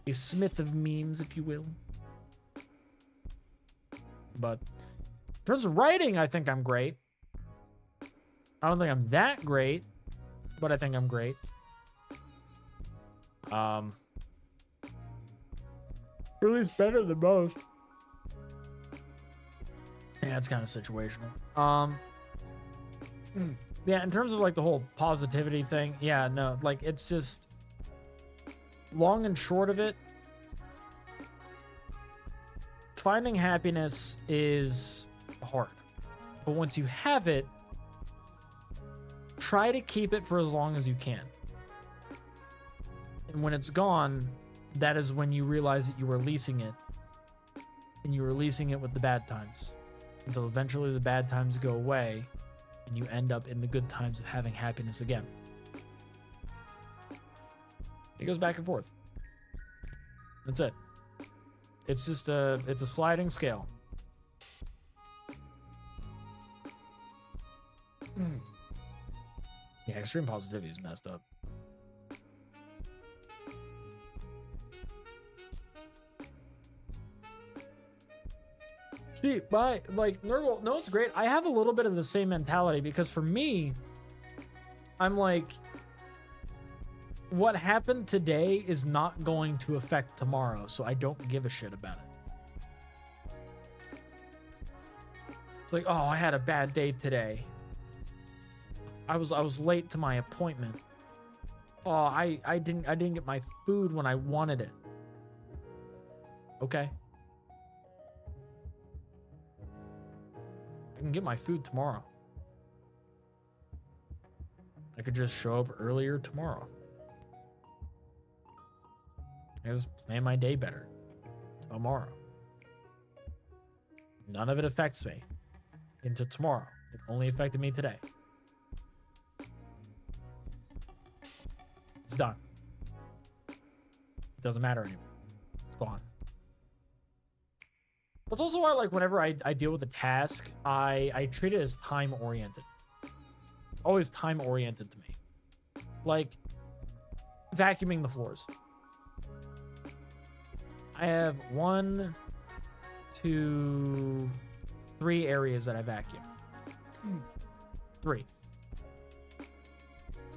A smith of memes, if you will. But in terms of writing, I think I'm great. I don't think I'm that great, but I think I'm great. Or at least better than most. Yeah, it's kind of situational. Yeah, in terms of like the whole positivity thing, yeah, no, like it's just long and short of it. Finding happiness is hard, but once you have it, try to keep it for as long as you can. And when it's gone, that is when you realize that you were leasing it, and you were leasing it with the bad times until eventually the bad times go away and you end up in the good times of having happiness again. It goes back and forth. That's it. It's just it's a sliding scale. Yeah, extreme positivity is messed up. See, Nurgle, no, it's great. I have a little bit of the same mentality because for me, I'm like, what happened today is not going to affect tomorrow, so I don't give a shit about it. It's like, oh, I had a bad day today. I was late to my appointment. Oh, I didn't get my food when I wanted it. Okay. I can get my food tomorrow. I could just show up earlier tomorrow. I just plan my day better tomorrow. None of it affects me into tomorrow. It only affected me today. It's done. It doesn't matter anymore. It's gone. That's also why, like, whenever I deal with a task, I treat it as time-oriented. It's always time-oriented to me. Like, vacuuming the floors. I have 1, 2, 3 areas that I vacuum. 3. It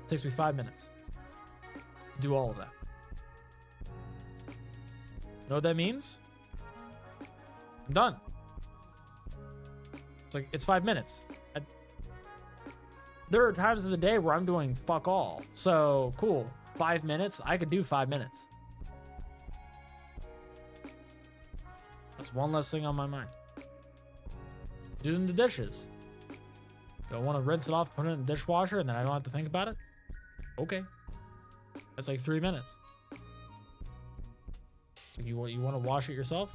takes me 5 minutes to do all of that. Know what that means? I'm done. It's like, it's 5 minutes. There are times of the day where I'm doing fuck all. So, cool. 5 minutes? I could do 5 minutes. That's one less thing on my mind. Doing the dishes. Do I want to rinse it off, put it in the dishwasher, and then I don't have to think about it? Okay. That's like 3 minutes. It's like, you want to wash it yourself?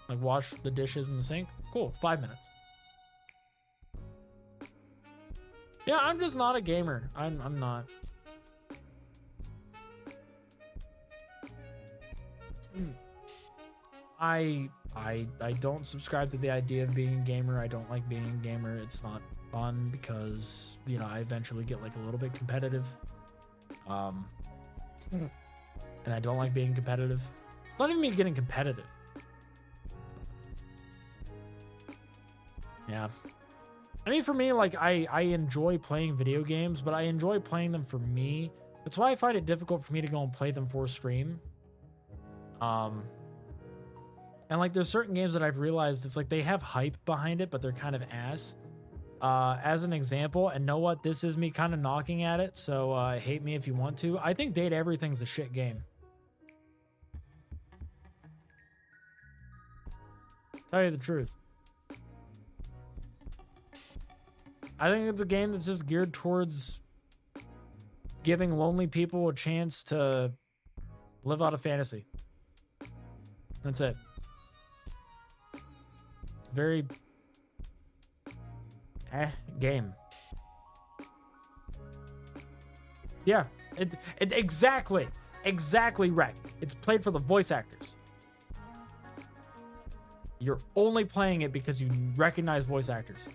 Like, wash the dishes in the sink? Cool, 5 minutes. Yeah, I'm just not a gamer. I'm not. I don't subscribe to the idea of being a gamer. I don't like being a gamer. It's not fun because, you know, I eventually get like a little bit competitive. And I don't like being competitive. It's not even me getting competitive. Yeah. I mean, for me, like, I enjoy playing video games, but I enjoy playing them for me. That's why I find it difficult for me to go and play them for stream. And like, there's certain games that I've realized it's like they have hype behind it, but they're kind of ass. As an example, and know what? This is me kind of knocking at it, so hate me if you want to. I think Date Everything's a shit game. Tell you the truth. I think it's a game that's just geared towards giving lonely people a chance to live out a fantasy. That's it. It's a very game. Yeah, it exactly right. It's played for the voice actors. You're only playing it because you recognize voice actors.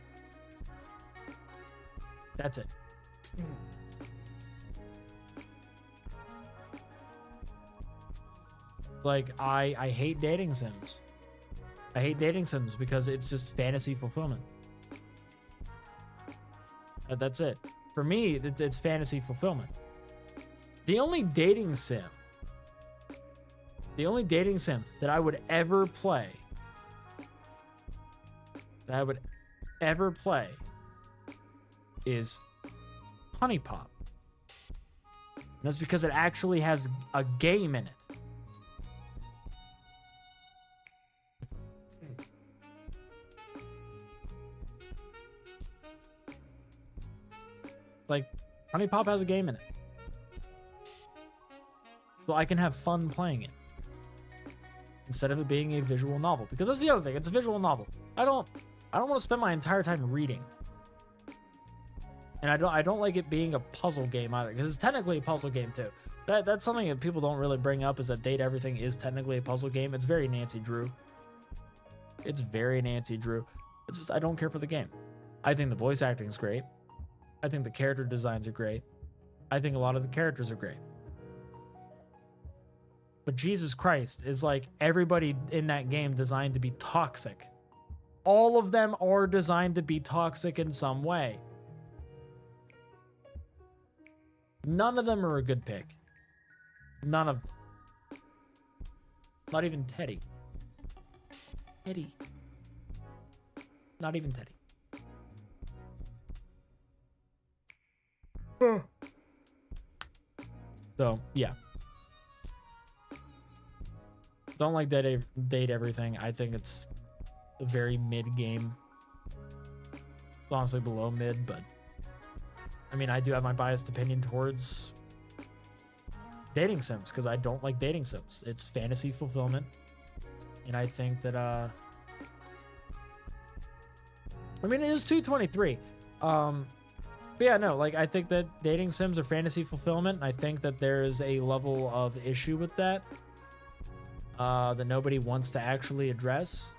That's it. It's like, I hate dating sims. I hate dating sims because it's just fantasy fulfillment. That's it. For me, it's fantasy fulfillment. The only dating sim The only dating sim that I would ever play, is Honey Pop. And that's because it actually has a game in it. Like, Honey Pop has a game in it. So I can have fun playing it. Instead of it being a visual novel. Because that's the other thing, it's a visual novel. I don't want to spend my entire time reading. And I don't like it being a puzzle game either, because it's technically a puzzle game too. That's something that people don't really bring up, is that Date Everything is technically a puzzle game. It's very Nancy Drew. It's very Nancy Drew. It's just, I don't care for the game. I think the voice acting is great. I think the character designs are great. I think a lot of the characters are great. But Jesus Christ, is like everybody in that game designed to be toxic. All of them are designed to be toxic in some way. None of them are a good pick. None of them. Not even Teddy. Teddy. Not even Teddy. So, yeah. Don't like Date Everything. I think it's a very mid game. It's honestly below mid, but I mean, I do have my biased opinion towards dating sims because I don't like dating sims. It's fantasy fulfillment, and I think that I mean, it is 223. But yeah, no, like, I think that dating sims are fantasy fulfillment, and I think that there is a level of issue with that that nobody wants to actually address.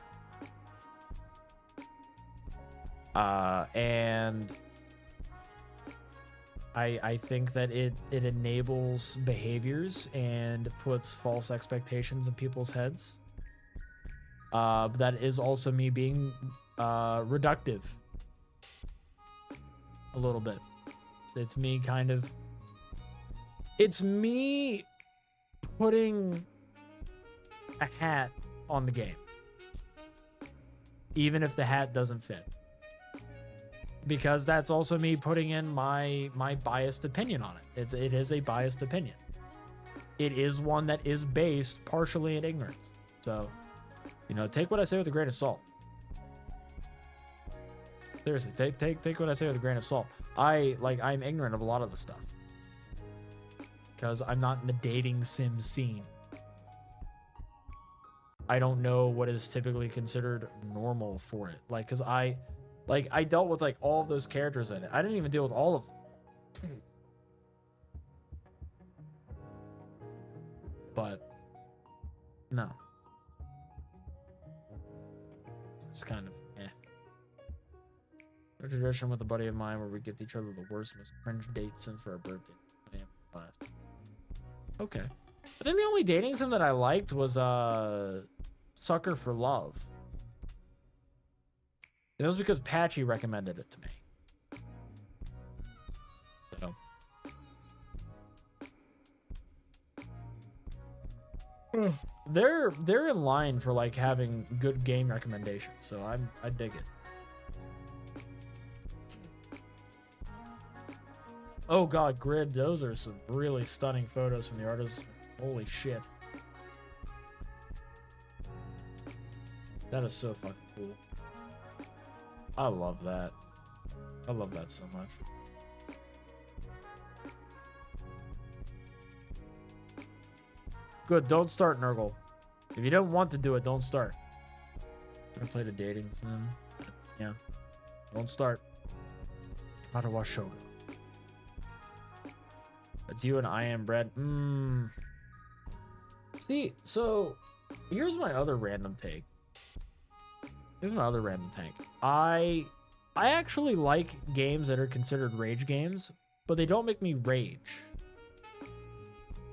And I think that it enables behaviors and puts false expectations in people's heads. But that is also me being reductive a little bit. It's me putting a hat on the game, even if the hat doesn't fit, because that's also me putting in my biased opinion on it. It is a biased opinion. It is one that is based partially in ignorance. So, you know, take what I say with a grain of salt. Seriously, take what I say with a grain of salt. I'm ignorant of a lot of the stuff because I'm not in the dating sim scene. I don't know what is typically considered normal for it. Because I dealt with all of those characters in it. I didn't even deal with all of them. But no, it's kind of a tradition with a buddy of mine where we get each other the worst, most cringe dates in for our birthday. Okay. I think the only dating sim that I liked was Sucker for Love. It was because Patchy recommended it to me. So they're in line for having good game recommendations, so I dig it. Oh god, Grid, those are some really stunning photos from the artist. Holy shit. That is so fucking cool. I love that. I love that so much. Good, don't start, Nurgle. If you don't want to do it, don't start. I played a dating sim. Yeah. Don't start. How to watch Shogun. It's you and I am bread. See, so here's my other random take. I actually like games that are considered rage games, but they don't make me rage.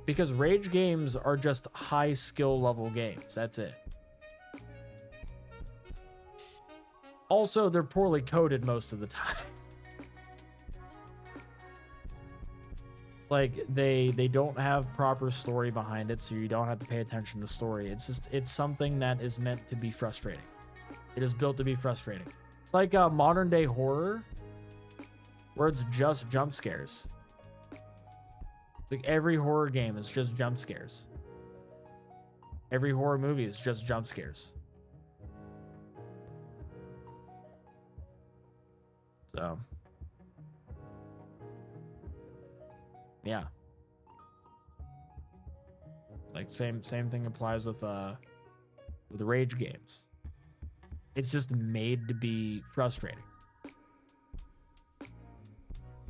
Because rage games are just high skill level games. That's it. Also, they're poorly coded most of the time. It's like they don't have proper story behind it, so you don't have to pay attention to story. It's something that is meant to be frustrating. It is built to be frustrating. It's like a modern day horror where it's just jump scares. It's like every horror game is just jump scares. Every horror movie is just jump scares. So, yeah. Like same thing applies with rage games. It's just made to be frustrating.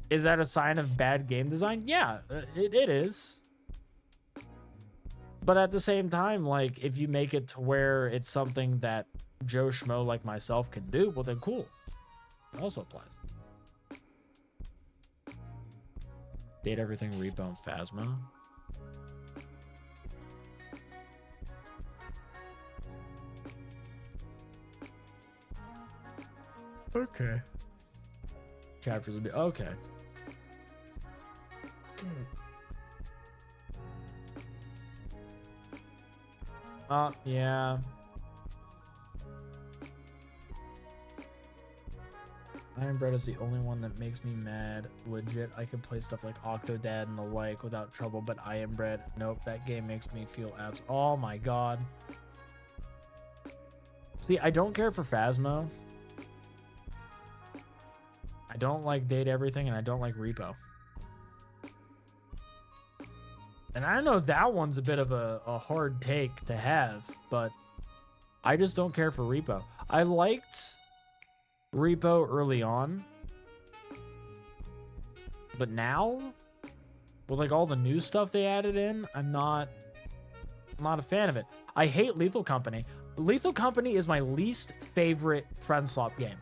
Is that a sign of bad game design? Yeah, it is. But at the same time, like, if you make it to where it's something that Joe Schmo like myself can do, well then cool. It also applies. Date everything Repo and Phasma. Okay. Chapters would be okay. Yeah. Iron Bread is the only one that makes me mad. Legit, I could play stuff like Octodad and the like without trouble, but Iron Bread, nope, that game makes me feel abs. Oh my god. See, I don't care for Phasmo. I don't like Date Everything, and I don't like Repo. And I know that one's a bit of a hard take to have, but I just don't care for Repo. I liked Repo early on, but now, with like all the new stuff they added in, I'm not a fan of it. I hate Lethal Company. Lethal Company is my least favorite friend swap game.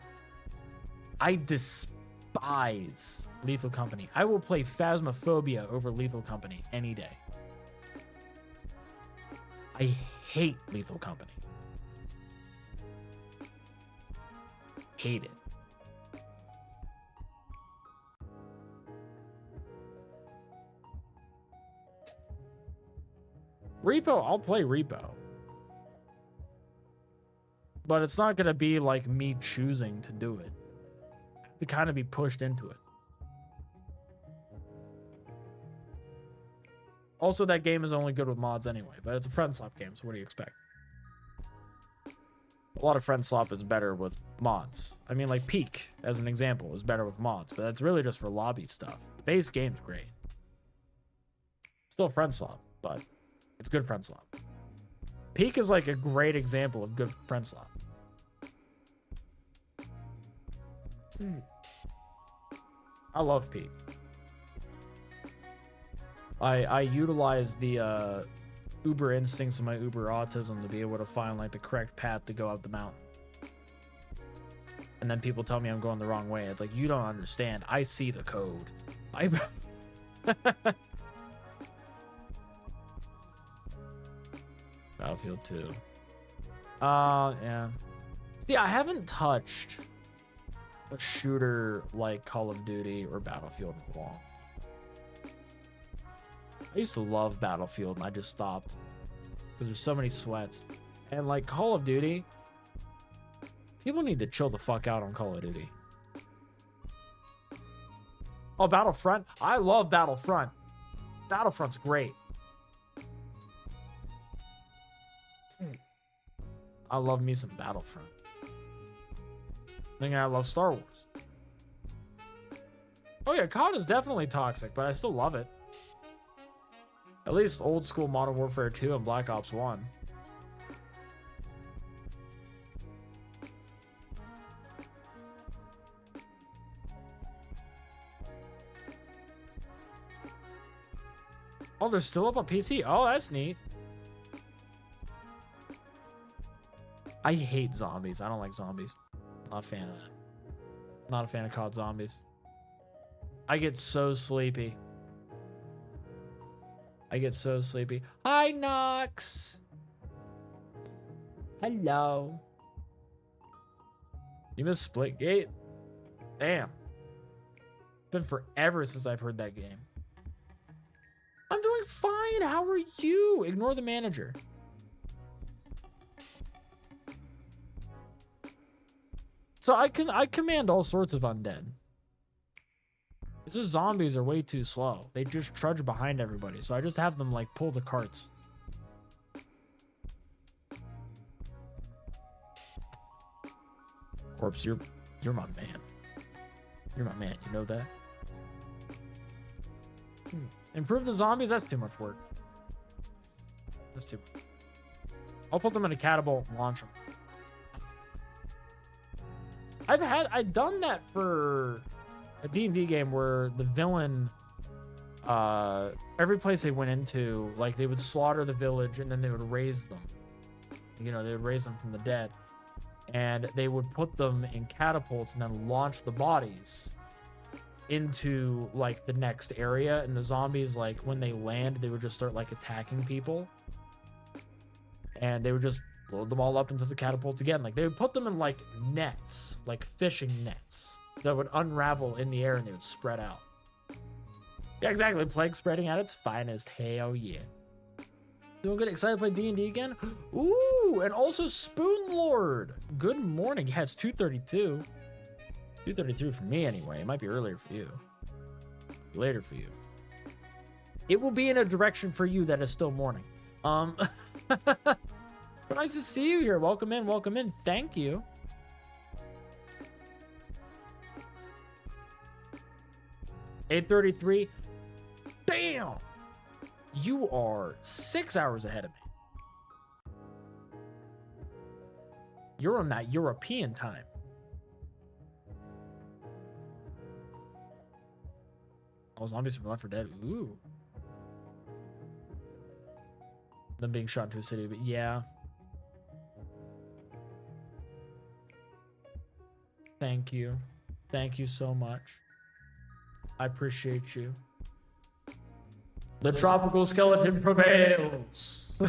I despise Lethal Company. I will play Phasmophobia over Lethal Company any day. I hate Lethal Company. Hate it. Repo, I'll play Repo. But it's not going to be like me choosing to do it. I have to kind of be pushed into it. Also, that game is only good with mods anyway, but it's a friend swap game, so what do you expect? A lot of friend swap is better with mods. I mean, like Peak, as an example, is better with mods, but that's really just for lobby stuff. The base game's great. Still friend swap, but it's good friend swap. Peak is like a great example of good friend swap. I love Peak. I utilize the Uber instincts of my Uber autism to be able to find like the correct path to go up the mountain. And then people tell me I'm going the wrong way. It's like, you don't understand. I see the code. Battlefield 2. Yeah. See, I haven't touched a shooter like Call of Duty or Battlefield in a long. I used to love Battlefield, and I just stopped because there's so many sweats. And like Call of Duty, people need to chill the fuck out on Call of Duty. Oh, Battlefront. I love Battlefront. Battlefront's great. I love me some Battlefront. I love Star Wars. Oh yeah, COD is definitely toxic, but I still love it. At least old school Modern Warfare 2 and Black Ops 1. Oh, they're still up on PC? Oh, that's neat. I hate zombies. I don't like zombies. Not a fan of that. Not a fan of COD Zombies. I get so sleepy. I get so sleepy. Hi, Nox. Hello. You miss Splitgate? Damn. It's been forever since I've heard that game. fine. How are you? Ignore the manager. So I command all sorts of undead. It's just zombies are way too slow. They just trudge behind everybody. So I just have them like pull the carts. Corpse, you're my man. You're my man. You know that? Improve the zombies? That's too much work. That's too much. I'll put them in a catapult and launch them. I've done that for a D&D game where the villain, every place they went into, like they would slaughter the village and then they would raise them. You know, they would raise them from the dead. And they would put them in catapults and then launch the bodies into like the next area. And the zombies, like when they land, they would just start like attacking people. And they would just load them all up into the catapults again. Like they would put them in like nets, like fishing nets that would unravel in the air and they would spread out. Yeah, exactly. Plague spreading at its finest. Hell yeah. Doing good. Excited to play D&D again? Ooh, and also Spoon Lord. Good morning. Yeah, it's 2:32. 2:33 for me anyway. It might be earlier for you. Later for you. It will be in a direction for you that is still morning. But nice to see you here. Welcome in. Welcome in. Thank you. $8:33. Bam! You are 6 hours ahead of me. You're on that European time. Oh, zombies from Left 4 Dead. Ooh. Them being shot into a city, but yeah. Thank you. Thank you so much. I appreciate you. The tropical skeleton prevails.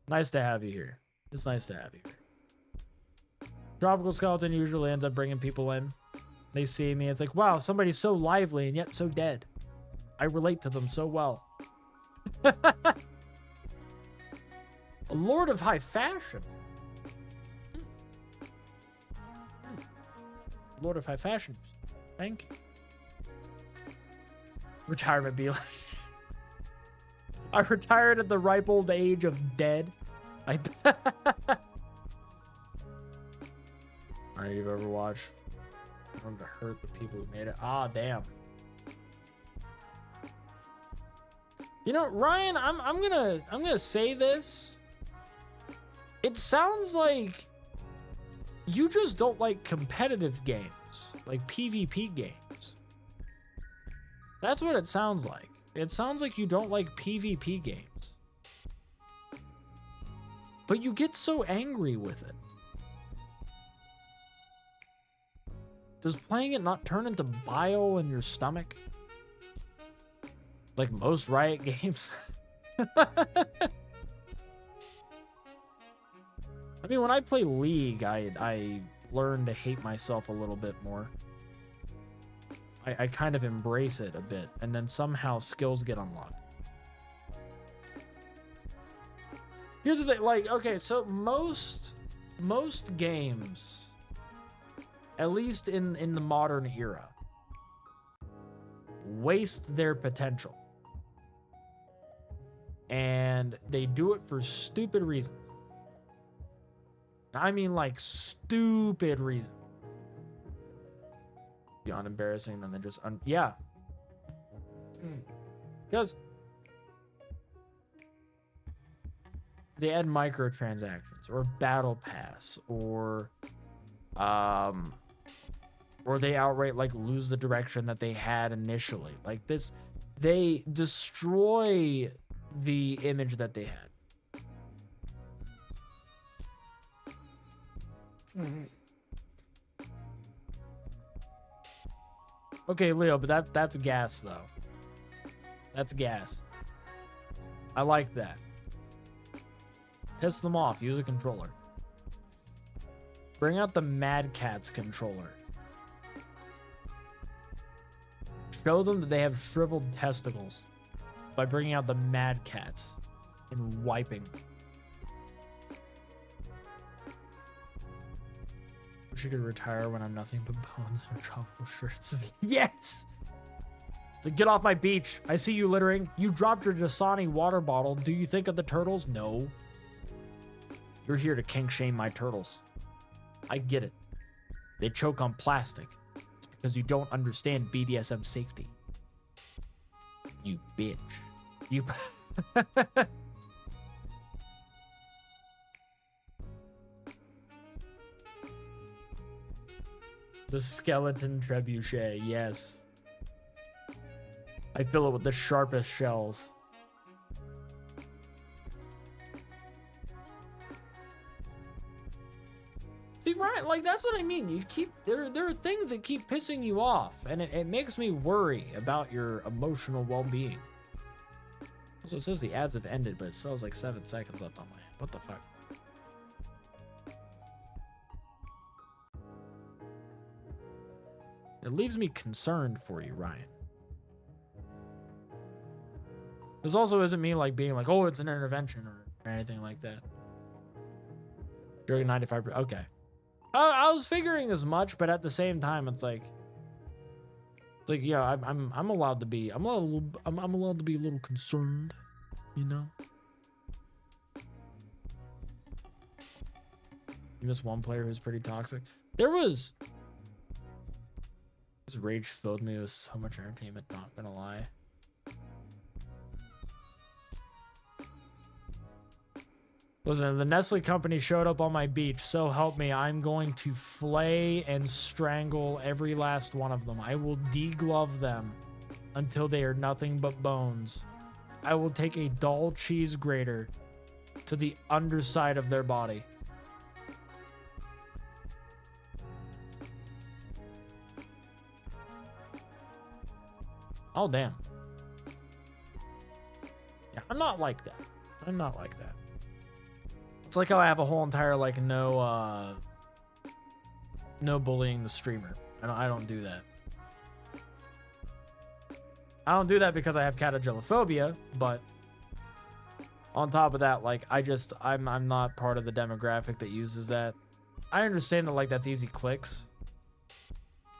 Nice to have you here. It's nice to have you here. Tropical skeleton usually ends up bringing people in. They see me. It's like, wow, somebody's so lively and yet so dead. I relate to them so well. A lord of high fashion. Lord of high fashion. Thank you. Retirement be like. I retired at the ripe old age of dead. I Alright, you've ever watched. I wanted to hurt the people who made it. Ah, damn. You know, Ryan, I'm gonna say this. It sounds like you just don't like competitive games, like PvP games. That's what it sounds like. It sounds like you don't like PvP games. But you get so angry with it. Does playing it not turn into bile in your stomach? Like most Riot games? I mean, when I play League, I learn to hate myself a little bit more. I kind of embrace it a bit, and then somehow skills get unlocked. Here's the thing, like, okay, so most games, at least in the modern era, waste their potential. And they do it for stupid reasons. I mean, like, stupid reasons. Beyond embarrassing, then they just yeah. Because they add microtransactions or battle pass or they outright like lose the direction that they had initially. Like this, they destroy the image that they had. Okay, Leo, but that's gas though. That's gas. I like that. Piss them off. Use a controller. Bring out the Mad Catz controller. show them that they have shriveled testicles by bringing out the Mad Cats and wiping. Wish I could retire when I'm nothing but bones and tropical shirts. Yes! So get off my beach. I see you littering. You dropped your Dasani water bottle. Do you think of the turtles? No. You're here to kink shame my turtles. I get it. They choke on plastic. It's because you don't understand BDSM safety. You bitch. You... The skeleton trebuchet, yes. I fill it with the sharpest shells. See, right, like that's what I mean. You keep there are things that keep pissing you off, and it makes me worry about your emotional well-being. Also, it says the ads have ended, but it still has like 7 seconds left on my hand. What the fuck? It leaves me concerned for you, Ryan. This also isn't me like being like, oh, it's an intervention or anything like that. You're 95%. Okay. I was figuring as much, but at the same time, it's like yeah, I'm allowed to be I'm allowed to be a little concerned, you know. You miss one player who's pretty toxic. This rage filled me with so much entertainment, not gonna lie. Listen, the Nestle company showed up on my beach, so help me, I'm going to flay and strangle every last one of them. I will deglove them until they are nothing but bones. I will take a dull cheese grater to the underside of their body. Oh, damn. Yeah, I'm not like that. I'm not like that. It's like how I have a whole entire, like, no bullying the streamer. I don't do that. I don't do that because I have catagelophobia, but on top of that, like, I'm not part of the demographic that uses that. I understand that, like, that's easy clicks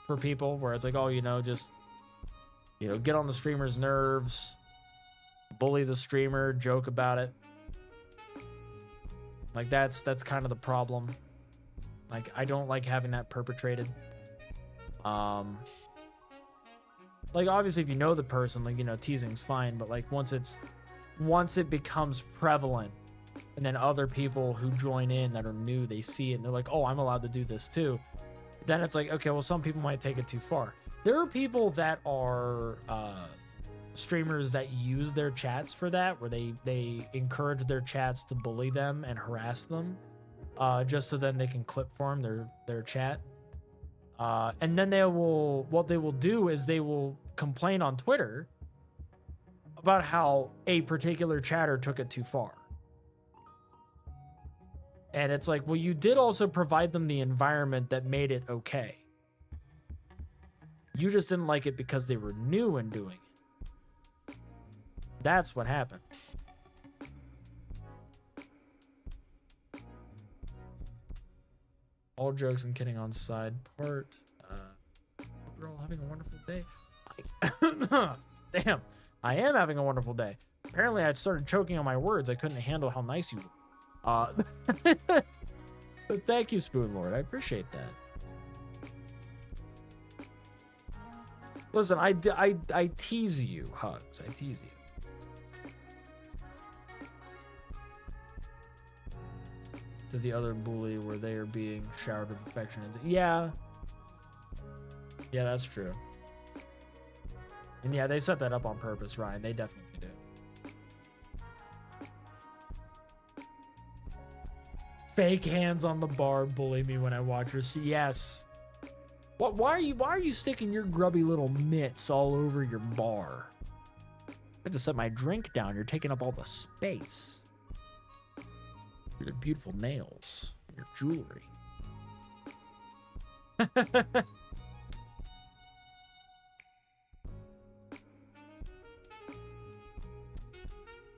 for people, where it's like, oh, you know, just, you know, get on the streamer's nerves, bully the streamer, joke about it. Like, that's kind of the problem. Like, I don't like having that perpetrated. Like, obviously, if you know the person, like, you know, teasing's fine, but, like, once it becomes prevalent, and then other people who join in that are new, they see it, and they're like, oh, I'm allowed to do this too. Then it's like, okay, well, some people might take it too far. There are people that are streamers that use their chats for that, where they encourage their chats to bully them and harass them, just so then they can clip farm their chat. And then what they will do is they will complain on Twitter about how a particular chatter took it too far. And it's like, well, you did also provide them the environment that made it okay. You just didn't like it because they were new in doing it. That's what happened. All jokes and kidding on side part. Hope you're all having a wonderful day. Damn, I am having a wonderful day. Apparently, I started choking on my words. I couldn't handle how nice you were. But thank you, Spoon Lord. I appreciate that. Listen, I tease you, Hugs. I tease you. To the other bully where they are being showered with affection. Yeah, that's true. And yeah, they set that up on purpose, Ryan. They definitely do. Fake hands on the bar bully me when I watch her. Yes. What? Why are you sticking your grubby little mitts all over your bar? I had to set my drink down. You're taking up all the space. Your beautiful nails, your jewelry.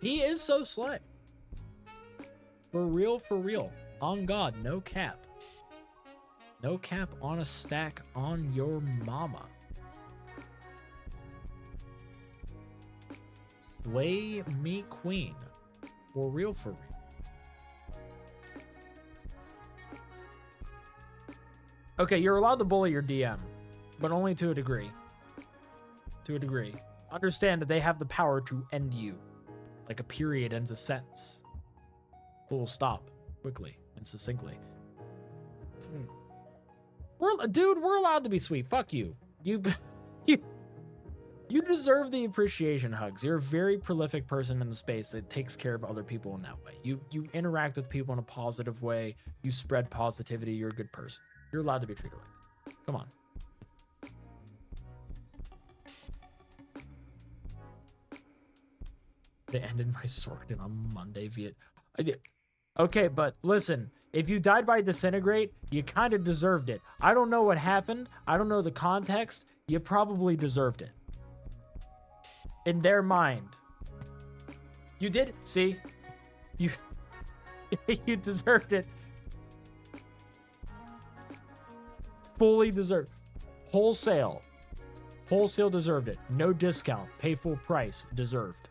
He is so slay. For real, for real. On God, no cap. No cap on a stack on your mama. Slay me queen. For real, for real. Okay, you're allowed to bully your DM, but only to a degree. To a degree. Understand that they have the power to end you. Like a period ends a sentence. Full stop. Quickly and succinctly. Dude, we're allowed to be sweet. Fuck you. You deserve the appreciation hugs. You're a very prolific person in the space that takes care of other people in that way. You interact with people in a positive way. You spread positivity. You're a good person. You're allowed to be treated like that. Come on. They ended my Sorkin on Monday via... Okay, but listen. If you died by disintegrate, you kind of deserved it. I don't know what happened. I don't know the context. You probably deserved it. In their mind. You did? See? You... you deserved it. Fully deserved. Wholesale. Wholesale deserved it. No discount. Pay full price. Deserved.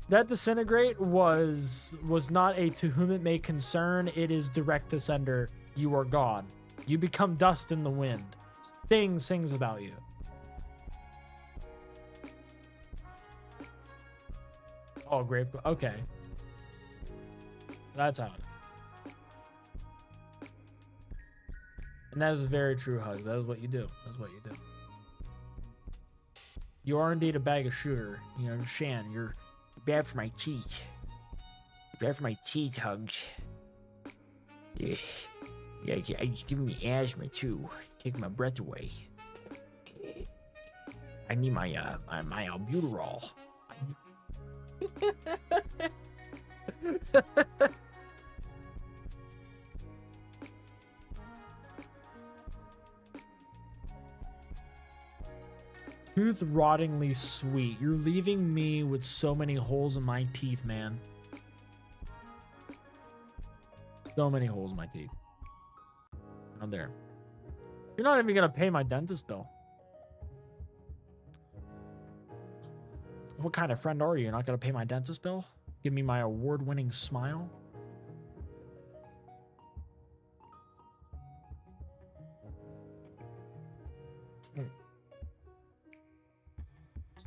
That disintegrate was not a to whom it may concern. It is direct to sender. You are gone. You become dust in the wind. Sting sings about you. Oh, great. Okay. That's how it is. And that is a very true hug. That is what you do. That's what you do. You are indeed a bag of sugar. You know, Shan, you're bad for my teeth. Bad for my teeth, Hugs. Yeah, it's giving me asthma too. Taking my breath away. I need my my albuterol. Tooth rottingly sweet. You're leaving me with so many holes in my teeth, man. So many holes in my teeth. I'm there. You're not even gonna pay my dentist bill. What kind of friend are you? You're not gonna pay my dentist bill? Give me my award-winning smile?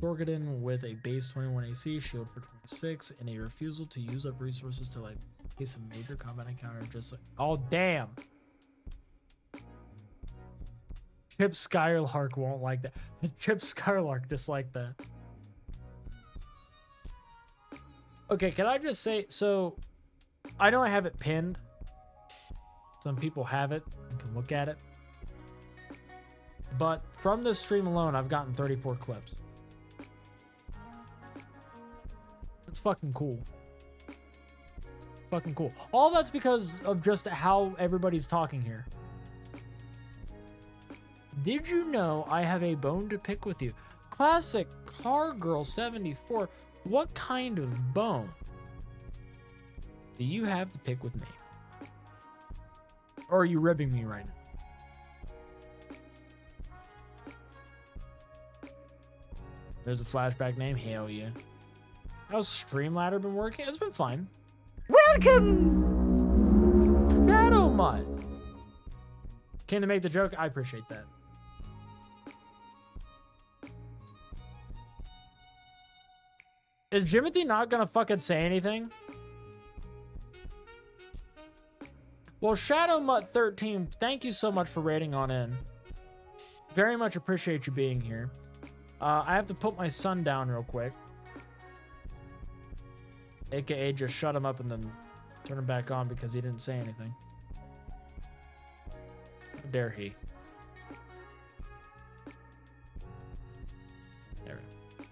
Sorgadin with a base 21 AC, shield for 26, and a refusal to use up resources to like face a major combat encounter. Just like, oh damn! Chip Skylark won't like that. Chip Skylark disliked that. Okay, can I just say, so I know I have it pinned. Some people have it and can look at it. But from this stream alone, I've gotten 34 clips. It's fucking cool. Fucking cool. All that's because of just how everybody's talking here. Did you know I have a bone to pick with you? Classic Car Girl 74. What kind of bone do you have to pick with me? Or are you ribbing me right now? There's a flashback name. Hell yeah. How's Streamladder been working? It's been fine. Welcome! Shadow Mutt came to make the joke. I appreciate that. Is Jimothy not gonna fucking say anything? Well, Shadow Mutt 13, thank you so much for raiding on in. Very much appreciate you being here. I have to put my son down real quick. AKA just shut him up and then turn him back on because he didn't say anything. How dare he? There we go.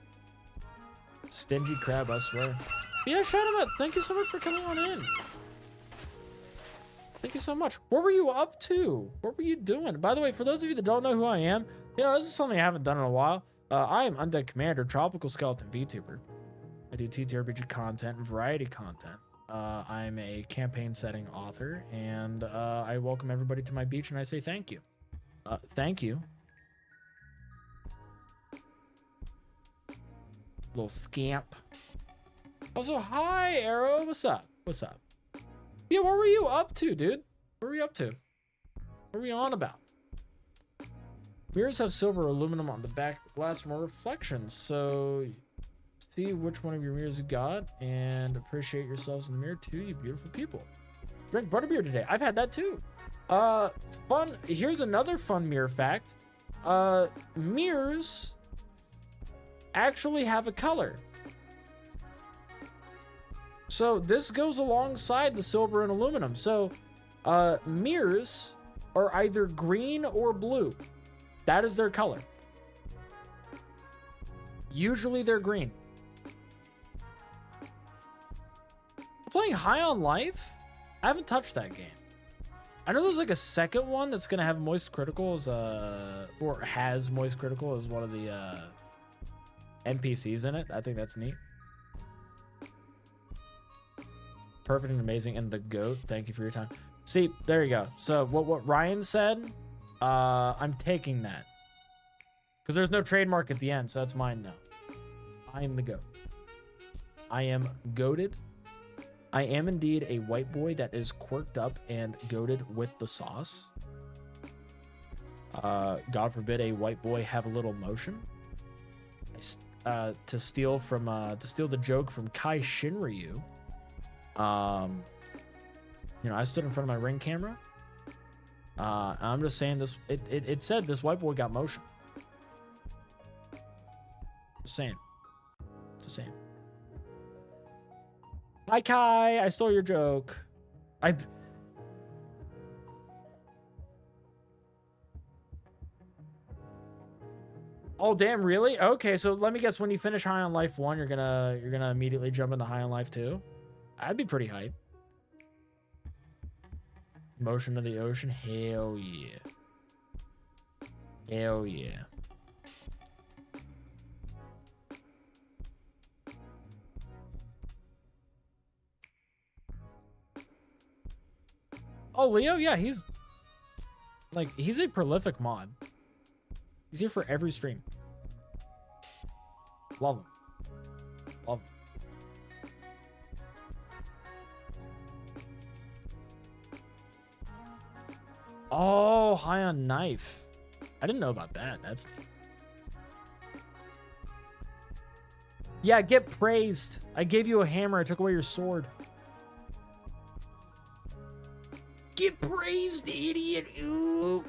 Stingy crab, I swear. Yeah, Shadow Mutt, thank you so much for coming on in. Thank you so much. What were you up to? What were you doing? By the way, for those of you that don't know who I am, you know, this is something I haven't done in a while. I am Undead Commander, Tropical Skeleton VTuber. I do TTRPG content and variety content. I'm a campaign setting author, and I welcome everybody to my beach, and I say thank you. Thank you. Little scamp. Also, hi, Arrow. What's up? What's up? Yeah, what were you up to, dude? What were you up to? What are we on about? Mirrors have silver or aluminum on the back glass for more reflections, so see which one of your mirrors you got and appreciate yourselves in the mirror too, you beautiful people. Drink butterbeer today. I've had that too. Fun. Here's another fun mirror fact. Mirrors actually have a color. So this goes alongside the silver and aluminum. So mirrors are either green or blue. That is their color. Usually they're green. Playing High on Life? I haven't touched that game. I know there's like a second one that's gonna have Moist Critical as or has Moist Critical as one of the NPCs in it. I think that's neat. Perfect and amazing, and the goat. Thank you for your time. See, there you go. So what Ryan said, I'm taking that because there's no trademark at the end, so that's mine now. I am the goat. I am goated. I am indeed a white boy that is quirked up and goated with the sauce. God forbid a white boy have a little motion. To steal the joke from Kai Shinryu. You know, I stood in front of my Ring camera. I'm just saying this. It said this white boy got motion. Just saying. Just saying. Hi Kai, I stole your joke. Oh damn, really? Okay, so let me guess. When you finish High on Life 1, you're gonna immediately jump into High on Life 2. I'd be pretty hype. Motion of the ocean, hell yeah. Hell yeah. Oh, Leo, yeah, he's a prolific mod. He's here for every stream. Love him. Love him. Oh, High on Knife. I didn't know about that. That's... Yeah, get praised. I gave you a hammer. I took away your sword. Get praised, idiot. Ooh.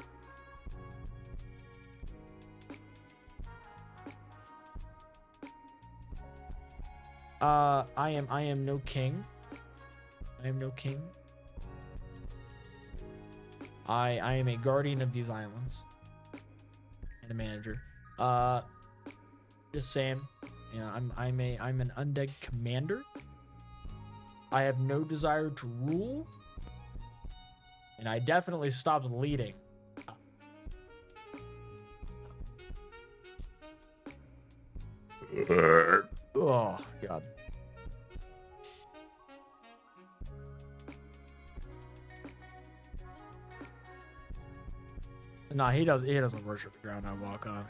I am no king. I am no king. I am a guardian of these islands. And a manager. Just saying. You know, I'm an undead commander. I have no desire to rule. And I definitely stopped leading. Oh god. Nah, he doesn't worship the ground I walk on.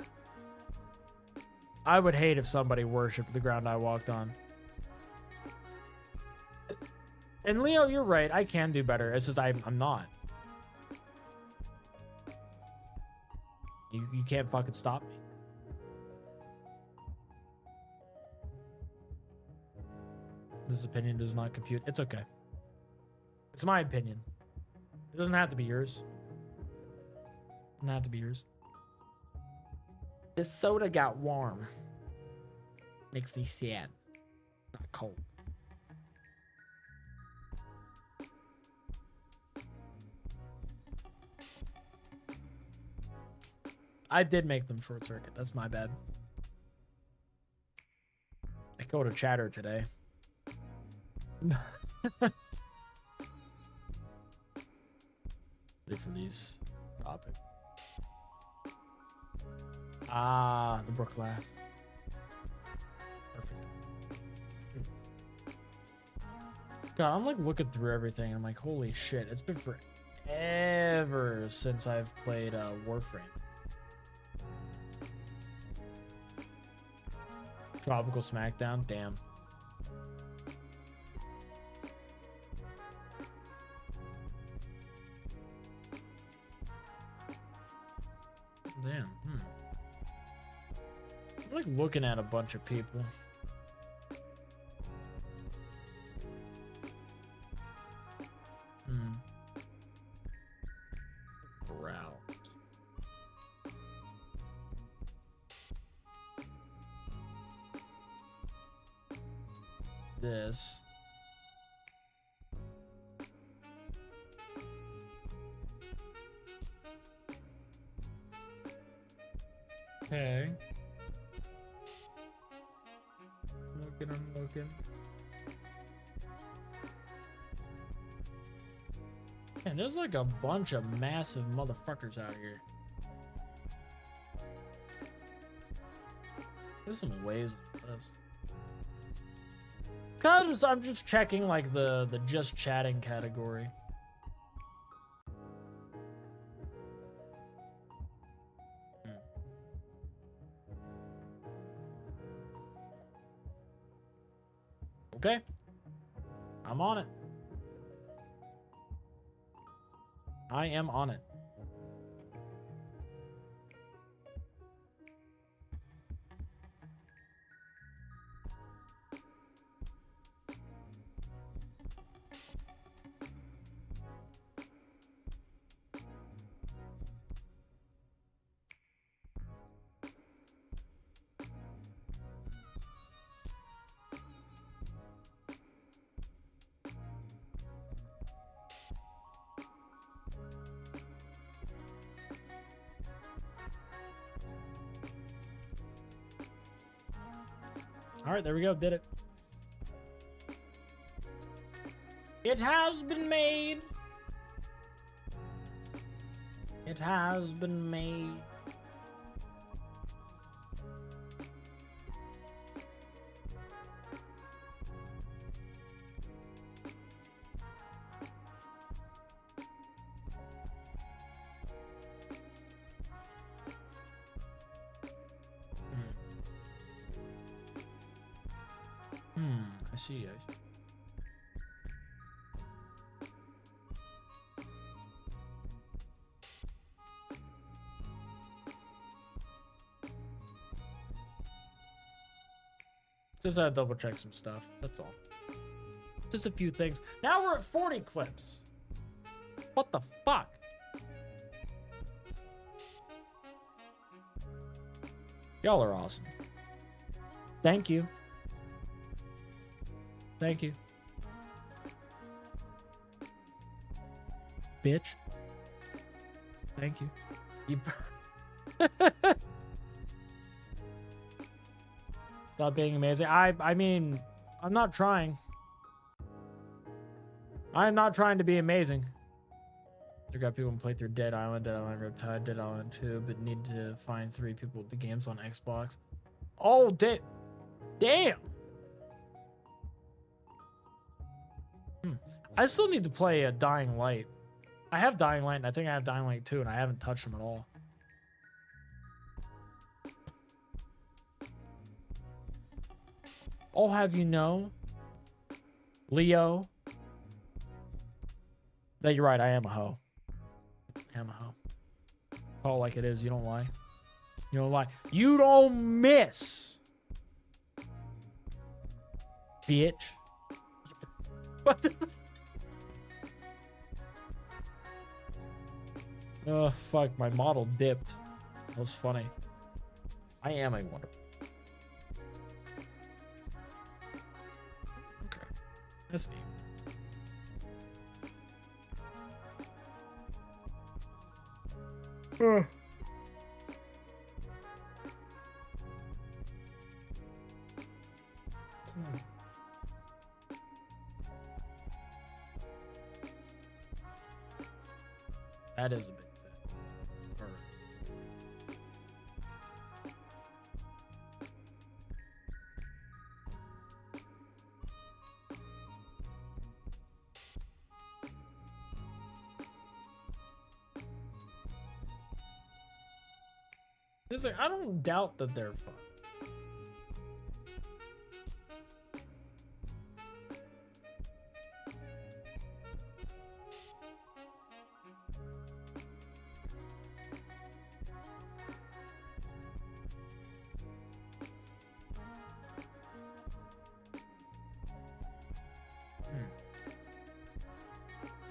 I would hate if somebody worshipped the ground I walked on. And Leo, you're right. I can do better. It's just I'm not. You can't fucking stop me. This opinion does not compute. It's okay. It's my opinion. It doesn't have to be yours. It doesn't have to be yours. The soda got warm. Makes me sad. Not cold. I did make them short circuit. That's my bad. I go to chatter today. Wait for these topics. Ah, the Brook laugh. Perfect. God, I'm like looking through everything. I'm like, holy shit! It's been forever since I've played Warframe. Tropical Smackdown. Damn. Damn. I'm like looking at a bunch of people. Route. This. Okay. I'm looking. Man, there's like a bunch of massive motherfuckers out here. There's some ways on this. Cause I'm just checking like the just chatting category. Okay. I'm on it. I am on it. All right, there we go. Did it. It has been made. It has been made. I see. Just gotta double check some stuff. That's all. Just a few things. Now we're at 40 clips. What the fuck? Y'all are awesome. Thank you. Thank you. Bitch. Thank you. Stop being amazing. I mean, I'm not trying. I'm not trying to be amazing. I got people who play through Dead Island, Riptide, Dead Island 2, but need to find 3 people with the games on Xbox. Oh, damn. I still need to play a Dying Light. I have Dying Light, and I think I have Dying Light 2, and I haven't touched them at all. I'll have you know, Leo, that you're right, I am a hoe. I am a hoe. Call it like it is, you don't lie. You don't lie. You don't miss. Bitch. What the... Oh, fuck, my model dipped. That was funny. I am a wonderful. Okay. That's neat. That is a big tip. Just like, I don't doubt that they're fun.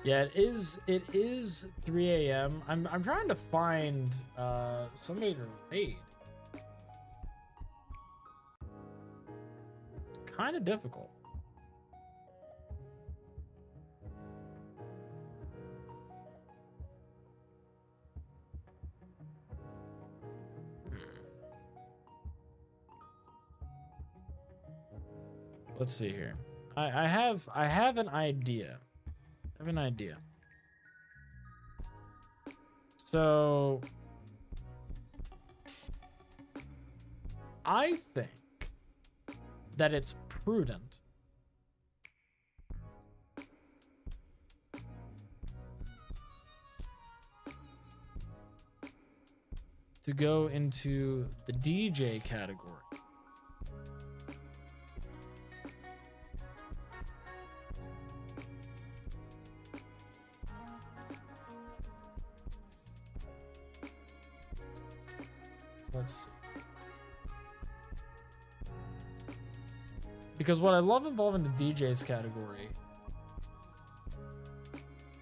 Yeah, it is 3 a.m. I'm trying to find somebody to raid. It's kind of difficult. Let's see here. I have an idea. I have an idea. So I think that it's prudent to go into the DJ category. Let's see. Because what I love involving the DJs category,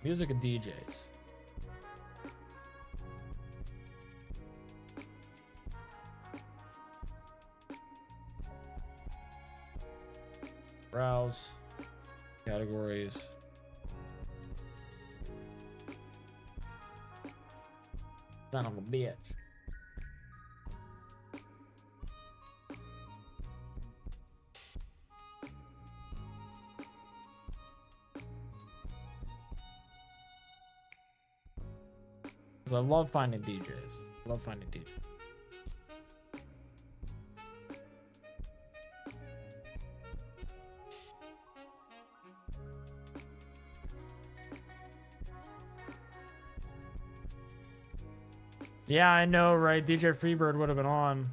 music and DJs. Browse categories. Son of a bitch. I love finding DJs. Love finding DJs. Yeah, I know, right? DJ Freebird would have been on.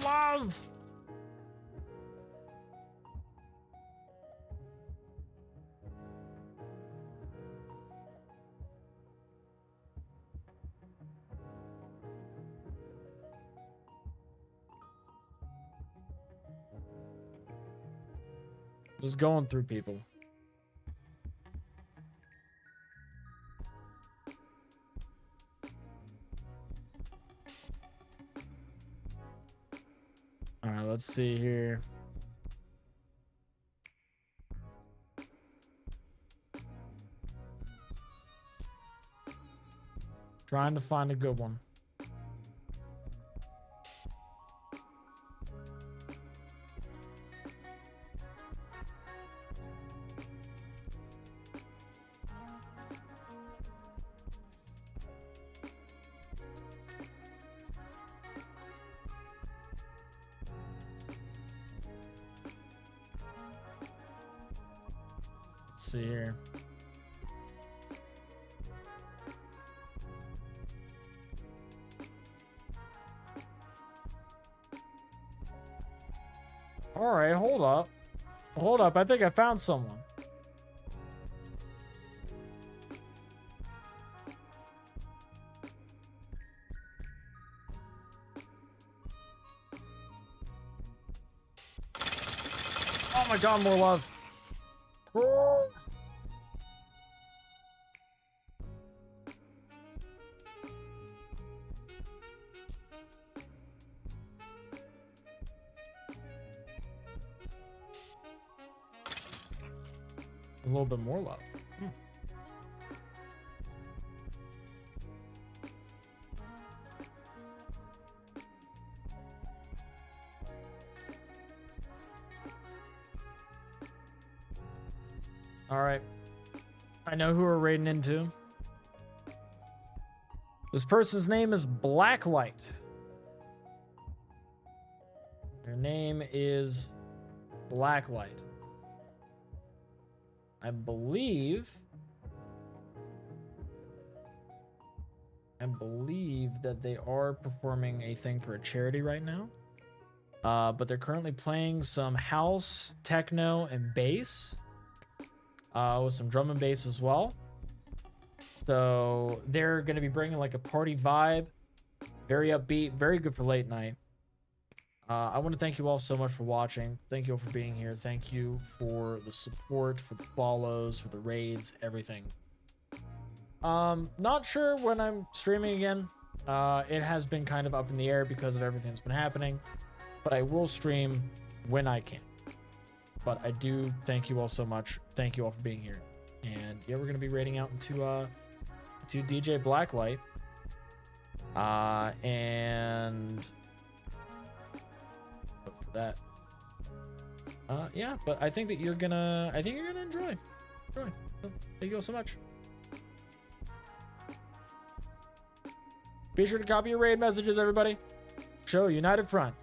Love. Just going through people. All right, let's see here. Trying to find a good one. Let's see here. All right, hold up. Hold up. I think I found someone. Oh my god, more love. Oh. A little bit more love. All right. I know who we're raiding into. This person's name is Blacklight. Their name is Blacklight. I believe that they are performing a thing for a charity right now. But they're currently playing some house, techno, and bass. With some drum and bass as well. So they're going to be bringing like a party vibe. Very upbeat, very good for late night. I want to thank you all so much for watching. Thank you all for being here. Thank you for the support, for the follows, for the raids, everything. Not sure when I'm streaming again. It has been kind of up in the air because of everything that's been happening. But I will stream when I can. But I do thank you all so much. Thank you all for being here. And yeah, we're going to be raiding out into to DJ Blacklight. And look for that. Yeah, but I think that you're gonna enjoy. So, thank you all so much. Be sure to copy your raid messages, everybody. Show United Front.